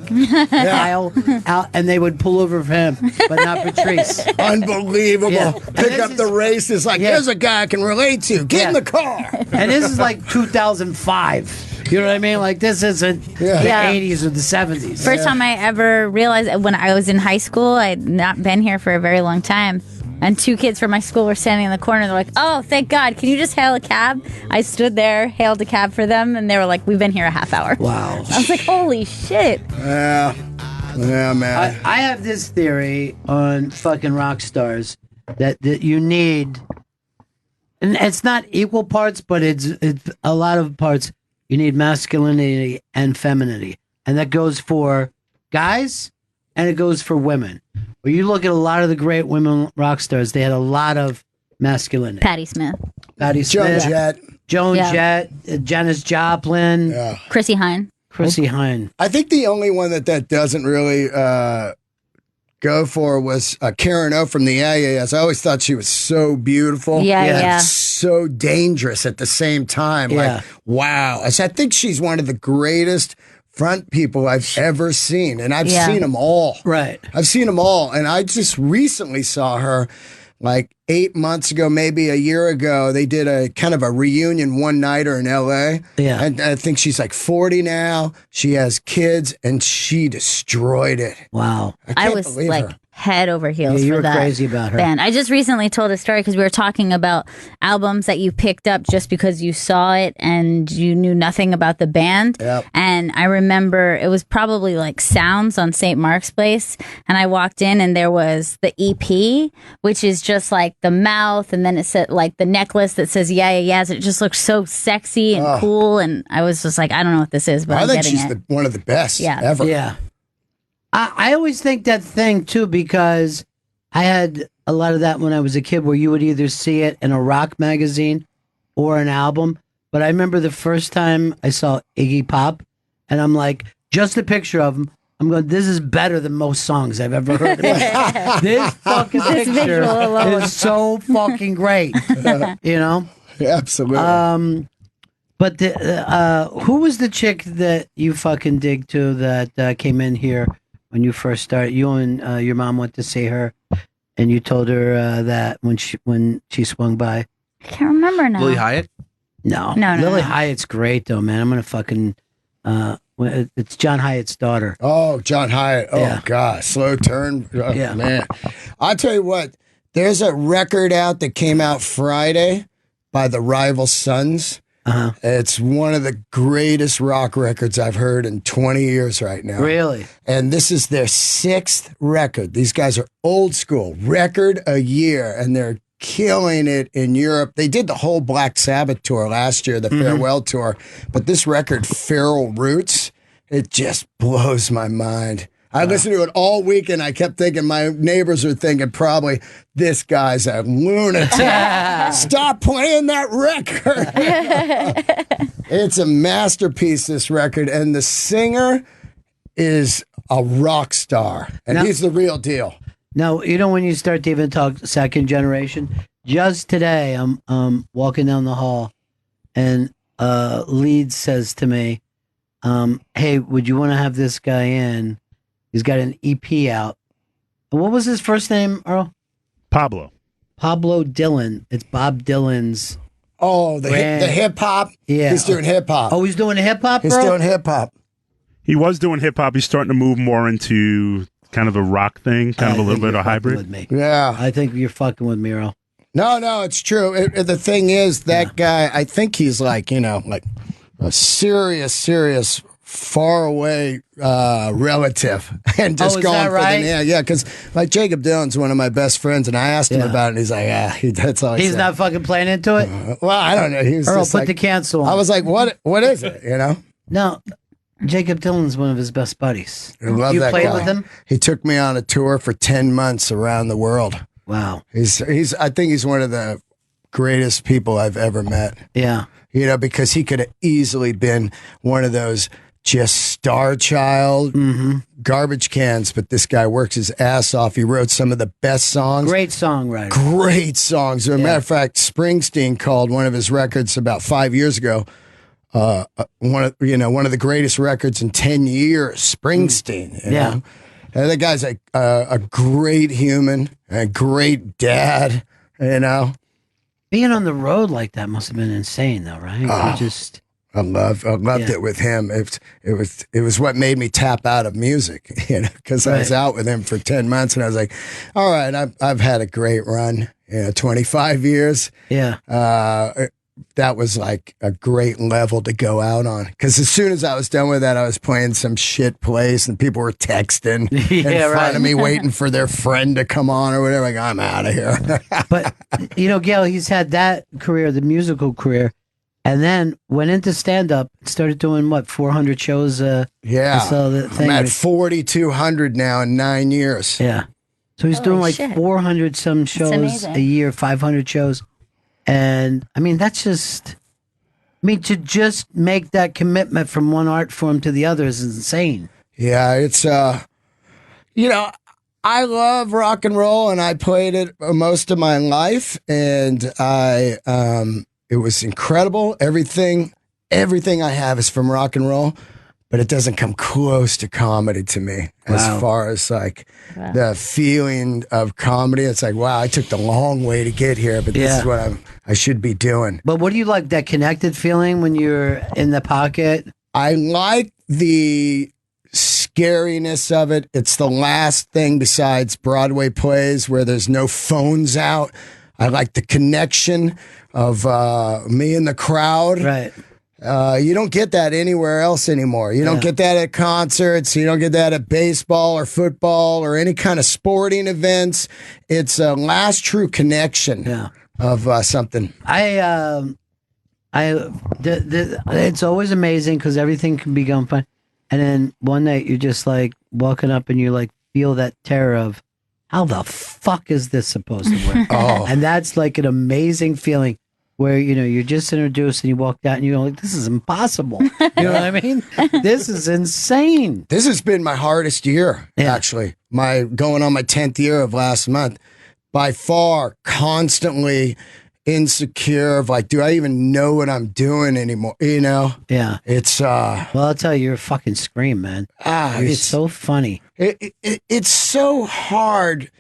aisle out, and they would pull over for him, but not Patrice. Unbelievable. Yeah. Pick up the race. It's like, here's a guy I can relate to. Get in the car. And this is like 2005. You know what I mean? Like, this isn't the Yeah. 80s or the 70s. First time I ever realized when I was in high school, I had not been here for a very long time. And 2 kids from my school were standing in the corner. They're like, "Oh, thank God. Can you just hail a cab?" I stood there, hailed a cab for them, and they were like, "We've been here a half hour." Wow. I was like, "Holy shit." Yeah. Yeah, man. I have this theory on fucking rock stars that you need, and it's not equal parts, but it's a lot of parts. You need masculinity and femininity. and that goes for guys and it goes for women. When you look at a lot of the great women rock stars, they had a lot of masculinity. Patti Smith. Joan Jett. Joan Jett, Janis Joplin. Yeah. Chrissy Hine. I think the only one that doesn't really go for was Karen O from the Yeah. I always thought she was so beautiful. Yeah. So dangerous at the same time. Yeah. Like, wow. I think she's one of the greatest front people I've ever seen. And I've seen them all. Right. I've seen them all. And I just recently saw her like 8 months ago, maybe a year ago. They did a kind of a reunion one-nighter in L.A. Yeah. And I think she's like 40 now. She has kids, and she destroyed it. Wow. I was like head over heels you for were that crazy about her. band. I just recently told a story because we were talking about albums that you picked up just because you saw it and you knew nothing about the band. Yep. And I remember it was probably like Sounds on St. Mark's Place. And I walked in and there was the EP, which is just like the mouth. And then it said like the necklace that says Yeahs. It just looks so sexy and cool. And I was just like, I don't know what this is, but I I'm think getting she's it. one of the best ever. Yeah. I always think that thing too, because I had a lot of that when I was a kid where you would either see it in a rock magazine or an album. But I remember the first time I saw Iggy Pop, and I'm like, just a picture of him. I'm going, this is better than most songs I've ever heard. This fucking picture is so fucking great. You know? Absolutely. But who was the chick that you fucking dig to that came in here when you first started? You and your mom went to see her, and you told her that when she swung by. I can't remember now. Lily Hyatt? No. No. Lily Hyatt's great though, man. I'm gonna fucking. It's John Hyatt's daughter. Oh, John Hyatt. Oh, God. Slow turn. Oh, Yeah. Man. I'll tell you what. There's a record out that came out Friday by the Rival Sons. Uh-huh. It's one of the greatest rock records I've heard in 20 years right now. Really? And this is their 6th record. These guys are old school. Record a year. And they're killing it in Europe. They did the whole Black Sabbath tour last year, the farewell tour. But this record, Feral Roots, it just blows my mind. I listened to it all week, and I kept thinking my neighbors were thinking probably, this guy's a lunatic. Stop playing that record. It's a masterpiece, this record. And the singer is a rock star. And he's the real deal. No, you know when you start to even talk second generation. Just today, I'm walking down the hall, and Leeds says to me, "Hey, would you want to have this guy in? He's got an EP out." What was his first name, Earl? Pablo Dylan. It's Bob Dylan's. Oh, the hip hop. Yeah, he's doing hip hop. Oh, he's doing hip hop. He's doing hip hop. He was doing hip hop. He's starting to move more into kind of a rock thing, kind of a little bit of a hybrid. With me. Yeah, I think you're fucking with me, Earl. No, it's true. The thing is, that guy, I think he's like a serious, far away relative, and just going for the name. Yeah, because like Jacob Dylan's one of my best friends, and I asked him about it, and he's like, that's all. He's not fucking playing into it. Well, I don't know. He's Earl, just put like, the cancel on. I was like, what is it? You know? No. Jacob Dylan's one of his best buddies. I love you that played guy. with him? He took me on a tour for 10 months around the world. Wow. He's I think he's one of the greatest people I've ever met. Yeah. You know, because he could have easily been one of those just star child garbage cans, but this guy works his ass off. He wrote some of the best songs. Great songwriter. Great songs. As a matter of fact, Springsteen called one of his records about 5 years ago one of the greatest records in 10 years. Springsteen. You know? And that guy's a great human, a great dad. You know, being on the road like that must have been insane, though, right? I loved it with him. It was what made me tap out of music, you know, because I was out with him for 10 months, and I was like, all right, I've had a great run, 25 years. Yeah. That was like a great level to go out on. Because as soon as I was done with that, I was playing some shit place, and people were texting in front of me, waiting for their friend to come on or whatever. Like, I'm out of here. But, Gail, he's had that career, the musical career, And then went into stand-up, started doing, 400 shows? Yeah. So the thing I'm at 4,200 now in 9 years. Yeah. So he's doing 400 some shows amazing. a year, 500 shows. And, I mean, that's just... to just make that commitment from one art form to the other is insane. Yeah, it's, I love rock and roll, and I played it most of my life, and it was incredible. Everything I have is from rock and roll, but it doesn't come close to comedy to me. As far as the feeling of comedy, it's like, wow, I took the long way to get here, but this is what I should be doing. But what do you like, that connected feeling when you're in the pocket? I like the scariness of it. It's the last thing besides Broadway plays where there's no phones out. I like the connection of me and the crowd. Right. You don't get that anywhere else anymore. You don't get that at concerts. You don't get that at baseball or football or any kind of sporting events. It's a last true connection of something. It's always amazing because everything can be going fun. And then one night you're just like walking up and you like feel that terror of, how the fuck is this supposed to work? And that's like an amazing feeling where, you're just introduced and you walked out and you're like, this is impossible. You know what I mean? This is insane. This has been my hardest year, actually. Going on my 10th year of last month. By far, constantly insecure of like, do I even know what I'm doing anymore? Yeah. It's well, I'll tell you, you're a fucking scream, man. It's so funny. It's so hard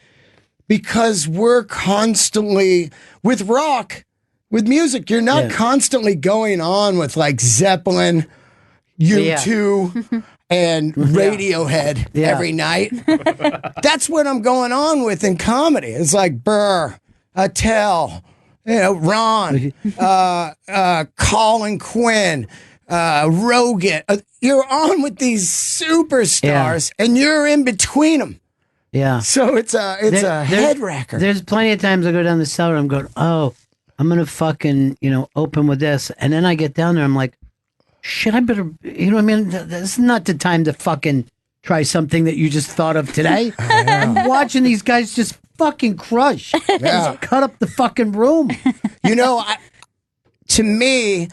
because we're constantly with rock, with music. You're not constantly going on with like Zeppelin, U2, and Radiohead every night. That's what I'm going on with in comedy. It's like Burr, Attell, Ron, Colin Quinn, Rogan. You're on with these superstars, and you're in between them. Yeah. So it's a head wrecker. There's plenty of times I go down the cellar and I'm going, I'm going to fucking, open with this. And then I get down there, I'm like, shit, I better, you know what I mean? This is not the time to fucking try something that you just thought of today. I'm watching these guys just fucking crush. Just cut up the fucking room. To me,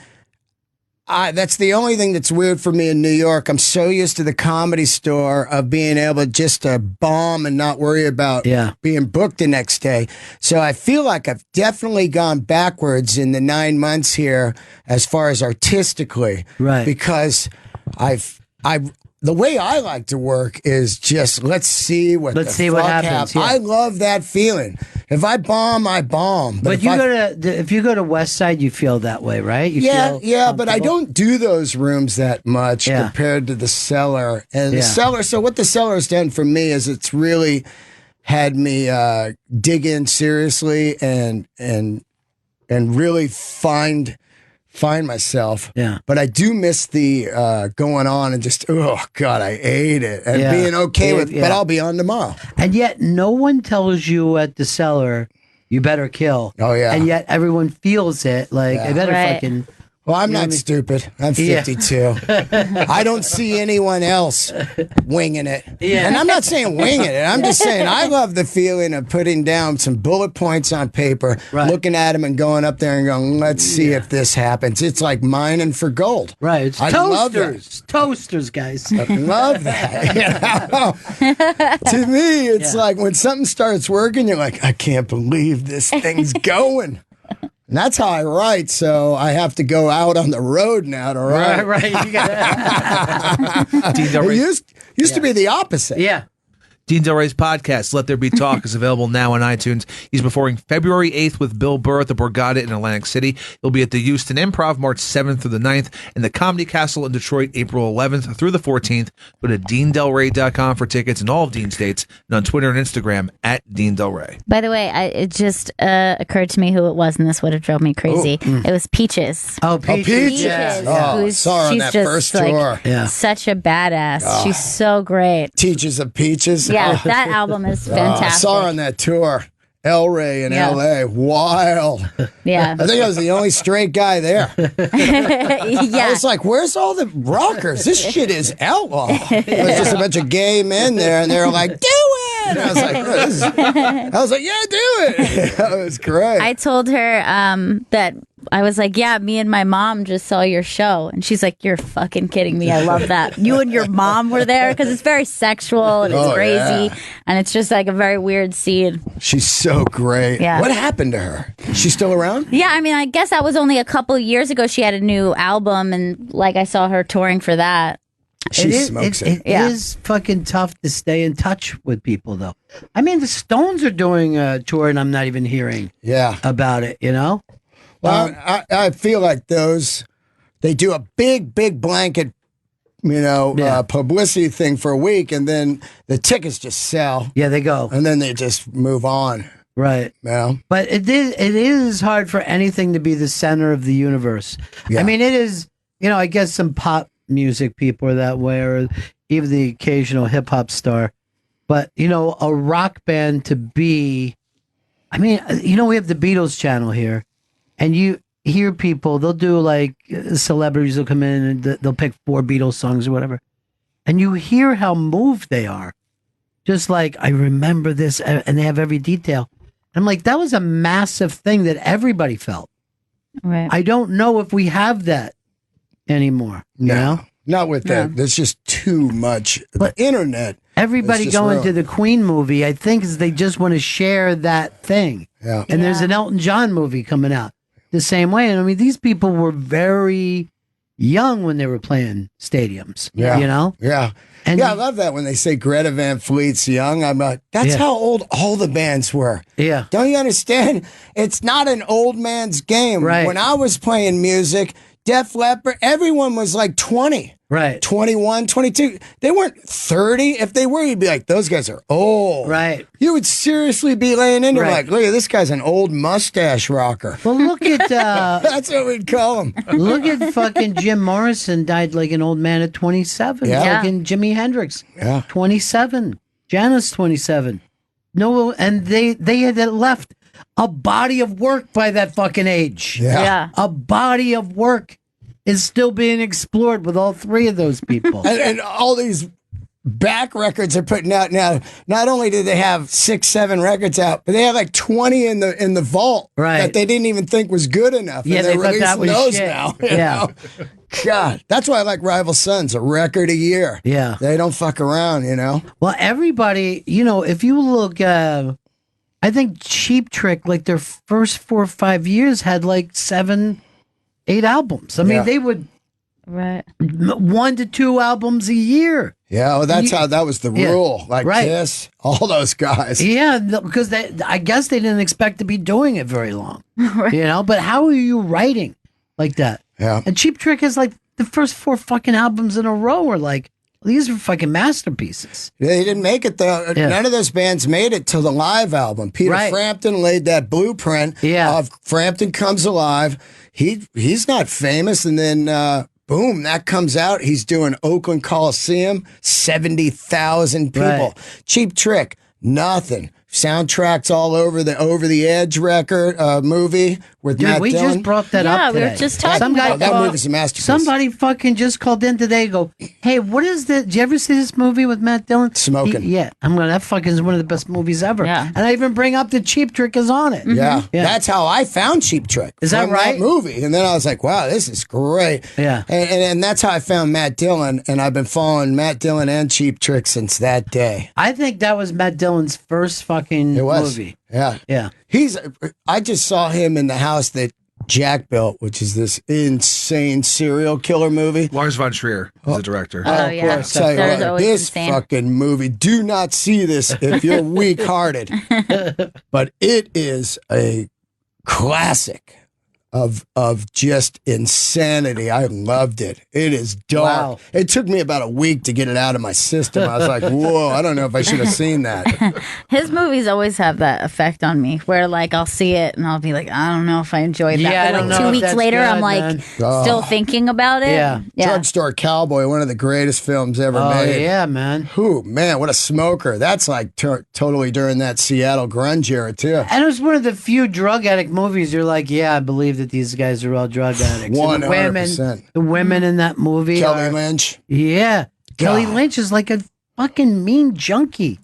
that's the only thing that's weird for me in New York. I'm so used to the Comedy Store of being able just to bomb and not worry about being booked the next day. So I feel like I've definitely gone backwards in the 9 months here as far as artistically. Right. Because the way I like to work is just let's see what happens. Yeah. I love that feeling. If I bomb, I bomb. But if you go to West Side, you feel that way, right? But I don't do those rooms that much compared to the Cellar. And the Cellar. So what the Cellar's done for me is it's really had me dig in seriously and really find myself. Yeah. But I do miss the going on and just, oh, God, I ate it. And being okay with but I'll be on tomorrow. And yet no one tells you at the Cellar, you better kill. Oh, yeah. And yet everyone feels it. Like, I better fucking... Well, I'm not stupid. I'm 52. I don't see anyone else winging it. Yeah. And I'm not saying winging it. I'm just saying I love the feeling of putting down some bullet points on paper, looking at them and going up there and going, let's see if this happens. It's like mining for gold. Right. It's toasters. Toasters, guys. I love that. To me, it's like when something starts working, you're like, I can't believe this thing's going. And that's how I write, so I have to go out on the road now to write. Right. It used to be the opposite. Yeah. Dean Del Rey's podcast, Let There Be Talk, is available now on iTunes. He's performing February 8th with Bill Burr at the Borgata in Atlantic City. He'll be at the Houston Improv March 7th through the 9th and the Comedy Castle in Detroit April 11th through the 14th. Go to DeanDelRey.com for tickets in all of Dean's states and on Twitter and Instagram at Dean Del Rey. By the way, it just occurred to me who it was, and this would have drove me crazy. It was Peaches. Oh, Peaches. Yeah. Oh, saw her on that first tour. Such a badass. She's so great. Teachers of Peaches. Yeah, that album is fantastic. I saw her on that tour. El Rey in L.A. Wild. Yeah. I think I was the only straight guy there. Yeah. I was like, where's all the rockers? This shit is outlaw. There was just a bunch of gay men there, and they were like, do it! And I was like, yeah, do it. That was great. I told her that I was like, yeah, me and my mom just saw your show. And she's like, you're fucking kidding me. I love that. You and your mom were there because it's very sexual and it's crazy. Yeah. And it's just like a very weird scene. She's so great. Yeah. What happened to her? She's still around? Yeah, I mean, I guess that was only a couple years ago. She had a new album and like I saw her touring for that. She smokes it. It is fucking tough to stay in touch with people, though. I mean, the Stones are doing a tour and I'm not even hearing about it, you know? Well, I feel like they do a big blanket, publicity thing for a week, and then the tickets just sell. Yeah, they go. And then they just move on. Right. Yeah. But it is hard for anything to be the center of the universe. Yeah. I mean, it is, I guess some pop music people are that way, or even the occasional hip-hop star. But, a rock band to be, we have the Beatles channel here. And you hear people, they'll do like celebrities will come in and they'll pick 4 Beatles songs or whatever. And you hear how moved they are. Just like, I remember this, and they have every detail. I'm like, that was a massive thing that everybody felt. Right. I don't know if we have that anymore. No, not with that. There's just too much. But the internet. Everybody going to the Queen movie, I think, is they just want to share that thing. Yeah. And there's an Elton John movie coming out the same way. And I mean, these people were very young when they were playing stadiums. Yeah. Yeah. And I love that when they say Greta Van Fleet's young. I'm like, that's how old all the bands were. Yeah. Don't you understand? It's not an old man's game. Right. When I was playing music, Def Leppard, everyone was like 20. Right. 21, 22. They weren't 30. If they were, you'd be like, those guys are old. Right. You would seriously be laying into like, look at this guy's an old mustache rocker. Well, look at... that's what we'd call him. Look at fucking Jim Morrison died like an old man at 27. Yeah. Fucking Jimi Hendrix. Yeah. 27. Janis, 27. No, and they had left a body of work by that fucking age. Yeah. A body of work is still being explored with all 3 of those people. and all these back records they're putting out now. Not only do they have 6, 7 records out, but they have like 20 in the vault that they didn't even think was good enough. Yeah, and they they're thought that releasing was those shit. now. Yeah. God, that's why I like Rival Sons, a record a year. Yeah. They don't fuck around, Well, everybody, if you look, I think Cheap Trick, like their first 4 or 5 years had like 7, 8 albums. I mean, they would 1 to 2 albums a year. Yeah, well, that's how that was the rule. Like Kiss, all those guys. Yeah, because I guess they didn't expect to be doing it very long. But how are you writing like that? Yeah. And Cheap Trick is like the first 4 fucking albums in a row were like, these are fucking masterpieces. They didn't make it though. Yeah. None of those bands made it till the live album. Peter Frampton laid that blueprint of Frampton Comes Alive. He's not famous, and then boom, that comes out. He's doing Oakland Coliseum, 70,000 people. Right. Cheap Trick, nothing. Soundtracks all over the Over the Edge record movie with Matt we Dillon. just brought that up today. we were just talking about that movie's a masterpiece. Somebody fucking just called in today and go, hey, what is the... Did you ever see this movie with Matt Dillon? Smoking. That fucking is one of the best movies ever. Yeah. And I even bring up the Cheap Trick is on it. Yeah. That's how I found Cheap Trick. Is that from right? That movie. And then I was like, wow, this is great. Yeah. And that's how I found Matt Dillon, and I've been following Matt Dillon and Cheap Trick since that day. I think that was Matt Dillon's first fucking movie. Yeah. Yeah. I just saw him in the house that Jack built, which is this insane serial killer movie. Lars von Trier is the director. Oh, yeah. Tell you There's what, always this insane. fucking movie, do not see this if you're weak-hearted. But it is a classic. of just insanity. I loved it. It is dark. Wow. It took me about a week to get it out of my system. I was like, whoa, I don't know if I should have seen that. His movies always have that effect on me where like I'll see it and I'll be like, I don't know if I enjoyed that. Yeah, but I don't like know 2 if weeks that's later, good, I'm like man. still thinking about it. Yeah. Drugstore Cowboy, one of the greatest films ever made. Yeah, man. Who, man, what a smoker. That's like totally during that Seattle grunge era, too. And it was one of the few drug addict movies you're like, yeah, I believe that these guys are all drug addicts. 100%. The women in that movie. Kelly Lynch. Yeah. Kelly Lynch is like a fucking mean junkie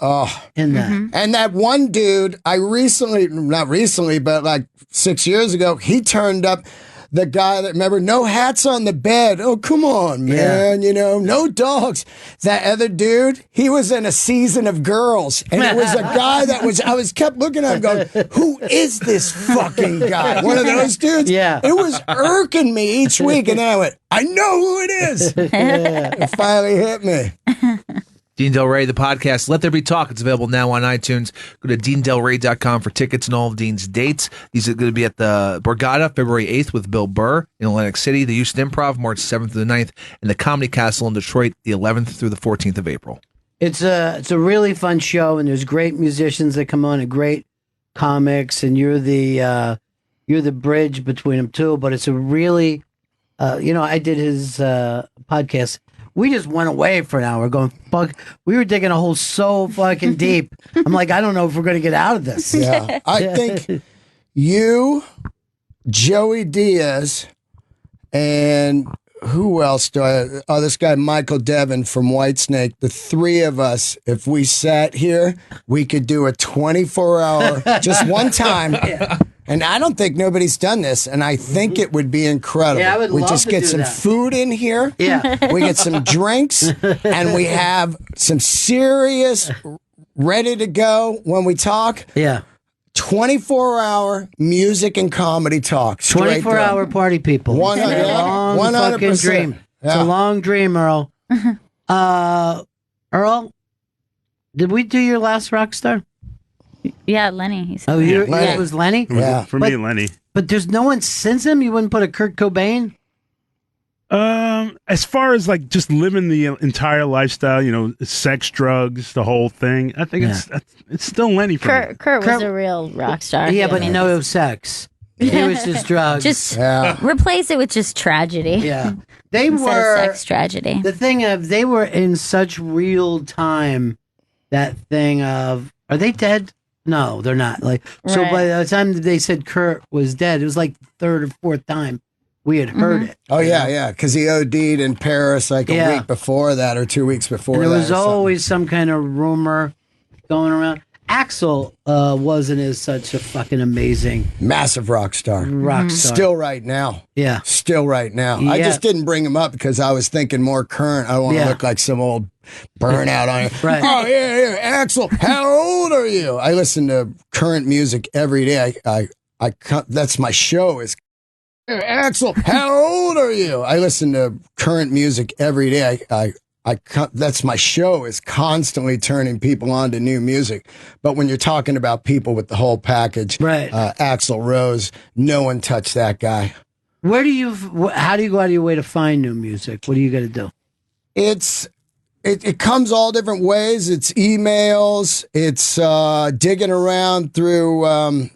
in that. And that one dude, not recently, but like 6 years ago, he turned up. The guy that, remember, no hats on the bed. Oh, come on, man. You know, no dogs. That other dude, he was in A Season of Girls. And it was a guy that I kept looking at him going, who is this fucking guy? One of those dudes? Yeah. It was irking me each week. And then I went, I know who it is. It finally hit me. Dean Del Rey, the podcast, Let There Be Talk. It's available now on iTunes. Go to DeanDelRey.com for tickets and all of Dean's dates. These are going to be at the Borgata, February 8th with Bill Burr in Atlantic City, the Houston Improv, March 7th through the 9th, and the Comedy Castle in Detroit, the 11th through the 14th of April. It's a really fun show, and there's great musicians that come on and great comics, and you're the bridge between them too. But it's a really, I did his podcast. We just went away for an hour going, fuck. We were digging a hole so fucking deep. I'm like, I don't know if we're going to get out of this. Yeah. I think you, Joey Diaz, and who else this guy, Michael Devin from Whitesnake, the three of us, if we sat here, we could do a 24-hour, just one time. Yeah. And I don't think nobody's done this, and I think it would be incredible. Yeah, I would we love just to get do some that. food in here. Yeah. We get some drinks, and we have some serious, ready to go when we talk. Yeah. 24-hour music and comedy talk. 24-hour party people. 100%. Fucking dream. It's a long dream, Earl. Earl, did we do your last rock star? Yeah, Lenny. He said It was Lenny? Yeah. For me, Lenny. But there's no one since him? You wouldn't put a Kurt Cobain? As far as like just living the entire lifestyle, sex, drugs, the whole thing, I think it's still Lenny for me. Kurt was a real rock star. Yeah, but no sex. It was just drugs. Just replace it with just tragedy. Yeah. They Instead were of sex tragedy. The thing of they were in such real time. That thing of, are they dead? No, they're not. So by the time they said Kurt was dead, it was like the third or fourth time we had heard it. Oh yeah, because he OD'd in Paris like a week before that or 2 weeks before that. And there was always some kind of rumor going around. Axl wasn't as such a fucking amazing, massive rock star. Still right now. Yeah. Still right now. Yeah. I just didn't bring him up because I was thinking more current. I don't want to look like some old burnout on it. Right. Oh, yeah. Axl, how old are you? I listen to current music every day. That's my show is Axl, how old are you? I listen to current music every day. That's my show is constantly turning people on to new music. But when you're talking about people with the whole package, Axl Rose, no one touched that guy. How do you go out of your way to find new music? What do you got to do? It comes all different ways. It's emails. It's digging around through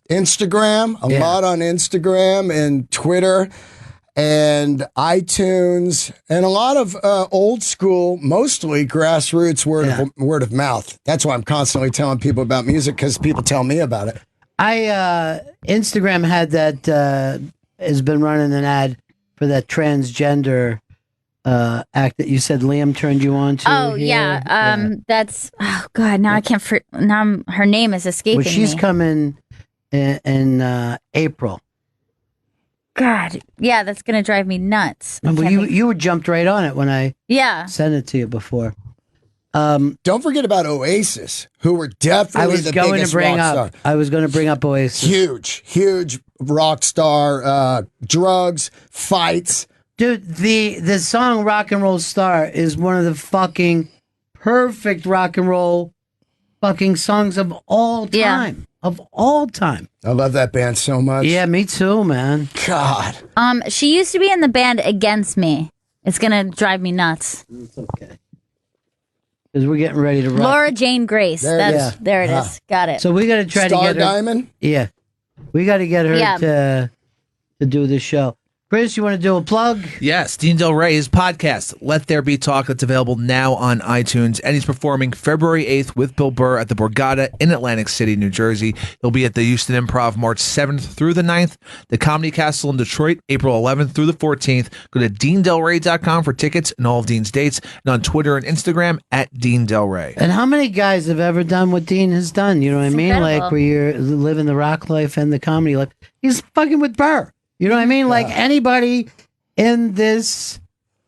Instagram, a lot on Instagram and Twitter and iTunes, and a lot of old school, mostly grassroots word of mouth. That's why I'm constantly telling people about music, because people tell me about it. Instagram had that, has been running an ad for that transgender act that you said Liam turned you on to. Oh here. That's God. Now I can't. Her name is escaping me. Well, she's coming in April. God, yeah, that's gonna drive me nuts. Well, you jumped right on it when I sent it to you before. Don't forget about Oasis, who were definitely the biggest rock star. I was going to bring up Oasis. Huge rock star. Drugs, fights. Dude, the song "Rock and Roll Star" is one of the fucking perfect rock and roll fucking songs of all time. Of all time. I love that band so much. Yeah, me too, man. God. She used to be in the band Against Me. It's gonna drive me nuts. It's okay. Because we're getting ready to rock. Laura Jane Grace. There it is. Got it. So we got to try to get her. Diamond? Yeah. We got to get her to do this show. Chris, you want to do a plug? Yes, Dean Del Rey's podcast, Let There Be Talk, that's available now on iTunes. And he's performing February 8th with Bill Burr at the Borgata in Atlantic City, New Jersey. He'll be at the Houston Improv March 7th through the 9th, the Comedy Castle in Detroit, April 11th through the 14th. Go to DeanDelRey.com for tickets and all of Dean's dates, and on Twitter and Instagram at Dean Del Rey. And how many guys have ever done what Dean has done? You know what I mean? Incredible. Like where you're living the rock life and the comedy life. He's fucking with Burr. You know what I mean? Like anybody in this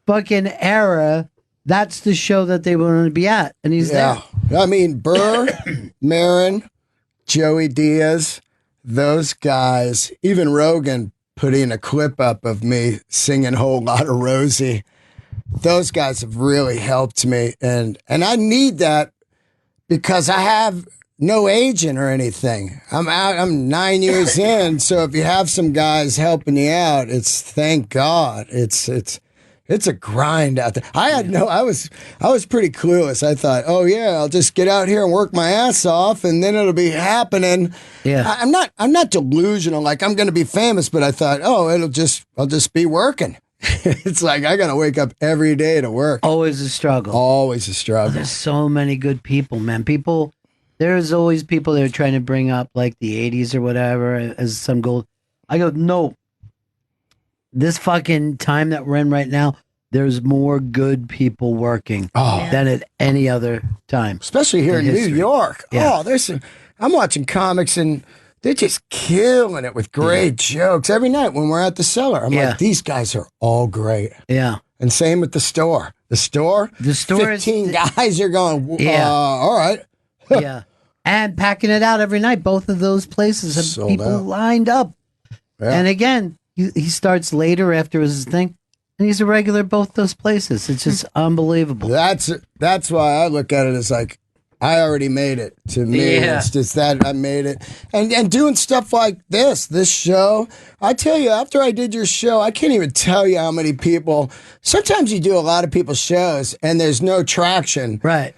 fucking era, that's the show that they want to be at. And he's there. I mean, Burr, Marin, Joey Diaz, those guys, even Rogan put in a clip up of me singing Whole Lotta Rosie. Those guys have really helped me. And I need that because I have no agent or anything. I'm 9 years in, so if you have some guys helping you out, it's thank God. It's a grind out there. I was pretty clueless. I thought, oh yeah, I'll just get out here and work my ass off, and then it'll be happening. Yeah, I'm not delusional. Like I'm going to be famous, but I thought, oh, I'll just be working. It's like I got to wake up every day to work. Always a struggle. Always a struggle. There's so many good people, man. There's always people that are trying to bring up like the 80s or whatever as some gold. I go, no. This fucking time that we're in right now, there's more good people working than at any other time. Especially here in New York. Yeah. I'm watching comics and they're just killing it with great jokes every night when we're at the cellar. I'm like, these guys are all great. Yeah. And same with the store. The store 15 guys are going, all right. Yeah. And packing it out every night. Both of those places have Sold people out. lined up. Yeah. And again, he starts later after his thing, and he's a regular at both those places. It's just unbelievable. That's why I look at it as like, I already made it. To me, it's just that I made it. And doing stuff like this show, I tell you, after I did your show, I can't even tell you how many people, sometimes you do a lot of people's shows and there's no traction. Right.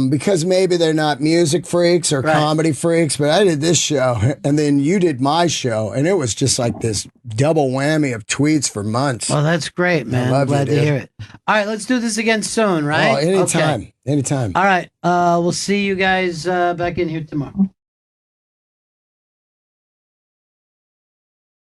Because maybe they're not music freaks or comedy freaks, but I did this show and then you did my show and it was just like this double whammy of tweets for months. Well, that's great, man. I'm glad to hear it. All right, let's do this again soon, right? Oh, anytime. Okay. Anytime. All right, we'll see you guys back in here tomorrow.